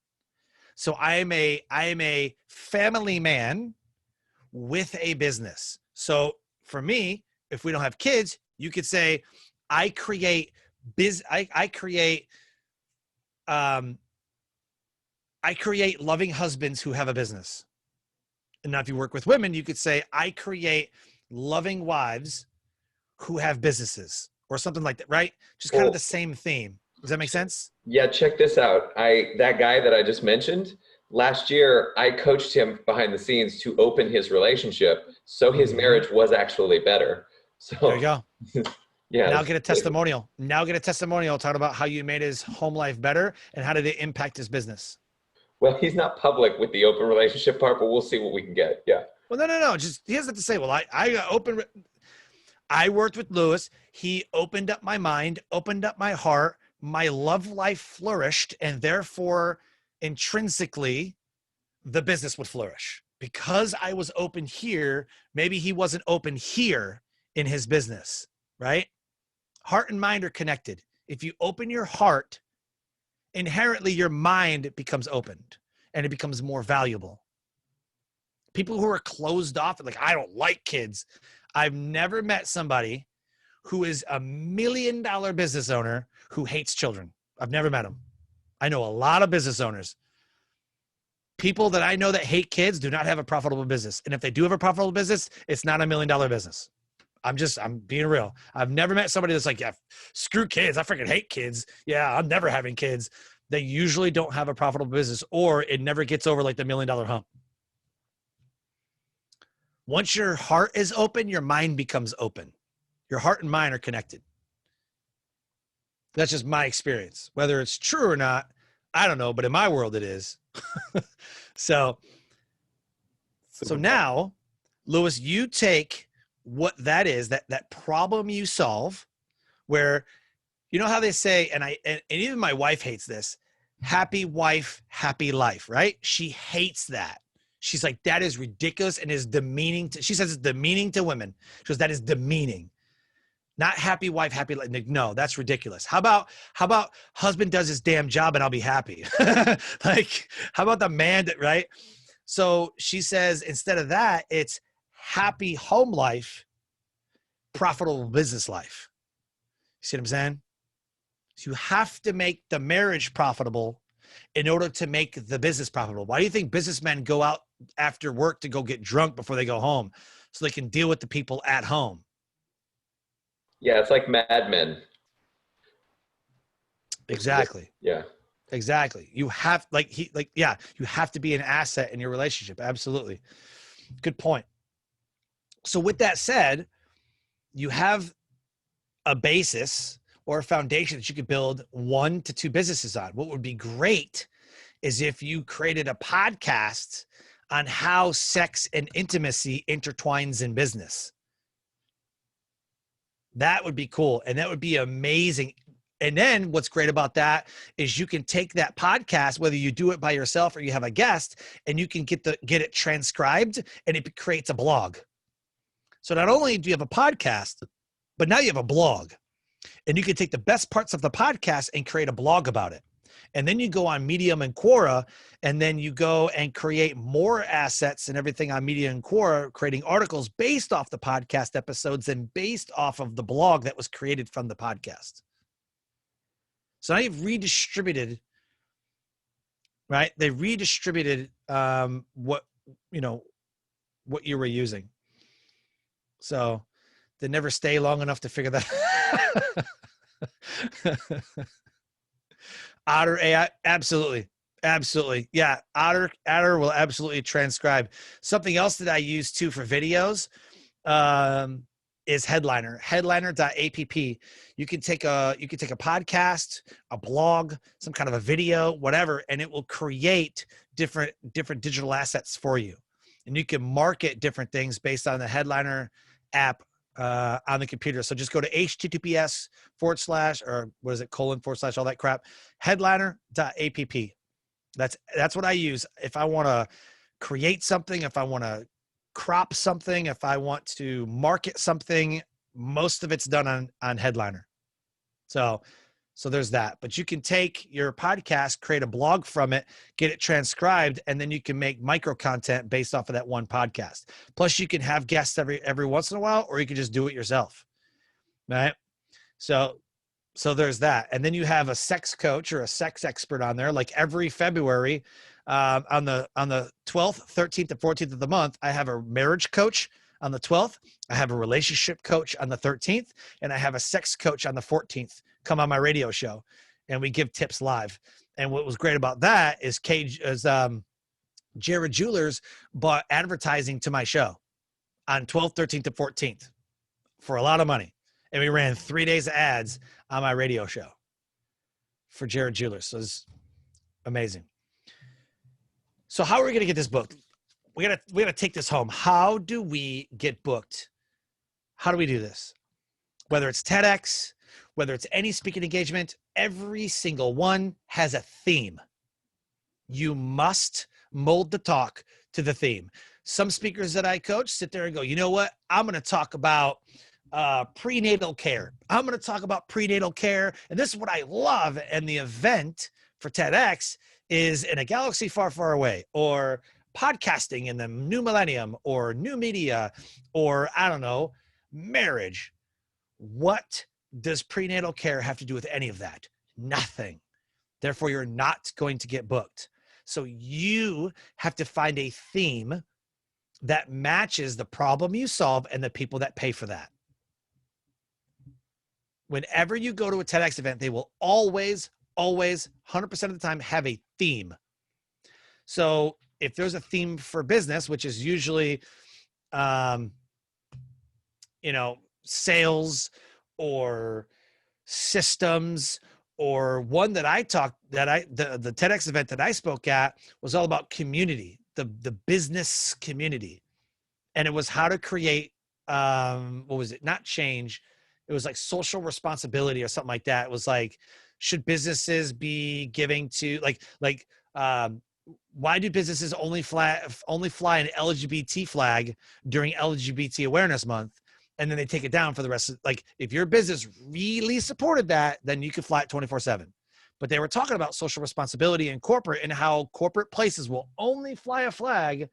So I am a family man with a business. So for me, if we don't have kids, you could say I create loving husbands who have a business. And now if you work with women, you could say I create loving wives who have businesses or something like that, right? Just kind of the same theme. Does that make sense? Yeah, check this out. That guy that I just mentioned, last year, I coached him behind the scenes to open his relationship. So his marriage was actually better. So there you go. Yeah. Now get a testimonial. Talking about how you made his home life better and how did it impact his business. Well, he's not public with the open relationship part, but we'll see what we can get. Yeah. Well, no. Just he has nothing to say. Well, I worked with Lewis. He opened up my mind, opened up my heart. My love life flourished, and therefore intrinsically the business would flourish because I was open here. Maybe he wasn't open here in his business, right? Heart and mind are connected. If you open your heart, inherently your mind becomes opened and it becomes more valuable. People who are closed off, like, I don't like kids. I've never met somebody who is a $1 million business owner who hates children. I've never met them. I know a lot of business owners. People that I know that hate kids do not have a profitable business. And if they do have a profitable business, it's not a $1 million business. I'm being real. I've never met somebody that's like, yeah, screw kids. I freaking hate kids. Yeah, I'm never having kids. They usually don't have a profitable business, or it never gets over like the $1 million hump. Once your heart is open, your mind becomes open. Your heart and mind are connected. That's just my experience. Whether it's true or not, I don't know, but in my world it is. So now, Lewis, you take what that is, that problem you solve, where, you know how they say, and even my wife hates this, happy wife, happy life, right? She hates that. She's like, that is ridiculous and is demeaning. She says it's demeaning to women. She goes, that is demeaning. Not happy wife, happy life. No, that's ridiculous. How about husband does his damn job and I'll be happy? Like, how about the man that, right? So she says, instead of that, it's happy home life, profitable business life. You see what I'm saying? So you have to make the marriage profitable in order to make the business profitable. Why do you think businessmen go out after work to go get drunk before they go home? So they can deal with the people at home. Yeah, it's like Mad Men. Exactly. Yeah. Exactly. You have you have to be an asset in your relationship. Absolutely. Good point. So with that said, you have a basis or a foundation that you could build 1 to 2 businesses on. What would be great is if you created a podcast on how sex and intimacy intertwines in business. That would be cool. And that would be amazing. And then what's great about that is you can take that podcast, whether you do it by yourself or you have a guest, and you can get it transcribed and it creates a blog. So not only do you have a podcast, but now you have a blog, and you can take the best parts of the podcast and create a blog about it. And then you go on Medium and Quora, and then you go and create more assets and everything on Medium and Quora, creating articles based off the podcast episodes and based off of the blog that was created from the podcast. So now you've redistributed, right? They redistributed what you were using. So they never stay long enough to figure that. Otter AI, absolutely. Absolutely. Yeah. Otter will absolutely transcribe. Something else that I use too for videos is headliner.app. You can take a podcast, a blog, some kind of a video, whatever, and it will create different digital assets for you. And you can market different things based on the Headliner app on the computer. So just go to https / or what is it, :/ all that crap, headliner.app. That's what I use. If I want to create something, if I want to crop something, if I want to market something, most of it's done on Headliner. So there's that. But you can take your podcast, create a blog from it, get it transcribed, and then you can make micro content based off of that one podcast. Plus, you can have guests every once in a while, or you can just do it yourself. Right? So there's that. And then you have a sex coach or a sex expert on there. Like every February, on the 12th, 13th, and 14th of the month, I have a marriage coach on the 12th. I have a relationship coach on the 13th, and I have a sex coach on the 14th. Come on my radio show, and we give tips live. And what was great about that is Jared Jewelers bought advertising to my show on 12th, 13th, and 14th for a lot of money. And we ran 3 days of ads on my radio show for Jared Jewelers. So it's amazing. So how are we going to get this booked? We gotta take this home. How do we get booked? How do we do this? Whether it's TEDx, whether it's any speaking engagement, every single one has a theme. You must mold the talk to the theme. Some speakers that I coach sit there and go, you know what? I'm going to talk about prenatal care. I'm going to talk about prenatal care. And this is what I love. And the event for TEDx is in a galaxy far, far away, or podcasting in the new millennium, or new media, or I don't know, marriage. What does prenatal care have to do with any of that? Nothing. Therefore, you're not going to get booked. So you have to find a theme that matches the problem you solve and the people that pay for that. Whenever you go to a TEDx event, they will always, 100% of the time have a theme. So if there's a theme for business, which is usually, sales or systems, or one that the TEDx event that I spoke at was all about community, the business community. And it was how to create, what was it? Not change. It was like social responsibility or something like that. It was like, should businesses be giving to why do businesses only fly an LGBT flag during LGBT Awareness Month, and then they take it down for the rest of, like, if your business really supported that, then you could fly it 24/7. But they were talking about social responsibility in corporate, and how corporate places will only fly a flag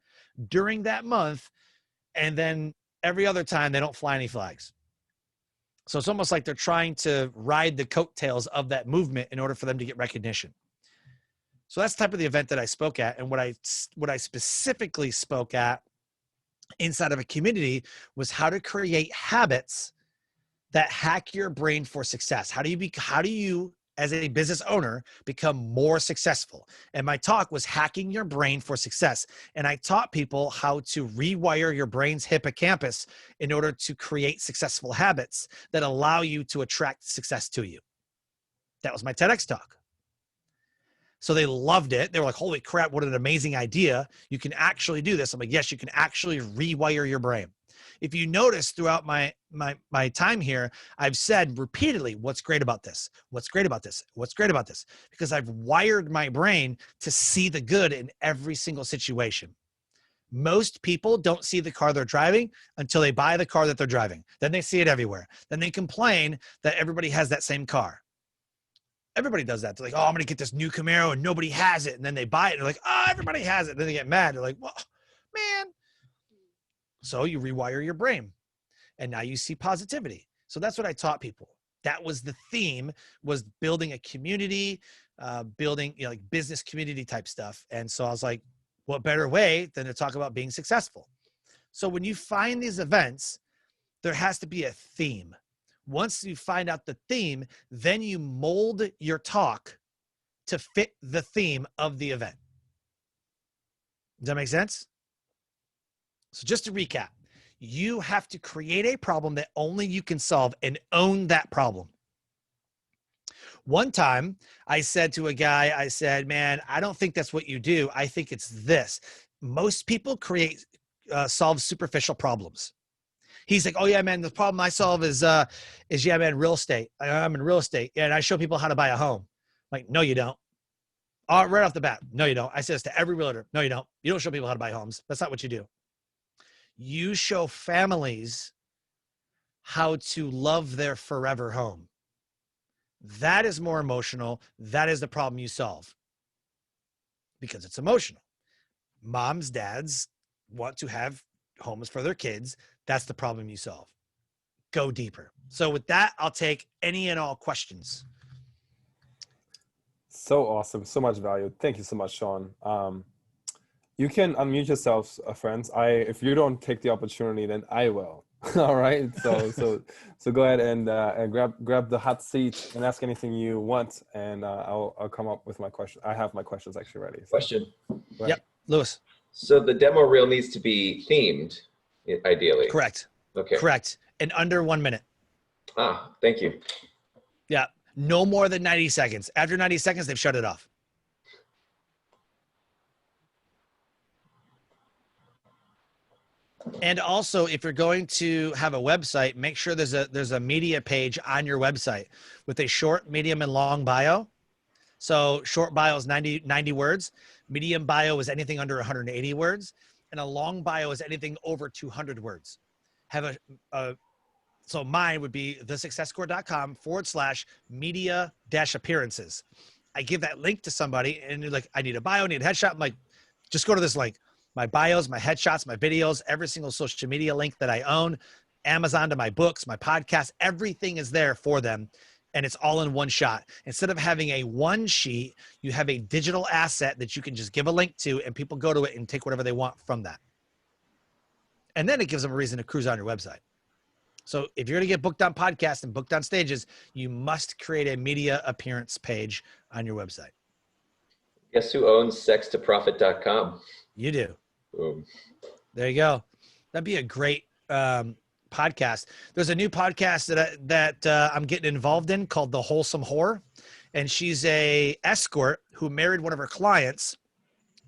during that month, and then every other time they don't fly any flags. So it's almost like they're trying to ride the coattails of that movement in order for them to get recognition. So that's the type of the event that I spoke at. And what I specifically spoke at inside of a community was how to create habits that hack your brain for success. How do you as a business owner become more successful? And my talk was hacking your brain for success. And I taught people how to rewire your brain's hippocampus in order to create successful habits that allow you to attract success to you. That was my TEDx talk. So they loved it. They were like, holy crap, what an amazing idea. You can actually do this. I'm like, yes, you can actually rewire your brain. If you notice throughout my time here, I've said repeatedly, what's great about this? What's great about this? What's great about this? Because I've wired my brain to see the good in every single situation. Most people don't see the car they're driving until they buy the car that they're driving. Then they see it everywhere. Then they complain that everybody has that same car. Everybody does that. They're like, oh, I'm going to get this new Camaro and nobody has it. And then they buy it and they're like, oh, everybody has it. And then they get mad. They're like, well, man. So you rewire your brain and now you see positivity. So that's what I taught people. That was the theme, was building a community, building like business community type stuff. And so I was like, what better way than to talk about being successful? So when you find these events, there has to be a theme. Once you find out the theme, then you mold your talk to fit the theme of the event. Does that make sense? So just to recap, you have to create a problem that only you can solve and own that problem. One time I said to a guy, I said, man, I don't think that's what you do. I think it's this. Most people solve superficial problems. He's like, oh yeah, man, the problem I solve is yeah, man, real estate. I'm in real estate and I show people how to buy a home. I'm like, no, you don't. Right off the bat, no, you don't. I say this to every realtor. No, you don't. You don't show people how to buy homes. That's not what you do. You show families how to love their forever home. That is more emotional. That is the problem you solve because it's emotional. Moms, dads want to have homes for their kids. That's the problem you solve. Go deeper. So with that, I'll take any and all questions. So awesome. So much value. Thank you so much, Sean. You can unmute yourselves, friends. If you don't take the opportunity, then I will. All right. So go ahead and grab the hot seat and ask anything you want, and I'll come up with my question. I have my questions actually ready. So. Question. Yep, Lewis. So the demo reel needs to be themed, ideally. Correct. Okay. Correct. And under 1 minute. Thank you. Yeah. No more than 90 seconds. After 90 seconds, they've shut it off. And also, if you're going to have a website, make sure there's a media page on your website with a short, medium, and long bio. So short bio is 90 words. Medium bio is anything under 180 words. And a long bio is anything over 200 words. Have so mine would be thesuccesscore.com/media-appearances. I give that link to somebody and you're like, I need a bio, I need a headshot. I'm like, just go to this link. My bios, my headshots, my videos, every single social media link that I own, Amazon to my books, my podcast, everything is there for them. And it's all in one shot. Instead of having a one sheet, you have a digital asset that you can just give a link to and people go to it and take whatever they want from that. And then it gives them a reason to cruise on your website. So if you're going to get booked on podcasts and booked on stages, you must create a media appearance page on your website. Guess who owns sextoprofit.com? You do. Boom. There you go. That'd be a great podcast. There's a new podcast that I'm getting involved in called The Wholesome Whore. And she's a escort who married one of her clients.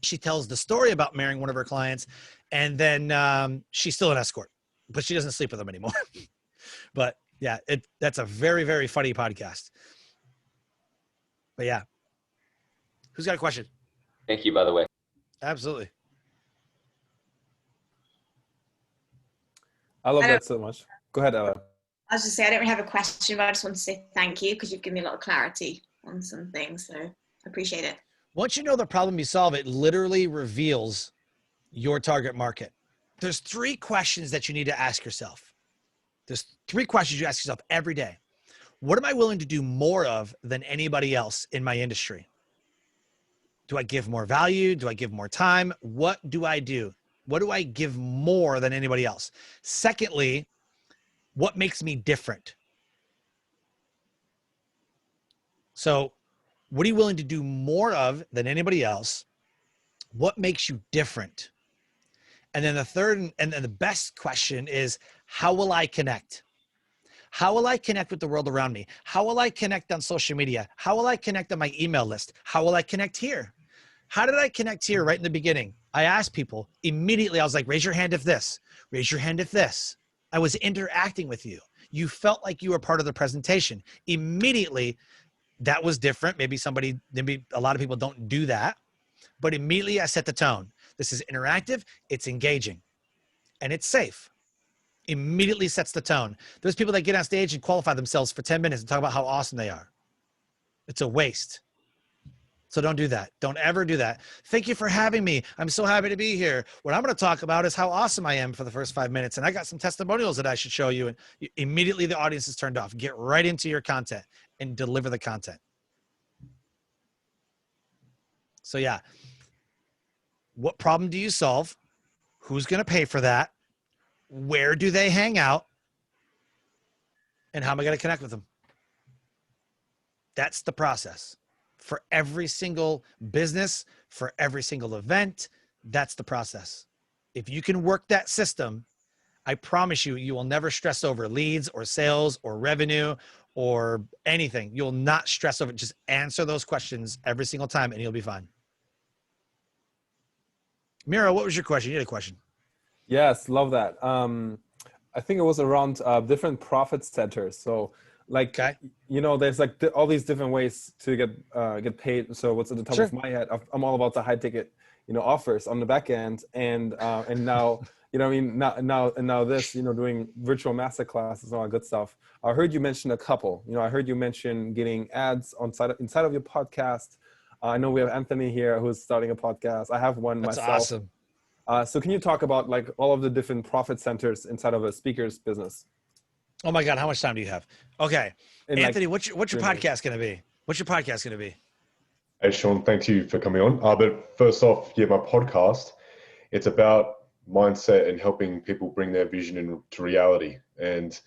She tells the story about marrying one of her clients. And then she's still an escort, but she doesn't sleep with them anymore. But yeah, that's a very, very funny podcast. But yeah. Who's got a question? Thank you, by the way. Absolutely. I love that so much. Go ahead, Ella. I was just saying, I don't really have a question, but I just want to say thank you because you've given me a lot of clarity on some things. So I appreciate it. Once you know the problem you solve, it literally reveals your target market. There's 3 questions that you need to ask yourself. There's 3 questions you ask yourself every day. What am I willing to do more of than anybody else in my industry? Do I give more value? Do I give more time? What do I do? What do I give more than anybody else? Secondly, what makes me different? So what are you willing to do more of than anybody else? What makes you different? And then the third and then the best question is, how will I connect? How will I connect with the world around me? How will I connect on social media? How will I connect on my email list? How will I connect here? How did I connect here right in the beginning? I asked people immediately. I was like, raise your hand if this, raise your hand if this. I was interacting with you. You felt like you were part of the presentation. Immediately, that was different. Maybe a lot of people don't do that, but immediately I set the tone. This is interactive, it's engaging, and it's safe. Immediately sets the tone. There's people that get on stage and qualify themselves for 10 minutes and talk about how awesome they are. It's a waste. So don't do that. Don't ever do that. Thank you for having me. I'm so happy to be here. What I'm going to talk about is how awesome I am for the first 5 minutes. And I got some testimonials that I should show you. And immediately the audience is turned off. Get right into your content and deliver the content. So yeah. What problem do you solve? Who's going to pay for that? Where do they hang out? And how am I going to connect with them? That's the process. for every single business, for every single event. That's the process. If you can work that system, I promise you, you will never stress over leads or sales or revenue or anything. You'll not stress over it. Just answer those questions every single time and you'll be fine. Miro, what was your question? You had a question. Yes, love that. I think it was around different profit centers. So like, Okay. you know, there's like all these different ways to get paid. So what's at the top Sure. of my head, I'm all about the high ticket, you know, offers on the back end. And now, you know, I mean, now this, you know, doing virtual masterclasses and all that good stuff. I heard you mention a couple, you know, I heard you mention getting ads inside of your podcast. I know we have Anthony here who's starting a podcast. I have one That's myself. awesome. So can you talk about like all of the different profit centers inside of a speaker's business? Oh my God, how much time do you have? Okay. In Anthony, like what's your 3 minutes. podcast going to be? What's your podcast going to be? Hey, Sean, thank you for coming on. But first off, yeah, my podcast, it's about mindset and helping people bring their vision into reality. And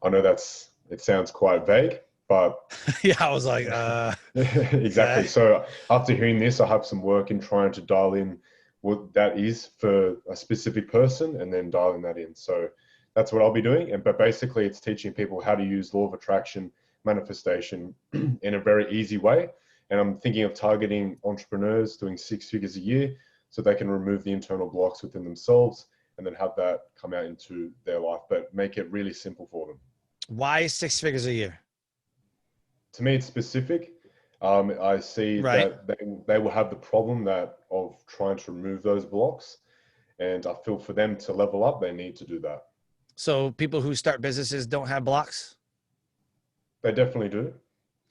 I know it sounds quite vague, but Yeah, I was like, exactly. okay. So after hearing this, I have some work in trying to dial in what that is for a specific person and then dialing that in. So that's what I'll be doing. But basically it's teaching people how to use law of attraction, manifestation in a very easy way. And I'm thinking of targeting entrepreneurs doing 6 figures a year so they can remove the internal blocks within themselves and then have that come out into their life, but make it really simple for them. Why 6 figures a year? To me, it's specific. I see Right. that they will have the problem of trying to remove those blocks. And I feel for them to level up, they need to do that. So people who start businesses don't have blocks? They definitely do.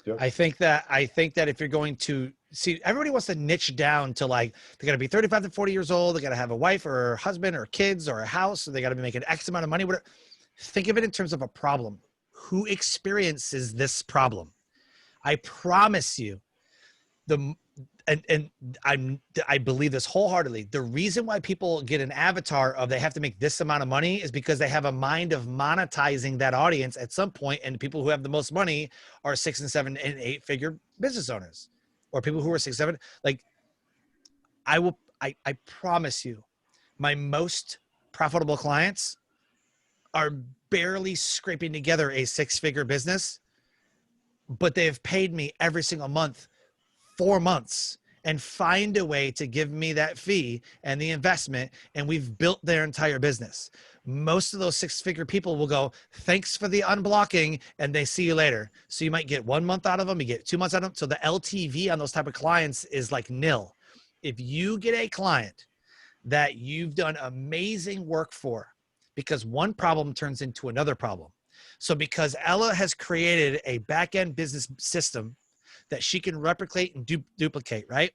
Yep. I think that if you're going to see, everybody wants to niche down to like, they got to be 35 to 40 years old. They got to have a wife or a husband or kids or a house. Or they got to be making X amount of money. Whatever. Think of it in terms of a problem. Who experiences this problem? I promise you, I believe this wholeheartedly. The reason why people get an avatar of they have to make this amount of money is because they have a mind of monetizing that audience at some point. And people who have the most money are 6 and 7 and 8 figure business owners, or people who are 6, 7. Like I promise you, my most profitable clients are barely scraping together a 6-figure business, but they've paid me every single month 4 months and find a way to give me that fee and the investment, and we've built their entire business. Most of those 6-figure people will go, thanks for the unblocking, and they see you later. So you might get 1 month out of them, you get 2 months out of them. So the LTV on those type of clients is like nil. If you get a client that you've done amazing work for, because one problem turns into another problem. So because Ella has created a back-end business system that she can replicate and duplicate, right?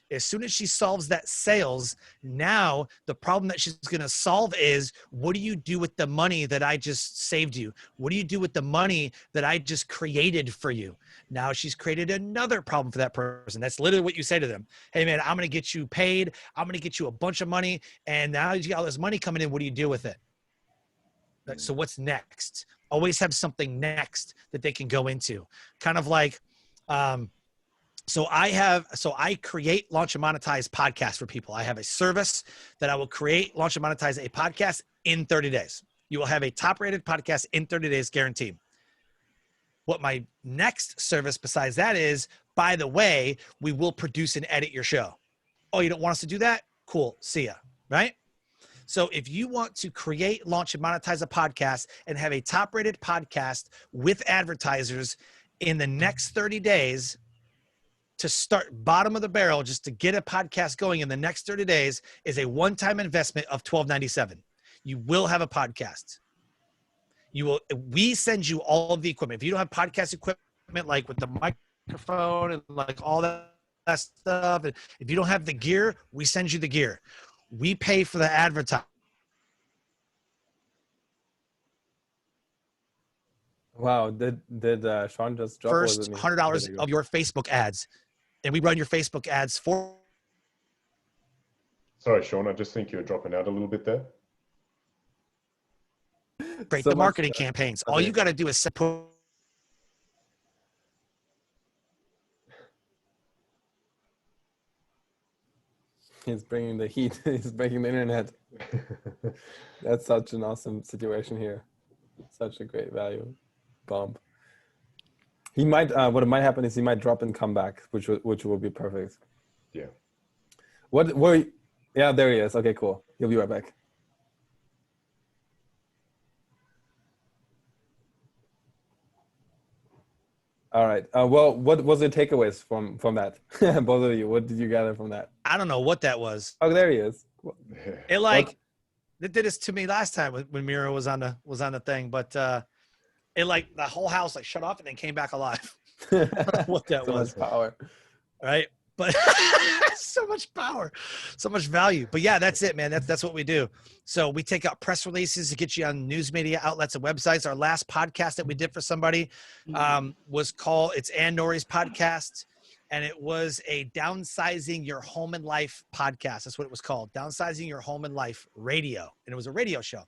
As soon as she solves that sales, now the problem that she's going to solve is, what do you do with the money that I just saved you? What do you do with the money that I just created for you? Now she's created another problem for that person. That's literally what you say to them. Hey man, I'm going to get you paid. I'm going to get you a bunch of money. And now you got all this money coming in. What do you do with it? So what's next? Always have something next that they can go into. Kind of like, so I create, launch, and monetize podcasts for people. I have a service that I will create, launch, and monetize a podcast in 30 days. You will have a top-rated podcast in 30 days guaranteed. What my next service besides that is, by the way, we will produce and edit your show. Oh, you don't want us to do that? Cool. See ya. Right? So if you want to create, launch, and monetize a podcast and have a top-rated podcast with advertisers in the next 30 days, to start bottom of the barrel, just to get a podcast going in the next 30 days, is a one-time investment of $12.97. You will have a podcast. We send you all of the equipment. If you don't have podcast equipment, like with the microphone and like all that stuff, and if you don't have the gear, we send you the gear. We pay for the advertising. Wow, did Sean just drop? First $100 of your Facebook ads, and we run your Facebook ads for. Sorry, Sean, I just think you're dropping out a little bit there. Create the marketing campaigns. All you got to do is He's bringing the heat. He's breaking the internet. That's such an awesome situation here. Such a great value bump. He might, what might happen is he might drop and come back, which will be perfect. Yeah. Yeah, there he is. Okay, cool. He'll be right back. All right. Well, what was the takeaways from that? Both of you, what did you gather from that? I don't know what that was. Oh, there he is. It like it did this to me last time when Miro was on the thing, but it like the whole house like shut off and then came back alive. I don't know what that So was. much power. Right? But so much power, so much value. But yeah, that's it, man. That's what we do. So we take out press releases to get you on news media outlets and websites. Our last podcast that we did for somebody was called, it's Ann Norrie's podcast. And it was a Downsizing Your Home and Life podcast. That's what it was called. Downsizing Your Home and Life Radio. And it was a radio show.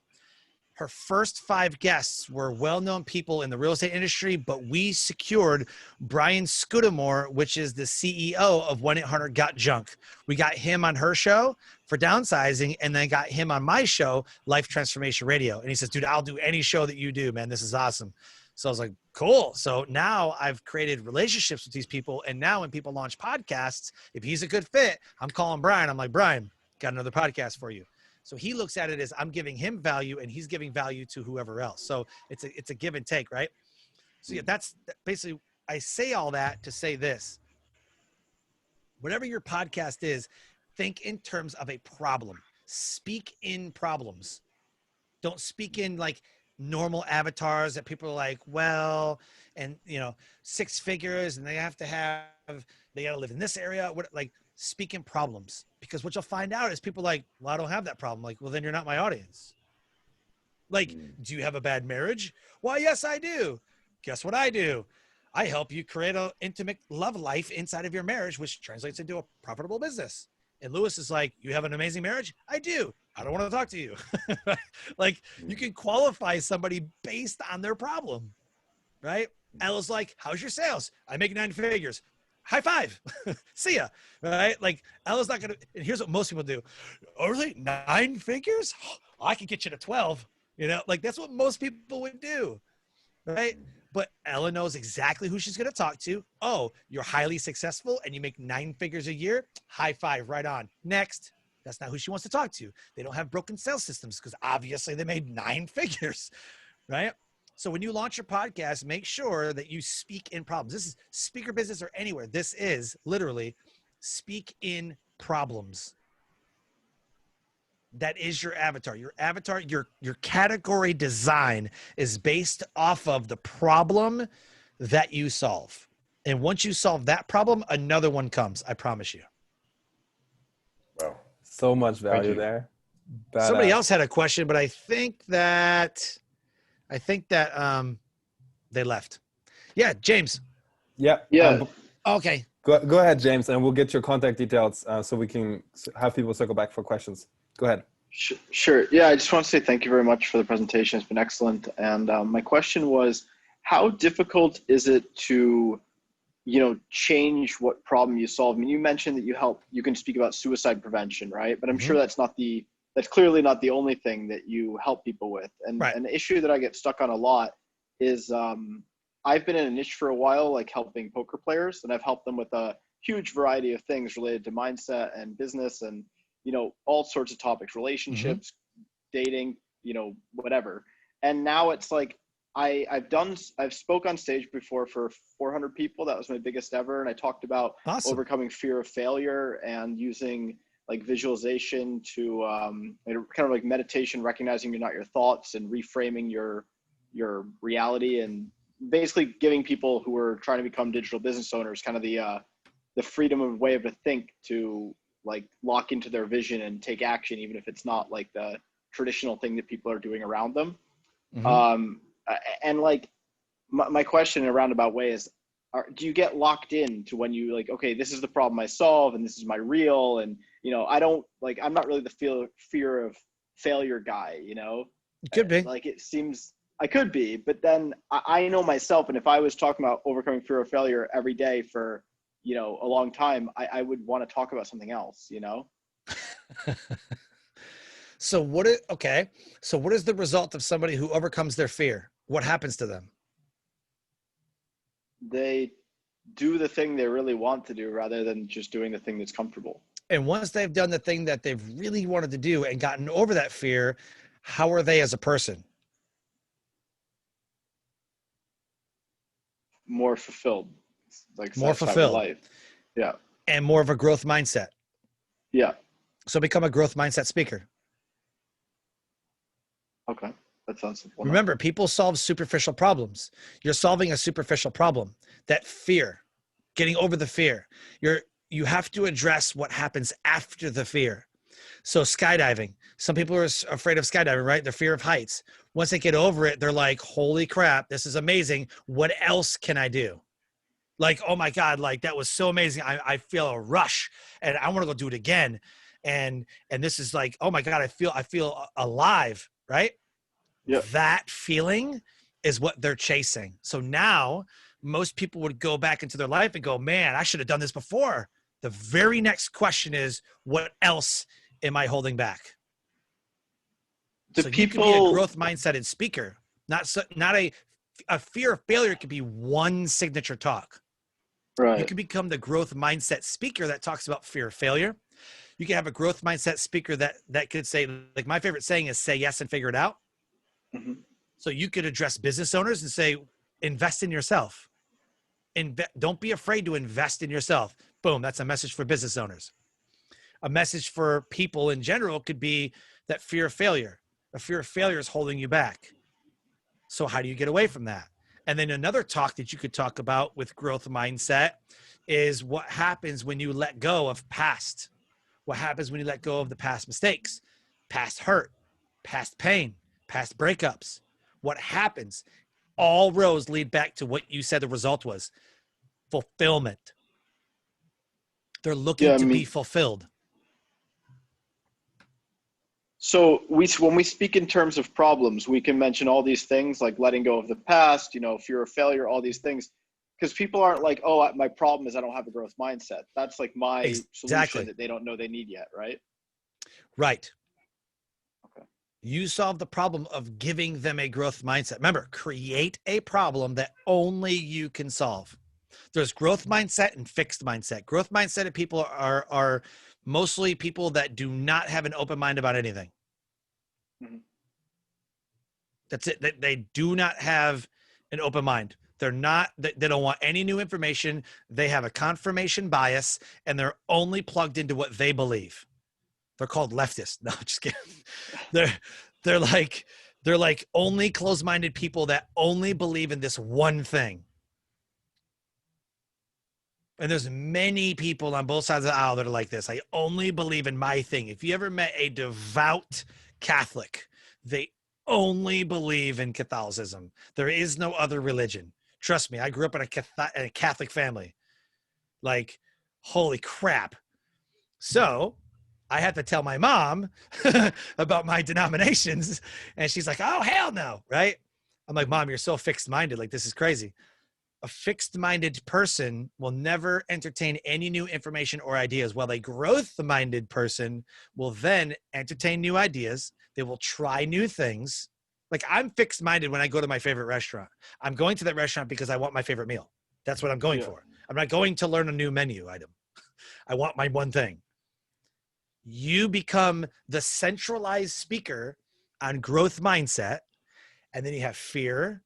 Her first 5 guests were well-known people in the real estate industry, but we secured Brian Scudamore, which is the CEO of 1-800-GOT-JUNK. We got him on her show for downsizing, and then got him on my show, Life Transformation Radio. And he says, dude, I'll do any show that you do, man. This is awesome. So I was like, cool. So now I've created relationships with these people. And now when people launch podcasts, if he's a good fit, I'm calling Brian. I'm like, Brian, got another podcast for you. So he looks at it as I'm giving him value and he's giving value to whoever else. So it's a give and take, right? So yeah, that's basically, I say all that to say this. Whatever your podcast is, think in terms of a problem. Speak in problems. Don't speak in like normal avatars that people are like, well, and 6 figures and they have to have, they got to live in this area. Like, speak in problems, because what you'll find out is people are like, well, I don't have that problem. Like, well, then you're not my audience. Like, do you have a bad marriage? Why, yes, I do. Guess what I do? I help you create an intimate love life inside of your marriage, which translates into a profitable business. And Lewis is like, you have an amazing marriage? I do. I don't want to talk to you. Like, you can qualify somebody based on their problem, right? Ella's like, how's your sales? I make 9 figures. High five. See ya. Right? Like, Ella's not going to, and here's what most people do. Oh, really? 9 figures? I can get you to 12. Like, that's what most people would do. Right? But Ella knows exactly who she's going to talk to. Oh, you're highly successful and you make 9 figures a year. High five, right on. Next. That's not who she wants to talk to. They don't have broken sales systems because obviously they made 9 figures, right? So when you launch your podcast, make sure that you speak in problems. This is speaker business or anywhere. This is literally speak in problems. That is your avatar. Your avatar, your category design is based off of the problem that you solve. And once you solve that problem, another one comes. I promise you. Wow. So much value there. Badass. Somebody else had a question, but I think that they left. Yeah, James. Yeah. Okay. Go ahead, James, and we'll get your contact details so we can have people circle back for questions. Go ahead. Sure. Yeah, I just want to say thank you very much for the presentation. It's been excellent. And my question was, how difficult is it to, change what problem you solve? I mean, you mentioned that you can speak about suicide prevention, right? But I'm sure that's clearly not the only thing that you help people with. And an issue that I get stuck on a lot is I've been in a niche for a while, like helping poker players, and I've helped them with a huge variety of things related to mindset and business and, all sorts of topics, relationships, dating, whatever. And now it's like, I've spoke on stage before for 400 people. That was my biggest ever. And I talked about overcoming fear of failure and using like visualization to kind of like meditation, recognizing you're not your thoughts and reframing your reality, and basically giving people who are trying to become digital business owners kind of the freedom of way to think to like lock into their vision and take action, even if it's not like the traditional thing that people are doing around them. And like my question in a roundabout way is, do you get locked in to when you like, okay, this is the problem I solve and this is my real, and I'm not really the fear of failure guy, It could be. Like, it seems I could be, but then I know myself, and if I was talking about overcoming fear of failure every day for a long time, I would want to talk about something else, So what is the result of somebody who overcomes their fear? What happens to them? They do the thing they really want to do rather than just doing the thing that's comfortable. And once they've done the thing that they've really wanted to do and gotten over that fear, how are they as a person? More fulfilled, like More satisfied with fulfilled. life. Yeah. And more of a growth mindset. Yeah. So become a growth mindset speaker. Okay. That sounds simple. Remember, people solve superficial problems. You're solving a superficial problem. That fear, getting over the fear. You have to address what happens after the fear. So skydiving, some people are afraid of skydiving, right? Their fear of heights. Once they get over it, they're like, holy crap, this is amazing. What else can I do? Like, oh my God, like that was so amazing. I feel a rush and I want to go do it again. And this is like, oh my God, I feel alive, right? Yeah. That feeling is what they're chasing. So now most people would go back into their life and go, man, I should have done this before. The very next question is, what else am I holding back? So you can be a growth mindseted speaker, not a fear of failure could be one signature talk. Right. You can become the growth mindset speaker that talks about fear of failure. You can have a growth mindset speaker that could say, like my favorite saying is say yes and figure it out. Mm-hmm. So you could address business owners and say, invest in yourself. Don't be afraid to invest in yourself. Boom. That's a message for business owners. A message for people in general could be that fear of failure. A fear of failure is holding you back. So how do you get away from that? And then another talk that you could talk about with growth mindset is what happens when you let go of past. What happens when you let go of the past mistakes, past hurt, past pain, past breakups? What happens? All roads lead back to what you said the result was. Fulfillment. They're looking to be fulfilled. So when we speak in terms of problems, we can mention all these things like letting go of the past, fear of failure, all these things, because people aren't like, oh, my problem is I don't have a growth mindset. That's like my solution that they don't know they need yet, right? Right. Okay. You solve the problem of giving them a growth mindset. Remember, create a problem that only you can solve. There's growth mindset and fixed mindset. Growth mindset people are mostly people that do not have an open mind about anything. Mm-hmm. That's it. They do not have an open mind. They don't want any new information. They have a confirmation bias and they're only plugged into what they believe. They're called leftists. No, just kidding. They're like only closed-minded people that only believe in this one thing. And there's many people on both sides of the aisle that are like this. I only believe in my thing. If you ever met a devout Catholic, they only believe in Catholicism. There is no other religion. Trust me, I grew up in a Catholic family. Like, holy crap. So I had to tell my mom about my denominations. And she's like, oh, hell no, right? I'm like, Mom, you're so fixed-minded. Like, this is crazy. A fixed-minded person will never entertain any new information or ideas, while a growth-minded person will then entertain new ideas. They will try new things. Like, I'm fixed-minded when I go to my favorite restaurant. I'm going to that restaurant because I want my favorite meal. That's what I'm going for. I'm not going to learn a new menu item. I want my one thing. You become the centralized speaker on growth mindset, and then you have fear,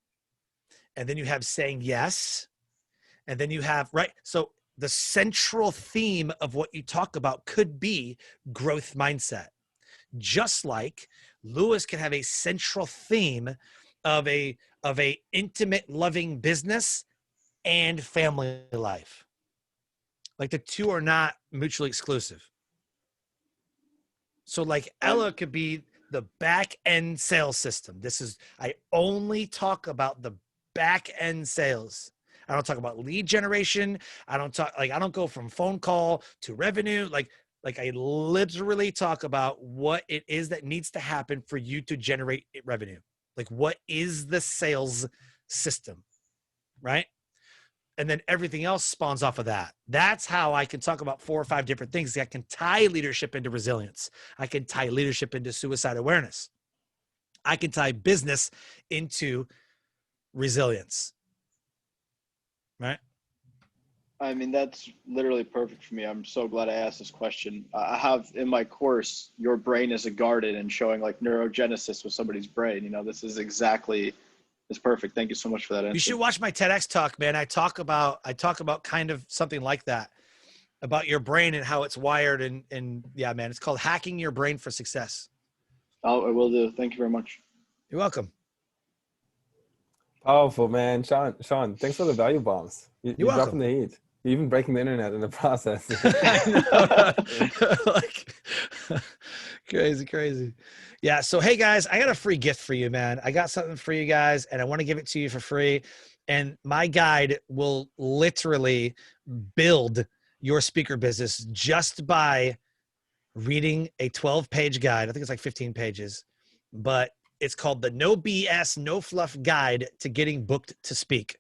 and then you have saying yes. And then you have, right? So the central theme of what you talk about could be growth mindset. Just like Lewis can have a central theme of a intimate, loving business and family life. Like the two are not mutually exclusive. So like Ella could be the back end sales system. I only talk about the back end sales. I don't talk about lead generation. I don't go from phone call to revenue. Like I literally talk about what it is that needs to happen for you to generate revenue. Like, what is the sales system, right? and then everything else spawns off of that. That's how I can talk about 4 or 5 different things. I can tie leadership into resilience. I can tie leadership into suicide awareness. I can tie business into resilience, right? I mean, that's literally perfect for me. I'm so glad I asked this question. I have in my course, your brain is a garden, and showing like neurogenesis with somebody's brain. You know, this is exactly, it's perfect. Thank you so much for that answer. You should watch my TEDx talk, man. I talk about kind of something like that, about your brain and how it's wired. And yeah, man, it's called Hacking Your Brain for Success. I will do. Thank you very much. You're welcome. Powerful, man. Sean, thanks for the value bombs. You're welcome. dropping the heat. You're even breaking the internet in the process. I know. Like, crazy. Yeah. So, hey guys, I got a free gift for you, man. I got something for you guys, and I want to give it to you for free. And my guide will literally build your speaker business just by reading a 12-page guide. I think it's like 15 pages, but it's called the No BS, No Fluff Guide to Getting Booked to Speak.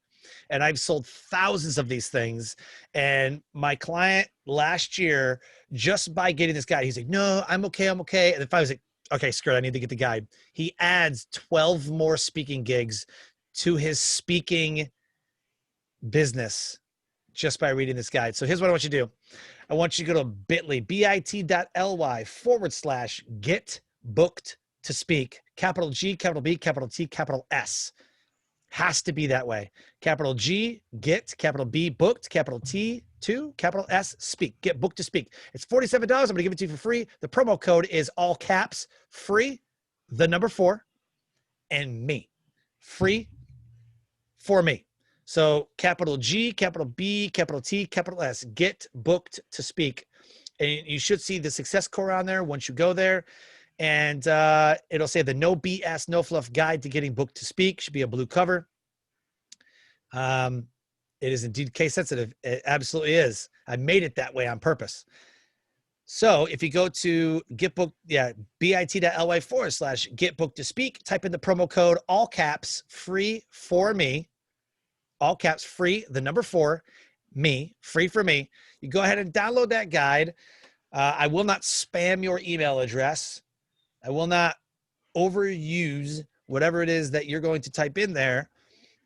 And I've sold thousands of these things. And my client last year, just by getting this guide, he's like, no, I'm okay. And if I was like, okay, screw it, I need to get the guide. He adds 12 more speaking gigs to his speaking business just by reading this guide. So here's what I want you to do. I want you to go to bit.ly/get booked to speak. Capital G, capital B, capital T, capital S. Has to be that way. Capital G, get, capital B, booked, capital T, to, capital S, speak. Get booked to speak. It's $47. I'm going to give it to you for free. The promo code is all caps, free, the number 4, and me. Free for me. So capital G, capital B, capital T, capital S. Get booked to speak. And you should see the success core on there once you go there. And it'll say the No BS, No Fluff Guide to Getting Booked to Speak. Should be a blue cover. It is indeed case sensitive. It absolutely is. I made it that way on purpose. So if you go to get booked, bit.ly/get booked to speak, type in the promo code, all caps, free for me, all caps, free, the number 4, me, free for me. You go ahead and download that guide. I will not spam your email address. I will not overuse whatever it is that you're going to type in there,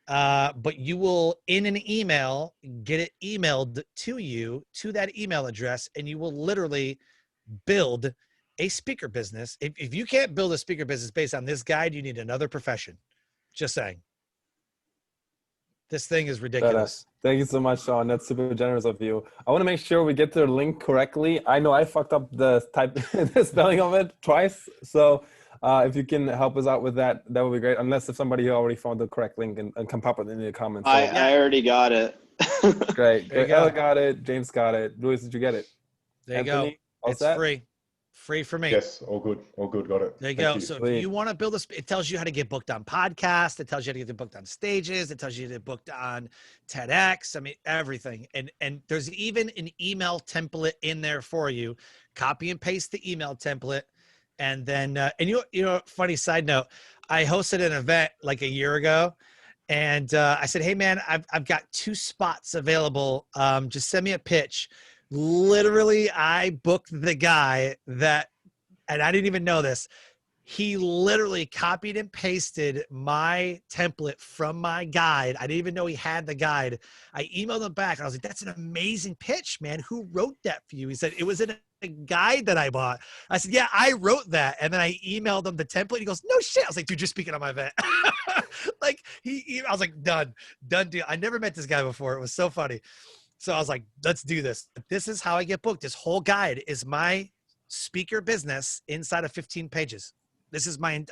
but you will, in an email, get it emailed to you, to that email address, and you will literally build a speaker business. If you can't build a speaker business based on this guide, you need another profession. Just saying. This thing is ridiculous. Thank you so much, Sean. That's super generous of you. I want to make sure we get the link correctly. I know I fucked up the the spelling of it twice. So if you can help us out with that, that would be great. Unless if somebody already found the correct link and can pop it in the comments. So, I already got it. Great. Ella got it. James got it. Louis, did you get it? There you go. It's set? free. Free for me. Yes, all good, got it. There you go. So if you want to build it tells you how to get booked on podcasts. It tells you how to get booked on stages. It tells you to get booked on TEDx. I mean, everything. And there's even an email template in there for you. Copy and paste the email template. And then, and you know, funny side note, I hosted an event like a year ago. And I said, hey man, I've got 2 spots available. Just send me a pitch. Literally, I booked the guy that, and I didn't even know this. He literally copied and pasted my template from my guide. I didn't even know he had the guide. I emailed him back and I was like, that's an amazing pitch, man. Who wrote that for you? He said, it was in a guide that I bought. I said, yeah, I wrote that. And then I emailed him the template. He goes, no shit. I was like, dude, you're speaking on my event. Like I was like, done deal. I never met this guy before. It was so funny. So I was like, let's do this. This is how I get booked. This whole guide is my speaker business inside of 15 pages. This is my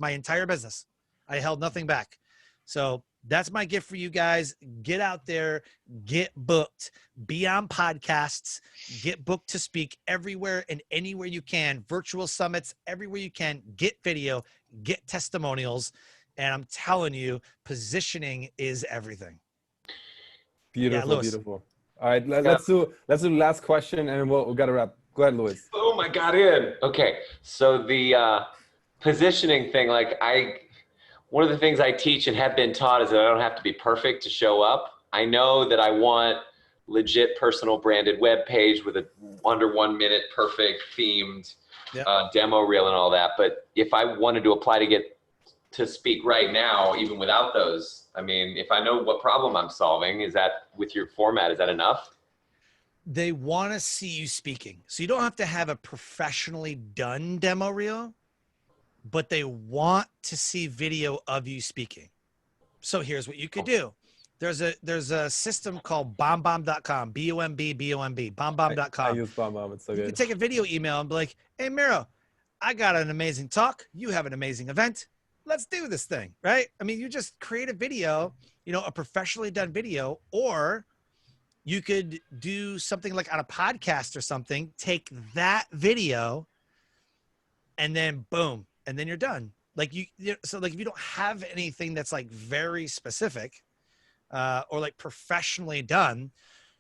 entire business. I held nothing back. So that's my gift for you guys. Get out there, get booked, be on podcasts, get booked to speak everywhere and anywhere you can, virtual summits, everywhere you can, get video, get testimonials. And I'm telling you, positioning is everything. Beautiful, yeah, beautiful. All right, let's do the last question and we'll got to wrap. Go ahead, Louis. Boom, I got in. Okay, so the positioning thing, like one of the things I teach and have been taught is that I don't have to be perfect to show up. I know that I want legit personal branded web page with a under 1 minute perfect themed demo reel and all that. But if I wanted to apply to get to speak right now, even without those, I mean, if I know what problem I'm solving, is that with your format, is that enough? They want to see you speaking. So you don't have to have a professionally done demo reel, but they want to see video of you speaking. So here's what you could do. There's a system called BombBomb.com, B-O-M-B, BombBomb.com. I use BombBomb. It's so good. You can take a video email and be like, hey, Miro, I got an amazing talk. You have an amazing event. Let's do this thing, right? I mean, you just create a video, you know, a professionally done video, or you could do something like on a podcast or something, take that video and then boom, and then you're done. Like so like if you don't have anything that's like very specific or like professionally done,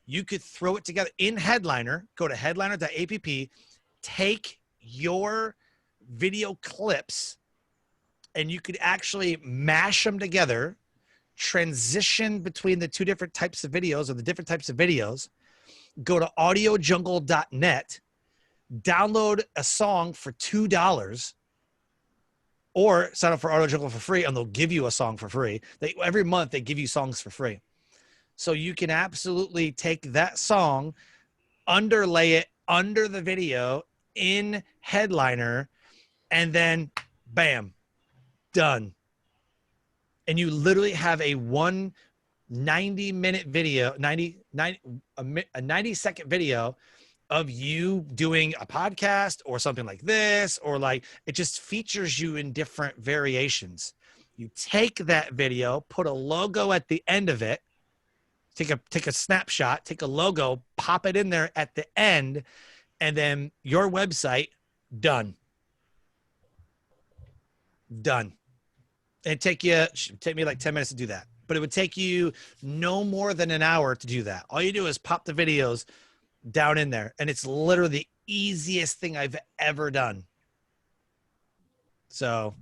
you could throw it together in Headliner, go to headliner.app, take your video clips and you could actually mash them together, transition between the two different types of videos or the different types of videos, go to audiojungle.net, download a song for $2 or sign up for Audio Jungle for free and they'll give you a song for free. Every month they give you songs for free. So you can absolutely take that song, underlay it under the video in Headliner, and then bam, done. And you literally have a 90-minute video, a 90-second video of you doing a podcast or something like this, or like it just features you in different variations. You take that video, put a logo at the end of it, take a snapshot, take a logo, pop it in there at the end, and then your website, done. Done. It'd take me like 10 minutes to do that, but it would take you no more than an hour to do that. All you do is pop the videos down in there, and it's literally the easiest thing I've ever done. So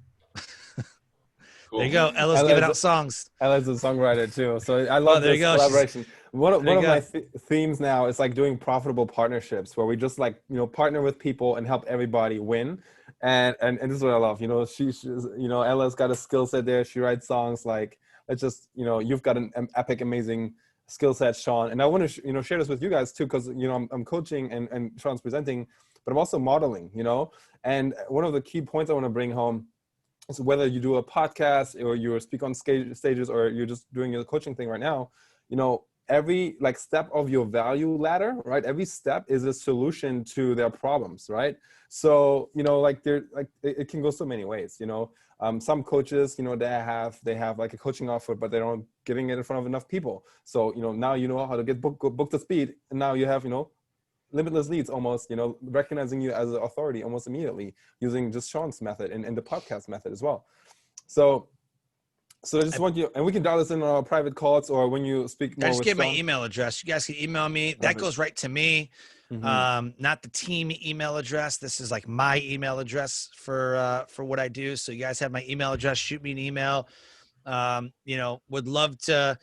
cool. There you go. Ella's giving out songs. Ella's a songwriter too, so I love this collaboration. One of my themes now is like doing profitable partnerships where we just like, you know, partner with people and help everybody win. And this is what I love. You know, she's you know, Ella's got a skill set there. She writes songs. Like, it's just, you know, you've got an epic, amazing skill set, Sean. And I want to, you know, share this with you guys too, because, you know, I'm coaching and Sean's presenting, but I'm also modeling, you know. And one of the key points I want to bring home is whether you do a podcast or you speak on stages or you're just doing your coaching thing right now, you know, every like step of your value ladder, right? Every step is a solution to their problems, right? So, you know, like it can go so many ways, you know. Some coaches, you know, they have like a coaching offer, but they don't getting it in front of enough people. So, you know, now you know how to get book to speed, and now you have, you know, limitless leads almost, you know, recognizing you as an authority almost immediately using just Sean's method and the podcast method as well. So I just want you, and we can dial this in on our private calls or when you speak more. I just with gave Sean. my email address. You guys can email me. That goes right to me. Not the team email address. This is like my email address for what I do. So you guys have my email address. Shoot me an email. You know, would love to,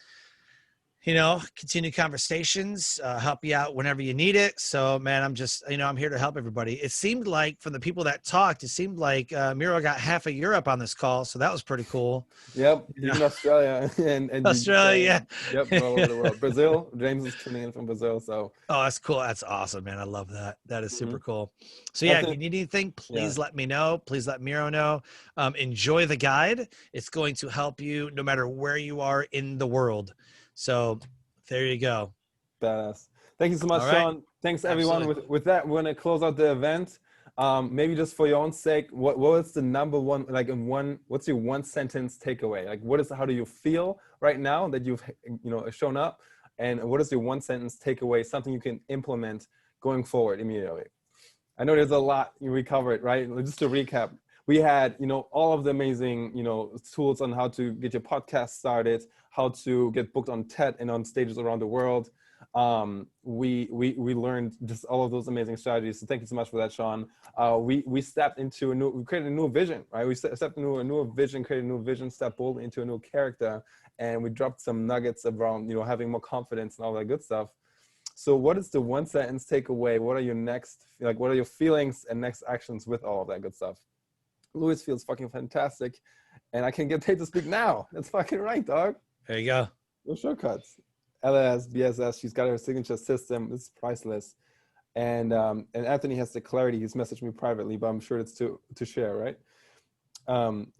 you know, continue conversations, help you out whenever you need it. So, man, I'm just, you know, I'm here to help everybody. It seemed like from the people that talked, it seemed like Miro got half of Europe on this call. So that was pretty cool. Yep. Even Australia and Australia. Yep. All over the world. Brazil. James is tuning in from Brazil. So. Oh, that's cool. That's awesome, man. I love that. That is super cool. So yeah, if you need anything, please let me know. Please let Miro know. Enjoy the guide. It's going to help you no matter where you are in the world. So there you go. Badass. Thank you so much, Sean. Thanks everyone. With that, we're gonna close out the event. Maybe just for your own sake, what was the number one, like what's your one sentence takeaway? Like how do you feel right now that you've, you know, shown up, and what is your one sentence takeaway, something you can implement going forward immediately? I know there's a lot we covered, right? Just to recap, we had, you know, all of the amazing, you know, tools on how to get your podcast started, how to get booked on TED and on stages around the world. We learned just all of those amazing strategies. So thank you so much for that, Sean. We created a new vision, right? We stepped into a new vision, created a new vision, stepped boldly into a new character, and we dropped some nuggets around, you know, having more confidence and all that good stuff. So what is the one sentence takeaway? What are your next, like, what are your feelings and next actions with all of that good stuff? Louis feels fucking fantastic, and I can get paid to speak now. That's fucking right, dog. There you go. No shortcuts. LS, BSS, she's got her signature system. It's priceless. And Anthony has the clarity. He's messaged me privately, but I'm sure it's to share, right?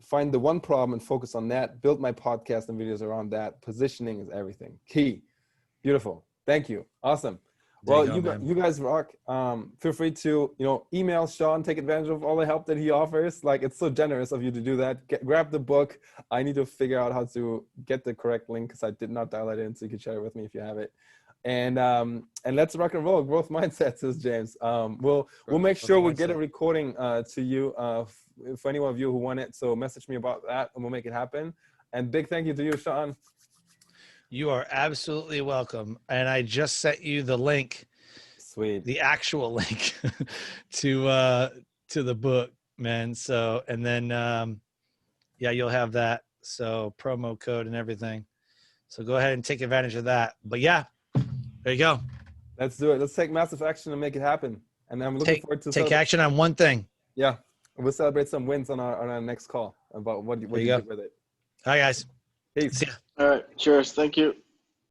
Find the one problem and focus on that. Build my podcast and videos around that. Positioning is everything. Key. Beautiful. Thank you. Awesome. Well, you guys rock. Feel free to, you know, email Sean, take advantage of all the help that he offers. Like, it's so generous of you to do that. Grab the book. I need to figure out how to get the correct link because I did not dial it in, so you can share it with me if you have it. And let's rock and roll. Growth mindset, says James. We'll make sure we get a recording to you for any one of you who want it. So message me about that, and we'll make it happen. And big thank you to you, Sean. You are absolutely welcome. And I just sent you the link. Sweet. The actual link to the book, man. So, and then, yeah, you'll have that. So promo code and everything. So go ahead and take advantage of that. But yeah, there you go. Let's do it. Let's take massive action and make it happen. And I'm looking forward to take action on one thing. Yeah. We'll celebrate some wins on our next call about what you did with it. Hi, guys. Peace. See ya. All right. Cheers. Thank you.